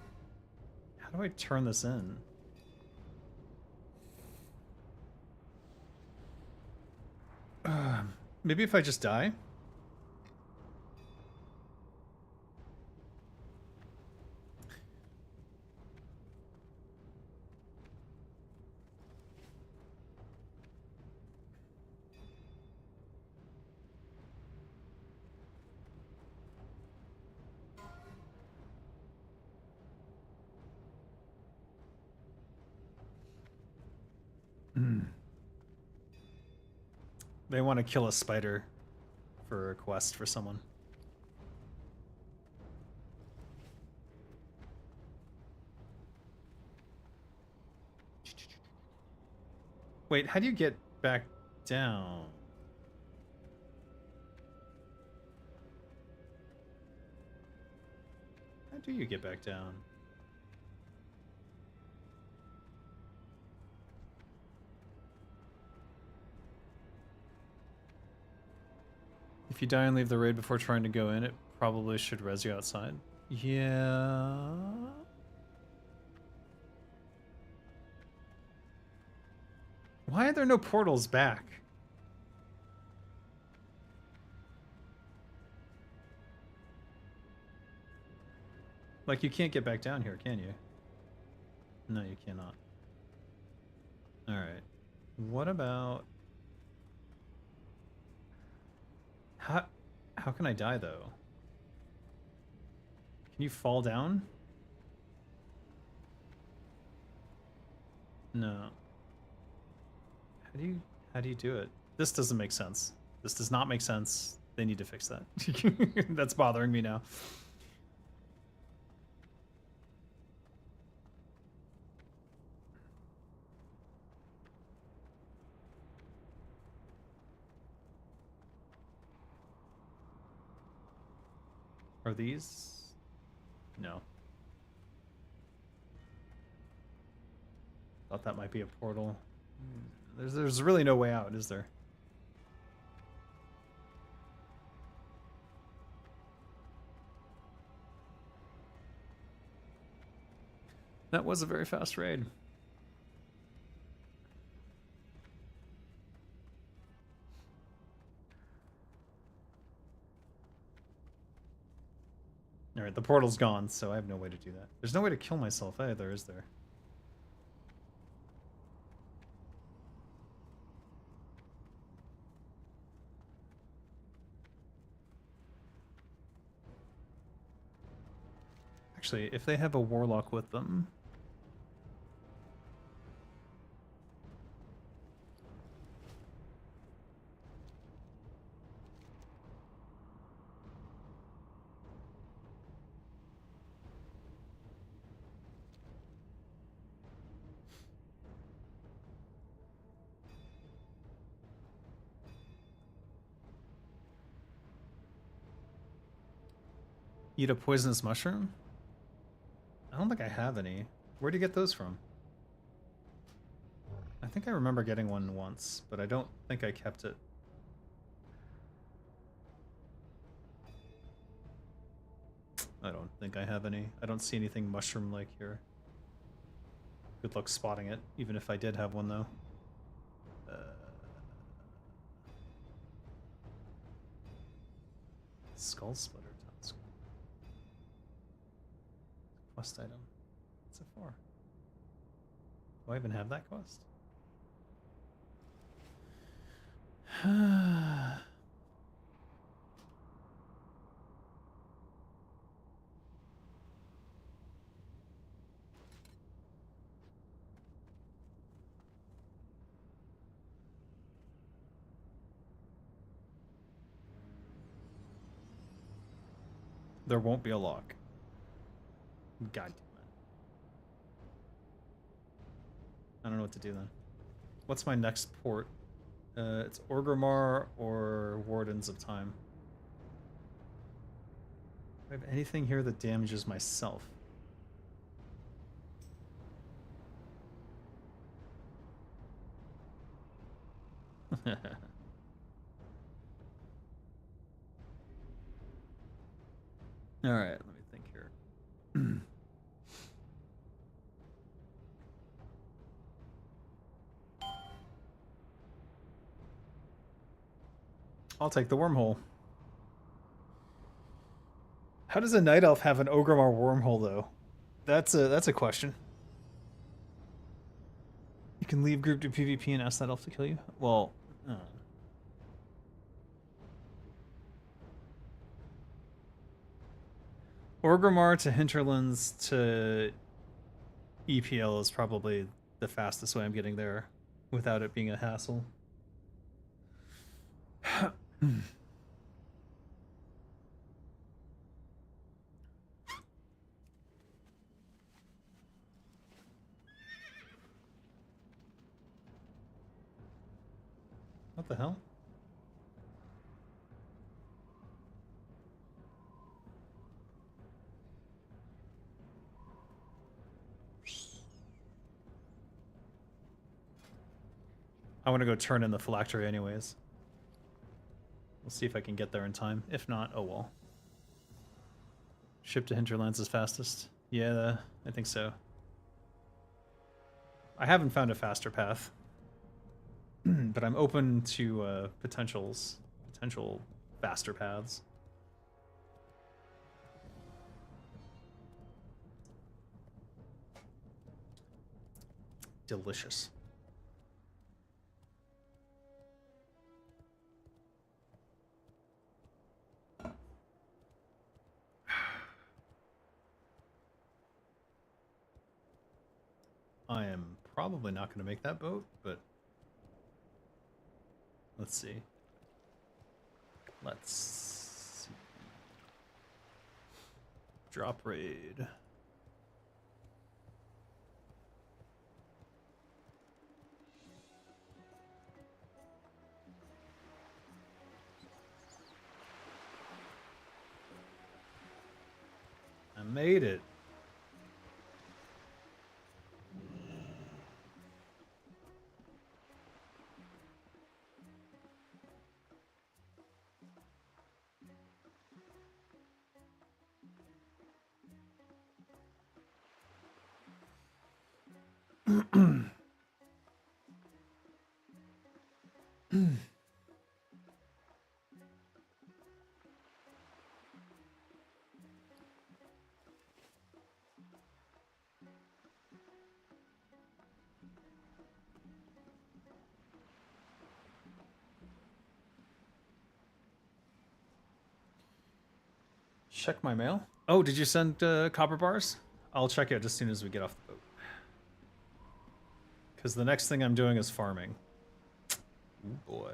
[SPEAKER 1] How do I turn this in? Maybe if I just die? They want to kill a spider for a quest for someone. Wait, how do you get back down? How do you get back down? If you die and leave the raid before trying to go in, it probably should res you outside. Yeah. Why are there no portals back? Like, you can't get back down here, can you? No, you cannot. Alright. What about... How can I die, though? Can you fall down? No. How do you do it? This doesn't make sense. This does not make sense. They need to fix that. That's bothering me now. Are these? No. Thought that might be a portal. There's really no way out, is there? That was a very fast raid. Alright, the portal's gone, so I have no way to do that. There's no way to kill myself either, is there? Actually, if they have a warlock with them... Eat a poisonous mushroom? I don't think I have any. Where do you get those from? I think I remember getting one once, but I don't think I kept it. I don't think I have any. I don't see anything mushroom-like here. Good luck spotting it, even if I did have one, though. Skull splitter. Quest item. What's it for? Do I even have that quest? There won't be a lock. God damn it. I don't know what to do then. What's my next port? It's Orgrimmar or Wardens of Time. Do I have anything here that damages myself? Alright, let me think here. I'll take the wormhole. How does a night elf have an Orgrimmar wormhole, though? That's a question. You can leave group to PvP and ask that elf to kill you? Well, Orgrimmar to Hinterlands to EPL is probably the fastest way I'm getting there without it being a hassle. What the hell? I want to go turn in the phylactery anyways. We'll see if I can get there in time. If not, oh well. Ship to Hinterlands is fastest. Yeah, I think so. I haven't found a faster path. But I'm open to potential faster paths. Delicious. I am probably not going to make that boat, but let's see. Let's see. Drop raid. I made it. Check my mail. Oh, did you send copper bars? I'll check it as soon as we get off the boat. Because the next thing I'm doing is farming. Ooh, boy.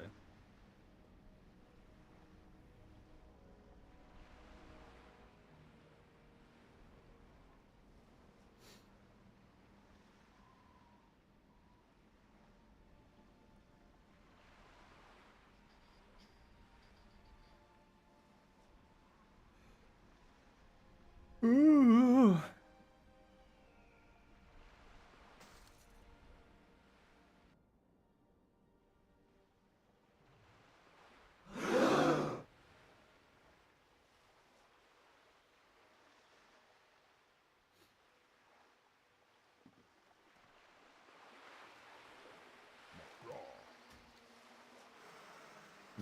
[SPEAKER 1] Ooh.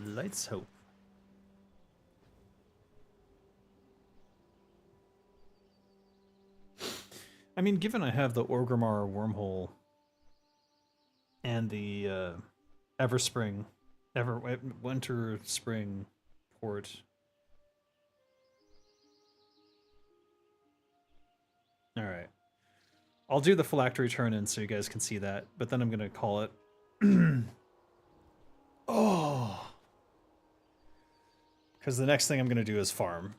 [SPEAKER 1] Let's hope. I mean, given I have the Orgrimmar wormhole and the Winter Spring port. All right. I'll do the phylactery turn in so you guys can see that, but then I'm going to call it. Oh. Because the next thing I'm going to do is farm.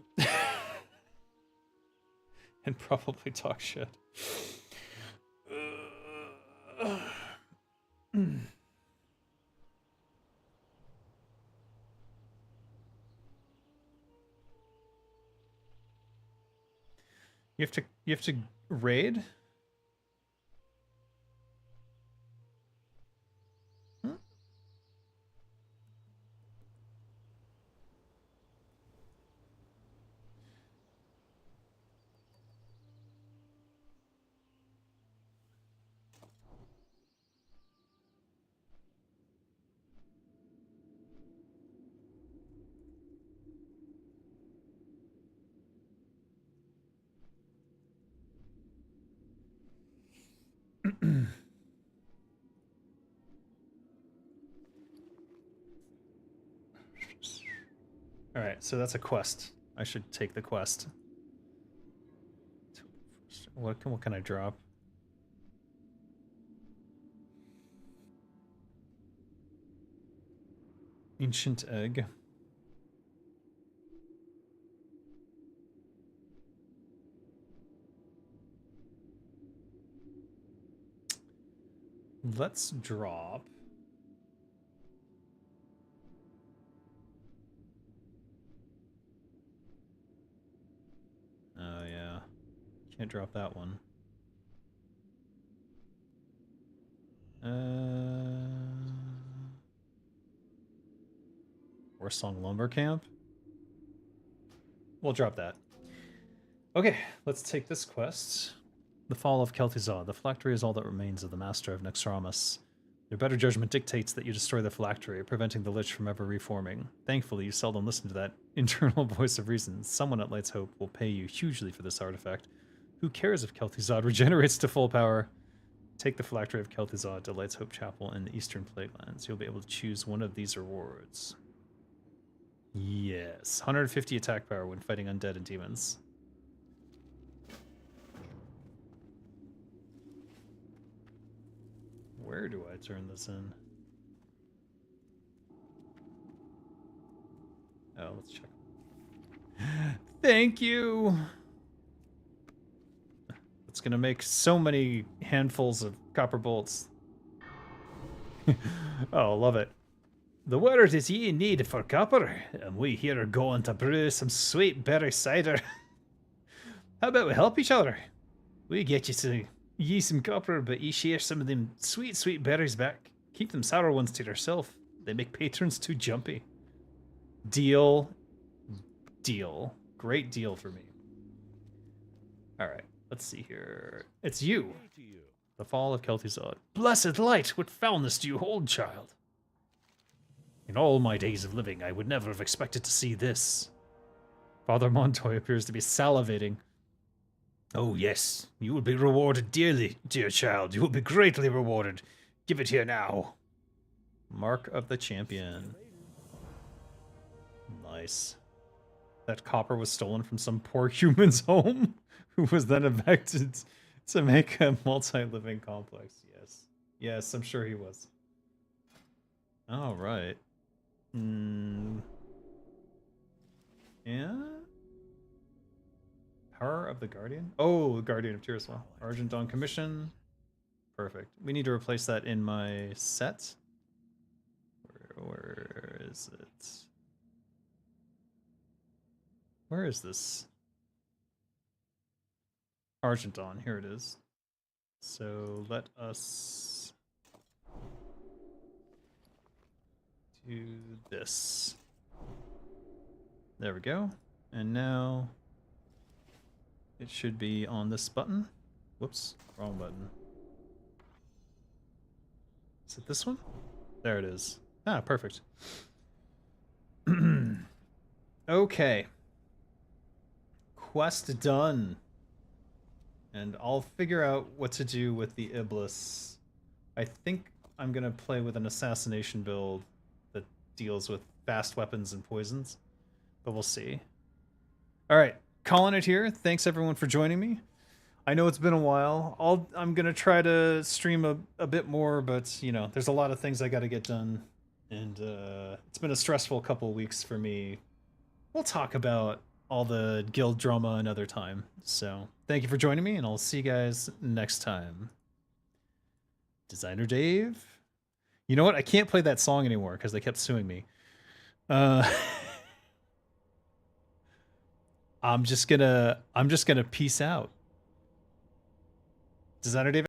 [SPEAKER 1] And probably talk shit. You have to raid? Hmm? Alright, so that's a quest. I should take the quest. What can I drop? Ancient egg. Let's drop. Oh yeah. Can't drop that one. Warsong Lumber Camp? We'll drop that. Okay, let's take this quest. The Fall of Kel'Thuzad. The phylactery is all that remains of the Master of Naxxramas. Your better judgment dictates that you destroy the phylactery, preventing the Lich from ever reforming. Thankfully, you seldom listen to that internal voice of reason. Someone at Light's Hope will pay you hugely for this artifact. Who cares if Kel'Thuzad regenerates to full power? Take the phylactery of Kel'Thuzad to Light's Hope Chapel in the Eastern Plaguelands. You'll be able to choose one of these rewards. Yes, 150 attack power when fighting undead and demons. Where do I turn this in? Oh, let's check. Thank you! It's gonna make so many handfuls of copper bolts. Oh, love it. The word is ye in need for copper, and we here are going to brew some sweet berry cider. How about we help each other? We get ye some copper, but ye share some of them sweet, sweet berries back. Keep them sour ones to yourself. They make patrons too jumpy. Deal. Deal. Great deal for me. Alright, let's see here. It's you. The Fall of Kel'Thuzad. Blessed light, what foulness do you hold, child? In all my days of living, I would never have expected to see this. Father Montoy appears to be salivating. Oh yes, you will be rewarded dearly, dear child. You will be greatly rewarded. Give it here now. Mark of the Champion. Nice. That copper was stolen from some poor human's home, who was then evicted to make a multi-living complex. Yes. Yes, I'm sure he was. All right. Yeah? Power of the Guardian? Oh, Guardian of Tiriswell. Argent on commission. Perfect. We need to replace that in my set. Where is it? Where is this? Argent on. Here it is. So let us do this. There we go. And now it should be on this button. Whoops, wrong button. Is it this one? There it is. Ah, perfect. Okay. Quest done. And I'll figure out what to do with the Iblis. I think I'm gonna play with an assassination build that deals with fast weapons and poisons. But we'll see. Alright, calling it here. Thanks everyone for joining me. I know it's been a while. I'm gonna try to stream a bit more, but you know, there's a lot of things I gotta get done. And it's been a stressful couple weeks for me. We'll talk about all the guild drama another time. So thank you for joining me, and I'll see you guys next time. Designer Dave? You know what? I can't play that song anymore because they kept suing me. I'm just gonna peace out. Designer Dave.